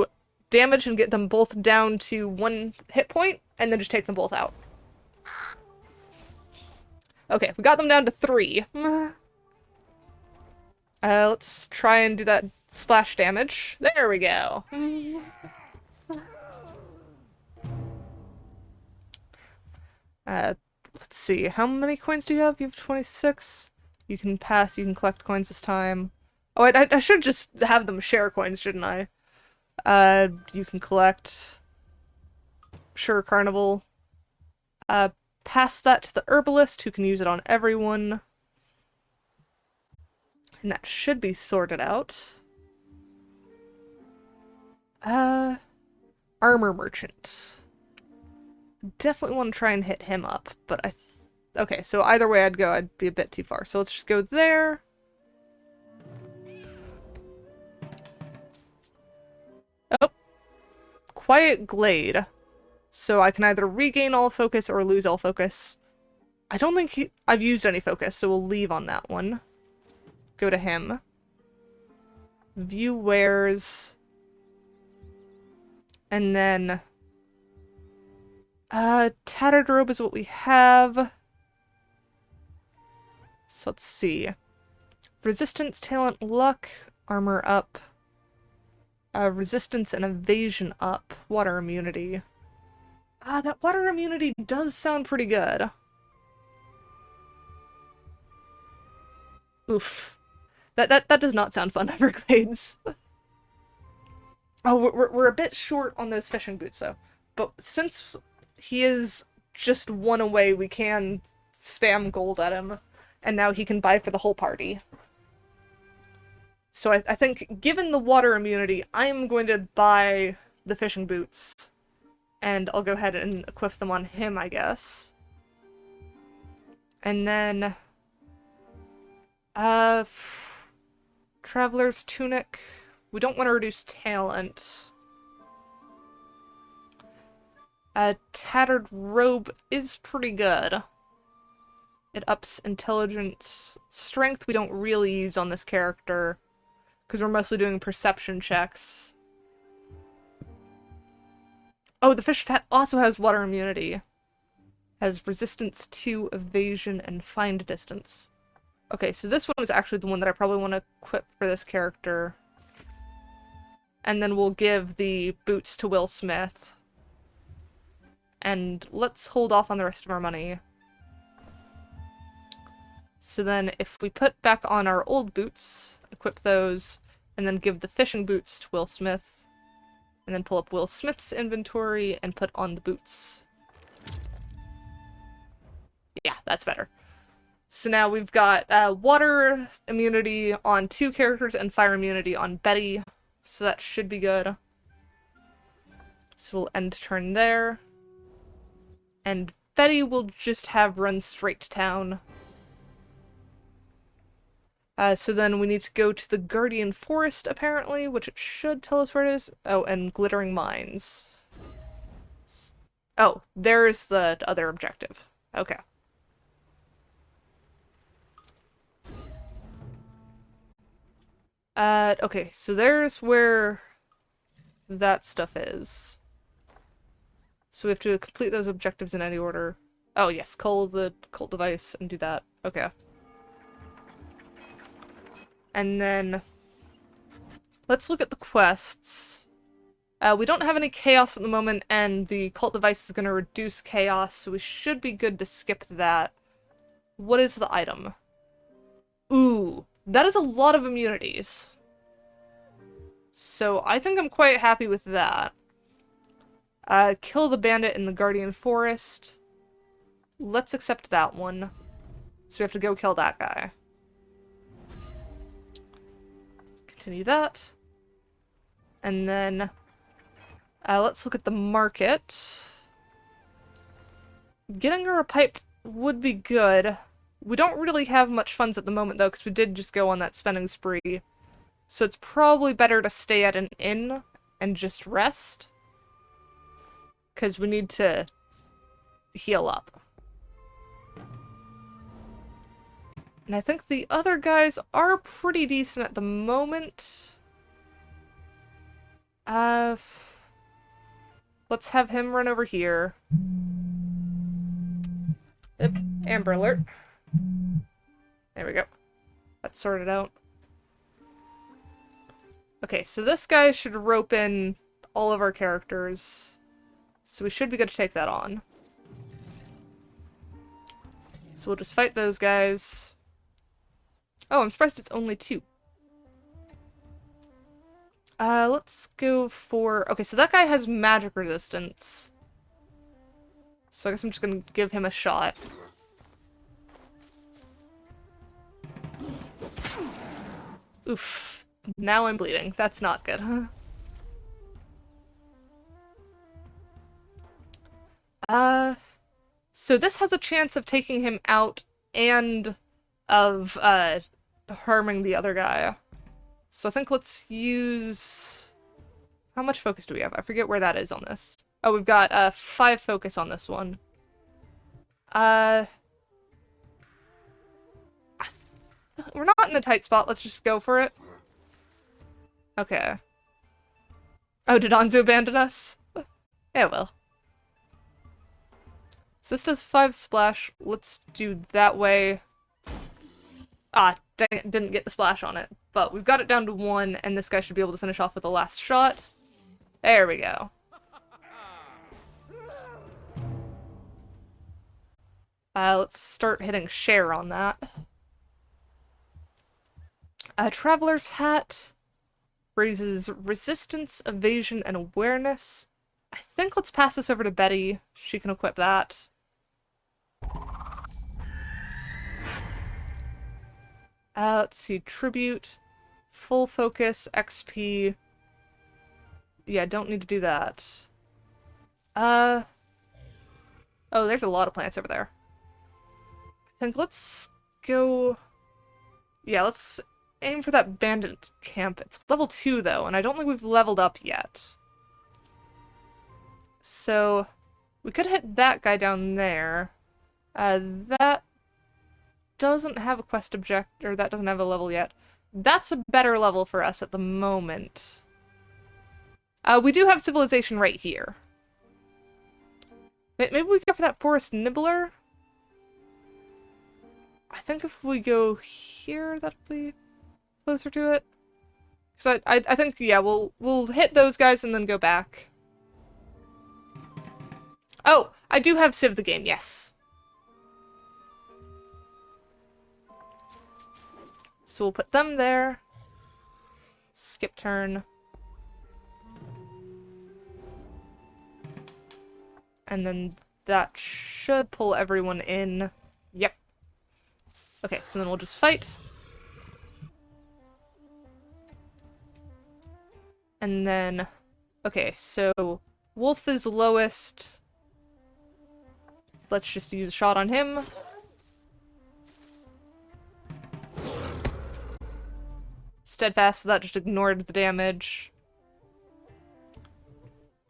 damage and get them both down to 1 hit point, and then just take them both out. Okay, we got them down to 3. Let's try and do that splash damage. There we go. Let's see. How many coins do you have? You have 26. You can pass. You can collect coins this time. Oh, I should just have them share coins, shouldn't I? You can collect. Sure, Carnival. Pass that to the Herbalist, who can use it on everyone. And that should be sorted out. Armor Merchant. Definitely want to try and hit him up, but okay, so either way I'd go, I'd be a bit too far. So let's just go there. Oh. Quiet Glade. So I can either regain all focus or lose all focus. I don't think I've used any focus, so we'll leave on that one. Go to him. View wares. And then... Tattered Robe is what we have. So let's see. Resistance, Talent, Luck, Armor up. Resistance and Evasion up. Water Immunity. That Water Immunity does sound pretty good. Oof. That does not sound fun, Everglades. Oh, we're a bit short on those fishing boots, though. But since he is just 1 away, we can spam gold at him. And now he can buy for the whole party. So I think, given the water immunity, I'm going to buy the fishing boots. And I'll go ahead and equip them on him, I guess. And then... Traveler's Tunic. We don't want to reduce talent. Tattered Robe is pretty good. It ups intelligence. Strength we don't really use on this character, because we're mostly doing perception checks. Oh, the fish's hat also has water immunity. Has resistance to evasion and find distance. Okay, so this one is actually the one that I probably want to equip for this character. And then we'll give the boots to Will Smith. And let's hold off on the rest of our money. So then if we put back on our old boots, equip those, and then give the fishing boots to Will Smith, and then pull up Will Smith's inventory and put on the boots. Yeah, that's better. So now we've got water immunity on 2 characters and fire immunity on Betty. So that should be good. So we'll end turn there. And Betty will just have run straight to town. So then we need to go to the Guardian Forest, apparently, which it should tell us where it is. Oh, and Glittering Mines. Oh, there's the other objective. Okay. Okay, so there's where that stuff is. So we have to complete those objectives in any order. Oh yes, cull the cult device and do that. Okay. And then let's look at the quests. We don't have any chaos at the moment, and the cult device is going to reduce chaos, so we should be good to skip that. What is the item? Ooh, that is a lot of immunities. So I think I'm quite happy with that. Kill the bandit in the Guardian Forest. Let's accept that one. So we have to go kill that guy. Continue that. And then let's look at the market. Getting her a pipe would be good. We don't really have much funds at the moment, though, because we did just go on that spending spree. So it's probably better to stay at an inn and just rest. Because we need to heal up. And I think the other guys are pretty decent at the moment. Let's have him run over here. Yep, Amber Alert. There we go. That's sorted out. Okay, so this guy should rope in all of our characters. So we should be good to take that on. So we'll just fight those guys. Oh, I'm surprised it's only 2. Let's go for... Okay, so that guy has magic resistance. So I guess I'm just gonna give him a shot. Oof. Now I'm bleeding. That's not good, huh? So this has a chance of taking him out and of, harming the other guy. So I think let's use... How much focus do we have? I forget where that is on this. Oh, we've got 5 focus on this one. We're not in a tight spot. Let's just go for it. Okay. Oh, did Anzu abandon us? Yeah, well. So this does 5 splash. Let's do that way. Ah, dang it, didn't get the splash on it. But we've got it down to 1, and this guy should be able to finish off with the last shot. There we go. Let's start hitting share on that. Traveler's Hat raises resistance, evasion, and awareness. I think let's pass this over to Betty. She can equip that. Let's see, tribute, full focus, XP. Yeah, don't need to do that. Oh, there's a lot of plants over there. I think let's go... Yeah, let's aim for that bandit camp. It's level 2, though, and I don't think we've leveled up yet. So, we could hit that guy down there. That doesn't have a quest object, or that doesn't have a level yet. That's a better level for us at the moment. We do have civilization right here. Maybe we go for that forest nibbler? I think if we go here, that'll be closer to it. So I think, yeah, we'll hit those guys and then go back. Oh, I do have Civ the game, yes. So we'll put them there. Skip turn. And then that should pull everyone in. Yep. Okay, so then we'll just fight. And then... Okay, so Wolf is lowest. Let's just use a shot on him. Steadfast, so that just ignored the damage.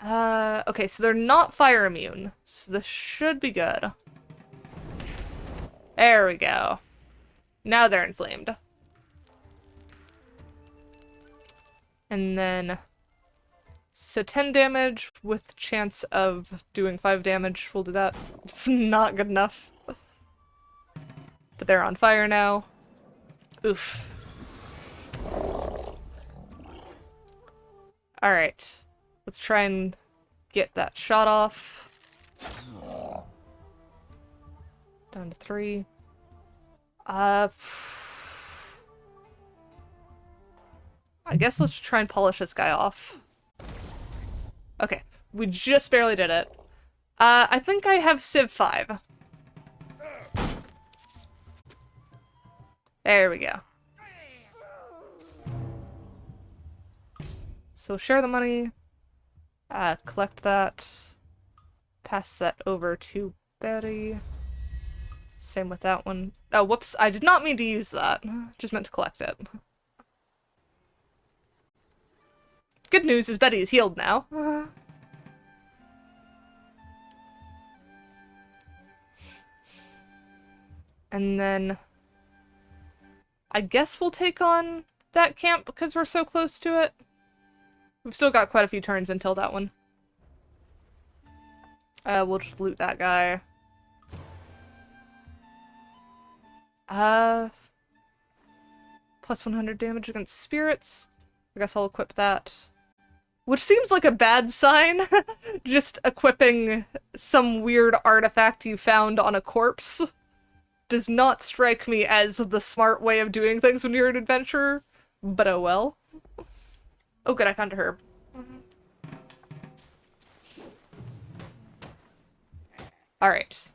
Okay, so they're not fire immune, so this should be good. There we go. Now they're inflamed. And then... So 10 damage with chance of doing 5 damage. We'll do that. Not good enough. But they're on fire now. Oof. Alright. Let's try and get that shot off. Down to 3. I guess let's try and polish this guy off. Okay, we just barely did it. I think I have Civ 5. There we go. So share the money. Collect that. Pass that over to Betty. Same with that one. Oh, whoops. I did not mean to use that. Just meant to collect it. Good news is Betty is healed now. And then I guess we'll take on that camp because we're so close to it. We've still got quite a few turns until that one. We'll just loot that guy. Plus 100 damage against spirits. I guess I'll equip that. Which seems like a bad sign. Just equipping some weird artifact you found on a corpse does not strike me as the smart way of doing things when you're an adventurer, but oh well. Oh good, I found a herb. Alright.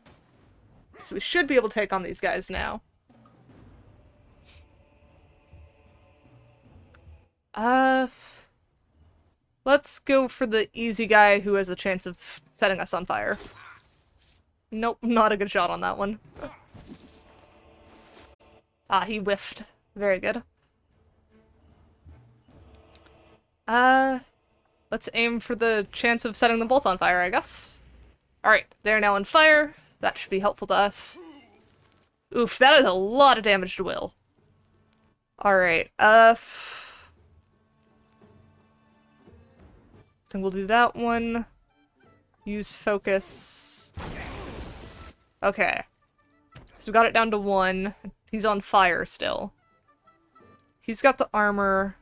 So we should be able to take on these guys now. Let's go for the easy guy who has a chance of setting us on fire. Nope, not a good shot on that one. Ah, he whiffed. Very good. Let's aim for the chance of setting them both on fire, I guess. Alright, they're now on fire. That should be helpful to us. Oof, that is a lot of damage to Will. Alright, I think we'll do that one. Use focus. Okay. So we got it down to 1. He's on fire still. He's got the armor.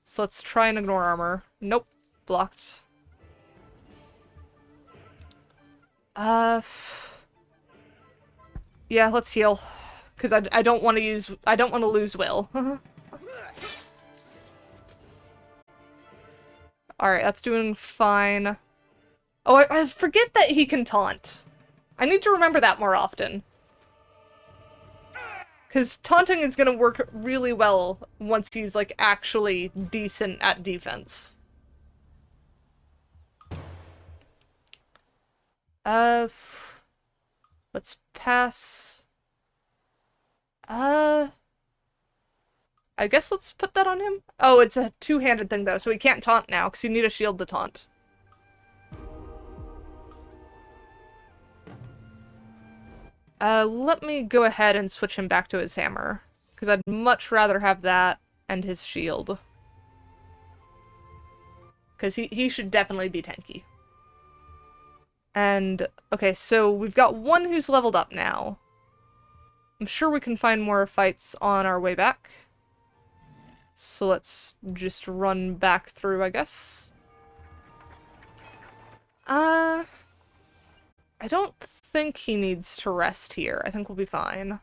So let's try and ignore armor. Nope. Blocked. Yeah, let's heal. Because I don't want to lose Will. Alright, that's doing fine. Oh, I forget that he can taunt. I need to remember that more often. Because taunting is going to work really well once he's, like, actually decent at defense. Let's pass. I guess let's put that on him. Oh, it's a two-handed thing, though, so he can't taunt now, because you need a shield to taunt. Let me go ahead and switch him back to his hammer, because I'd much rather have that and his shield. Because he should definitely be tanky. And, okay, so we've got one who's leveled up now. I'm sure we can find more fights on our way back. So let's just run back through, I guess. I don't think he needs to rest here. I think we'll be fine.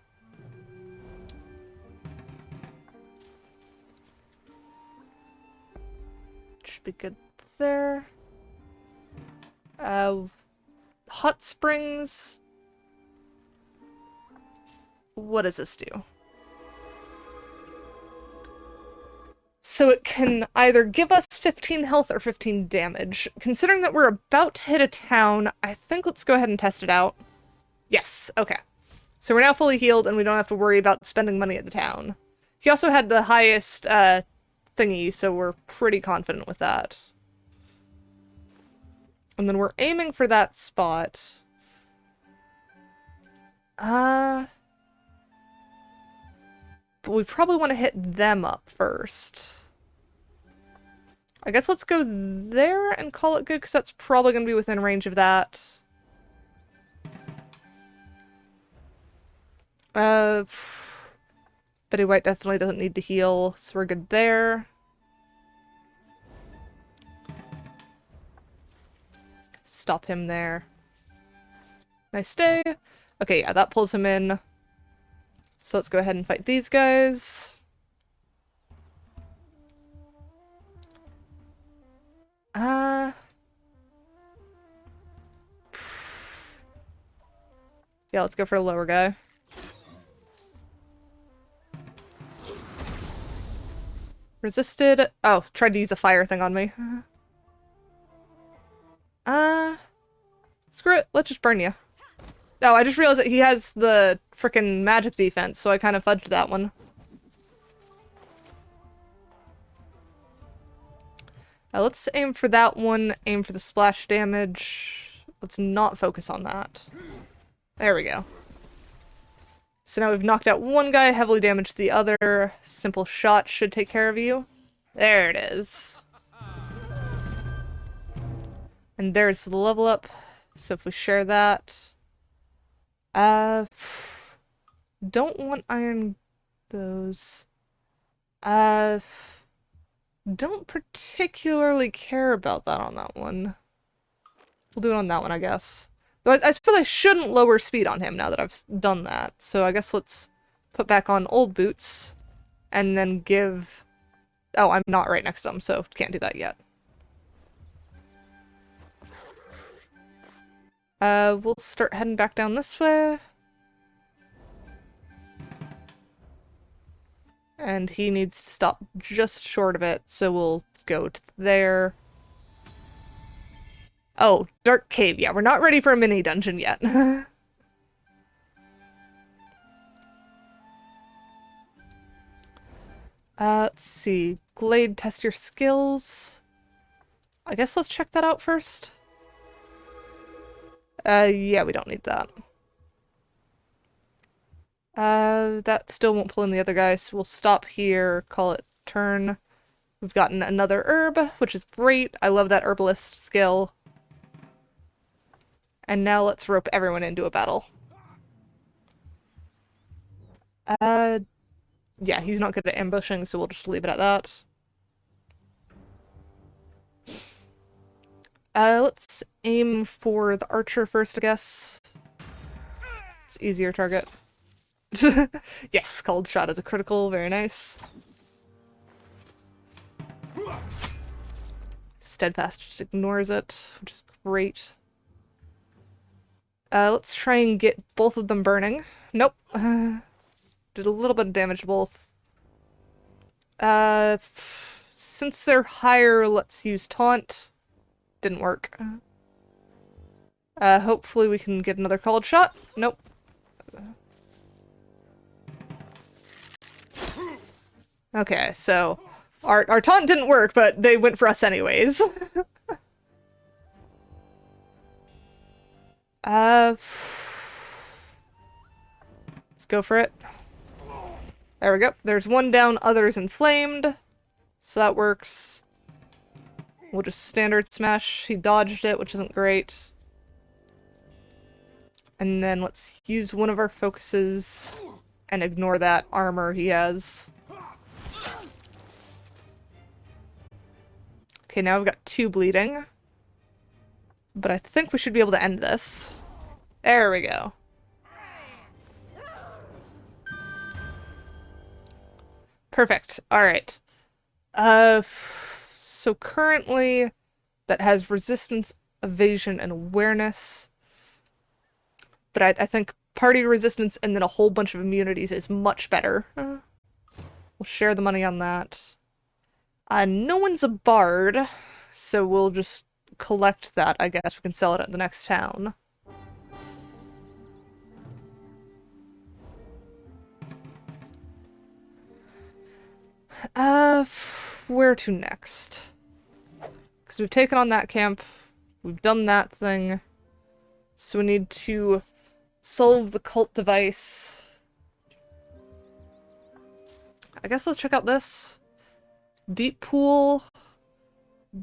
Should be good there. Hot springs. What does this do? So it can either give us 15 health or 15 damage. Considering that we're about to hit a town, I think let's go ahead and test it out. Yes, okay. So we're now fully healed and we don't have to worry about spending money at the town. He also had the highest thingy, so we're pretty confident with that. And then we're aiming for that spot. But we probably want to hit them up first. I guess let's go there and call it good, because that's probably going to be within range of that. Betty White definitely doesn't need to heal, so we're good there. Stop him there. Nice stay. Okay, yeah, that pulls him in. So let's go ahead and fight these guys. Yeah, let's go for a lower guy. Resisted. Oh, tried to use a fire thing on me. Screw it. Let's just burn you. Oh, I just realized that he has the frickin' magic defense, so I kind of fudged that one. Let's aim for that one, aim for the splash damage. Let's not focus on that. There we go. So now we've knocked out one guy, heavily damaged the other. Simple shot should take care of you. There it is. And there's the level up. So if we share that... don't want iron those. Don't particularly care about that on that one. We'll do it on that one, I guess. Though I suppose I shouldn't lower speed on him now that I've done that. So I guess let's put back on old boots. And then give... Oh, I'm not right next to him, so can't do that yet. We'll start heading back down this way. And he needs to stop just short of it, so we'll go to there. Oh, Dark Cave. Yeah, we're not ready for a mini dungeon yet. Let's see. Glade, test your skills. I guess let's check that out first. Yeah, we don't need that. That still won't pull in the other guys, so we'll stop here, call it turn. We've gotten another herb, which is great. I love that herbalist skill. And now let's rope everyone into a battle. Yeah, he's not good at ambushing, so we'll just leave it at that. Let's aim for the archer first, I guess. It's easier target. Yes, cold shot is a critical, very nice. Steadfast just ignores it, which is great. Let's try and get both of them burning. Nope. Did a little bit of damage to both. Since they're higher, let's use taunt. Didn't work. Hopefully we can get another cold shot. Nope. Okay, so our taunt didn't work, but they went for us anyways. Let's go for it. There we go. There's one down, others inflamed. So that works. We'll just standard smash. He dodged it, which isn't great. And then let's use one of our focuses and ignore that armor he has. Okay, now we've got 2 bleeding. But I think we should be able to end this. There we go. Perfect. Alright. So currently that has resistance, evasion, and awareness. But I think party resistance and then a whole bunch of immunities is much better. We'll share the money on that. No one's a bard, so we'll just collect that, I guess. We can sell it at the next town. Where to next? Because we've taken on that camp. We've done that thing. So we need to solve the cult device. I guess let's check out this. Deep pool.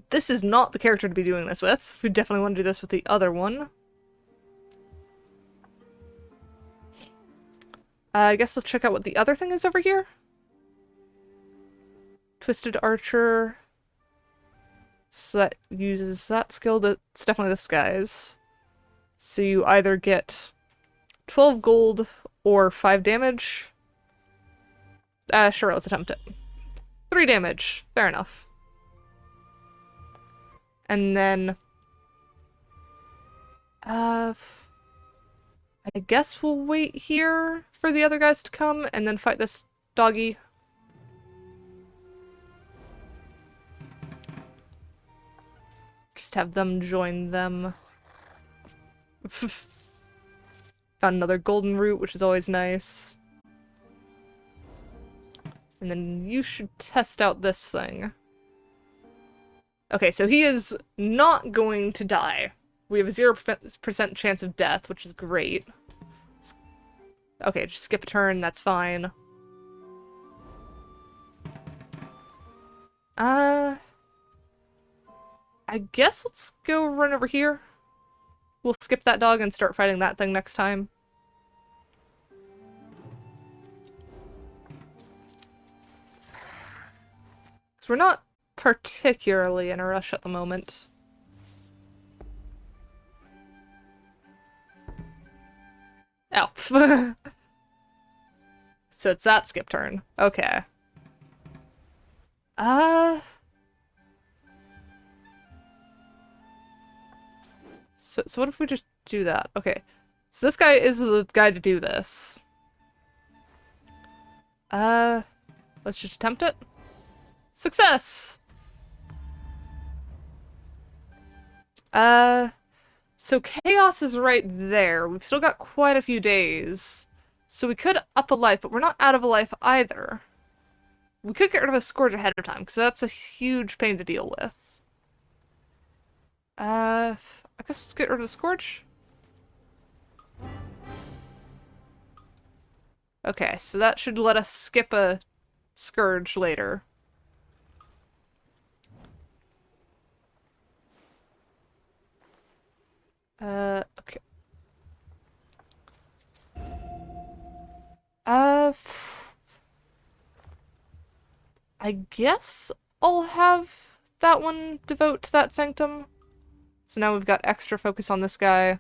This is not the character to be doing this with. We definitely want to do this with the other one. I guess let's check out what the other thing is over here. Twisted Archer. So that uses that skill. That's definitely this guy's. So you either get 12 gold or 5 damage. Sure, let's attempt it. 3 damage. Fair enough. And then... I guess we'll wait here for the other guys to come and then fight this doggy. Just have them join them. Found another golden root, which is always nice. And then you should test out this thing. Okay, so he is not going to die. We have a 0% chance of death, which is great. Okay, just skip a turn, that's fine. I guess let's go run over here. We'll skip that dog and start fighting that thing next time. Because we're not particularly in a rush at the moment. Oh. So it's that skip turn. Okay. So what if we just do that? Okay. So this guy is the guy to do this. Let's just attempt it. Success! So chaos is right there. We've still got quite a few days. So we could up a life, but we're not out of a life either. We could get rid of a scourge ahead of time, because that's a huge pain to deal with. I guess let's get rid of the scourge. Okay, so that should let us skip a scourge later. Okay. I guess I'll have that one devote to that sanctum. So now we've got extra focus on this guy.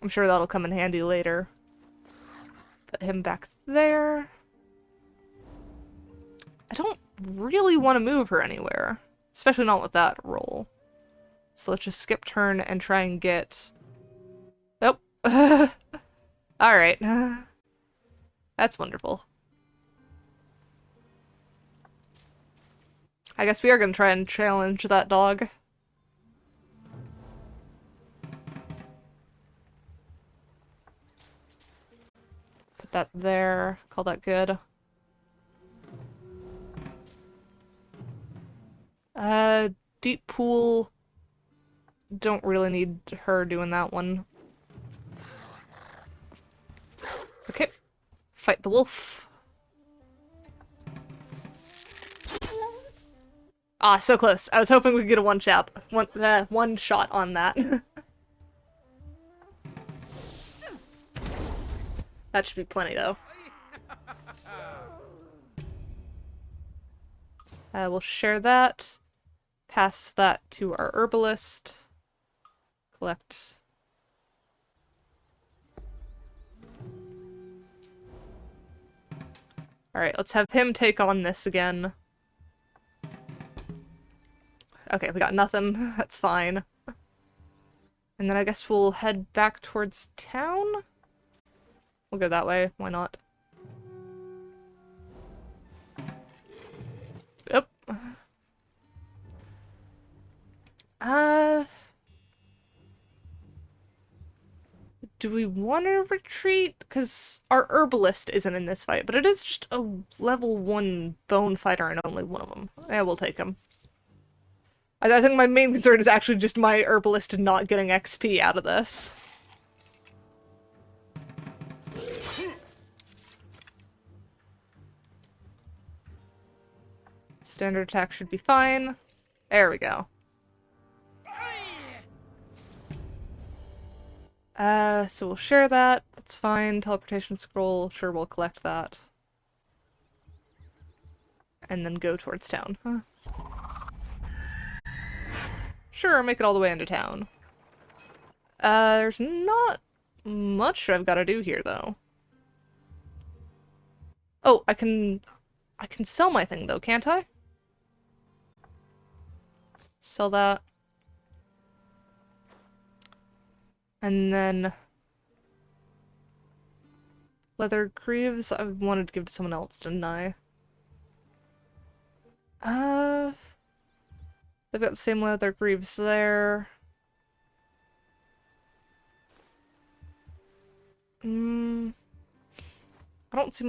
I'm sure that'll come in handy later. Put him back there. I don't really want to move her anywhere, especially not with that roll. So let's just skip turn and try and get... Oh. Alright. That's wonderful. I guess we are going to try and challenge that dog. Put that there. Call that good. Deep pool. Don't really need her doing that one. Okay. Fight the wolf. Ah, so close. I was hoping we could get a one shot on that. That should be plenty, though. We'll share that. Pass that to our herbalist. Collect. Alright, let's have him take on this again. Okay, we got nothing. That's fine. And then I guess we'll head back towards town? We'll go that way. Why not? Yep. Do we want to retreat? Because our herbalist isn't in this fight, but it is just a level 1 bone fighter and only one of them. Yeah, we'll take him. I think my main concern is actually just my herbalist not getting XP out of this. Standard attack should be fine. There we go. So we'll share that. That's fine. Teleportation scroll. Sure, we'll collect that. And then go towards town. Huh. Sure, make it all the way into town. There's not much I've got to do here, though. Oh, I can sell my thing, though, can't I? Sell that. And then... leather greaves I wanted to give to someone else, didn't I? They've got the same leather greaves there. I don't see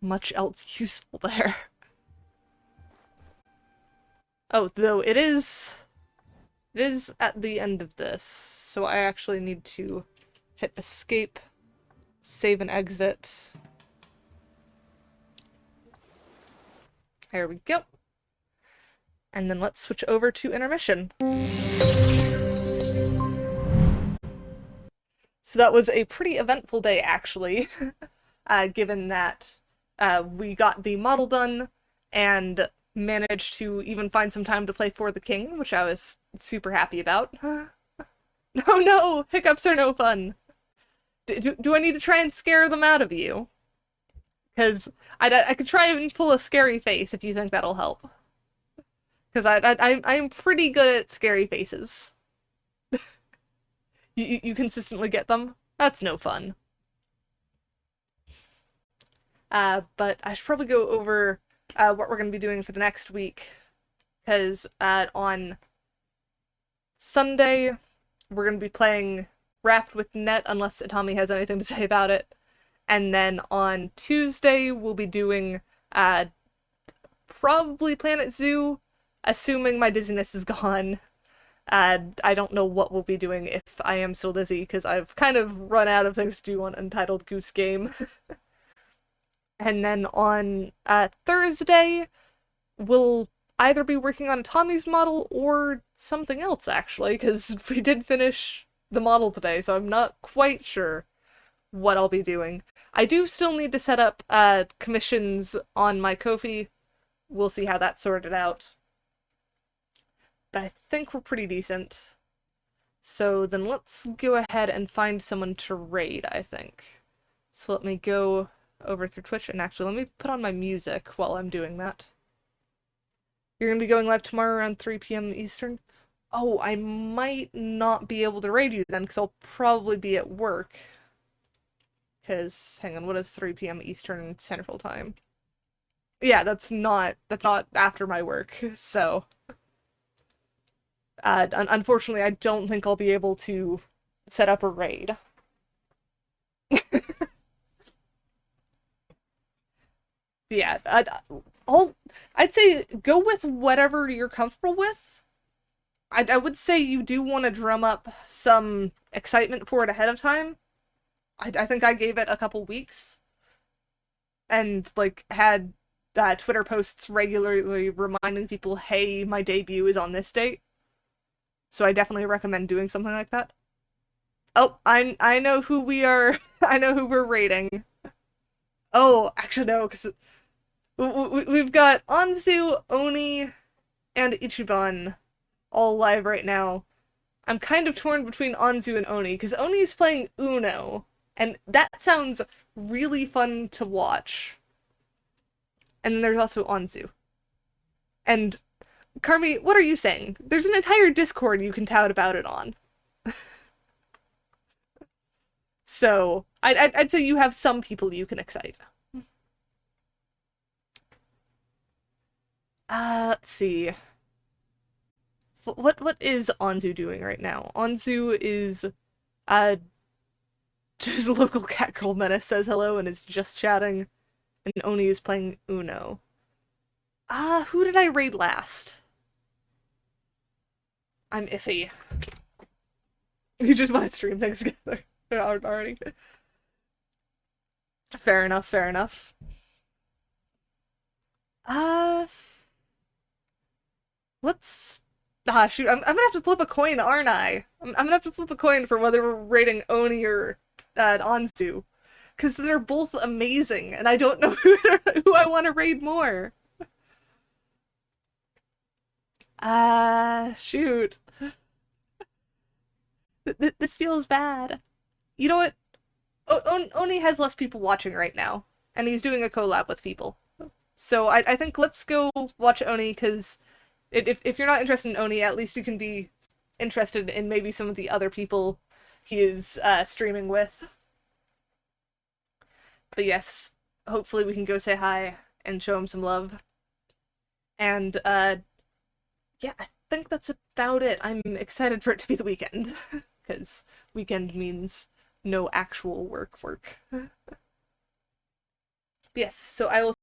much else useful there. Oh, though it is at the end of this, so I actually need to hit escape, save and exit. There we go. And then let's switch over to intermission. So that was a pretty eventful day, actually, given that we got the model done and managed to even find some time to play For the King, which I was super happy about. Oh no! Hiccups are no fun! Do I need to try and scare them out of you? Because I could try and pull a scary face if you think that'll help. Because I'm pretty good at scary faces. You consistently get them? That's no fun. But I should probably go over what we're going to be doing for the next week. Because on Sunday, we're going to be playing Raft with Net, unless Itami has anything to say about it. And then on Tuesday, we'll be doing probably Planet Zoo, assuming my dizziness is gone. I don't know what we'll be doing if I am still dizzy, because I've kind of run out of things to do on Untitled Goose Game. And then on Thursday, we'll either be working on Tommy's model or something else, actually, because we did finish the model today, so I'm not quite sure what I'll be doing. I do still need to set up commissions on my Ko-fi. We'll see how that's sorted out. But I think we're pretty decent. So then let's go ahead and find someone to raid, I think. So let me go over through Twitch, and actually let me put on my music while I'm doing that. You're going to be going live tomorrow around 3 p.m. Eastern? Oh, I might not be able to raid you then, because I'll probably be at work. Because, hang on, what is 3 p.m. Eastern Central Time? Yeah, that's not after my work, so... unfortunately, I don't think I'll be able to set up a raid. Yeah, I'd say go with whatever you're comfortable with. I would say you do want to drum up some excitement for it ahead of time. I think I gave it a couple weeks. And, like, had Twitter posts regularly reminding people, hey, my debut is on this date. So I definitely recommend doing something like that. Oh, I know who we are. I know who we're rating. Oh, actually no, because we've got Anzu, Oni, and Ichiban all live right now. I'm kind of torn between Anzu and Oni, because Oni's playing Uno, and that sounds really fun to watch. And then there's also Anzu. And Karmi, what are you saying? There's an entire Discord you can tout about it on. So, I'd say you have some people you can excite. Let's see. What is Anzu doing right now? Anzu is, just local catgirl menace says hello and is just chatting. And Oni is playing Uno. Who did I raid last? I'm iffy. You just want to stream things together already. Fair enough, fair enough. Let's... shoot, I'm gonna have to flip a coin, aren't I? I'm gonna have to flip a coin for whether we're rating Oni or Anzu. Because they're both amazing, and I don't know who I want to raid more. Shoot. This feels bad. You know what? Oni has less people watching right now, and he's doing a collab with people. So I think let's go watch Oni, because if you're not interested in Oni, at least you can be interested in maybe some of the other people he is streaming with. But yes, hopefully we can go say hi and show him some love. And yeah, I think that's about it. I'm excited for it to be the weekend, because weekend means no actual work. Yes, so I will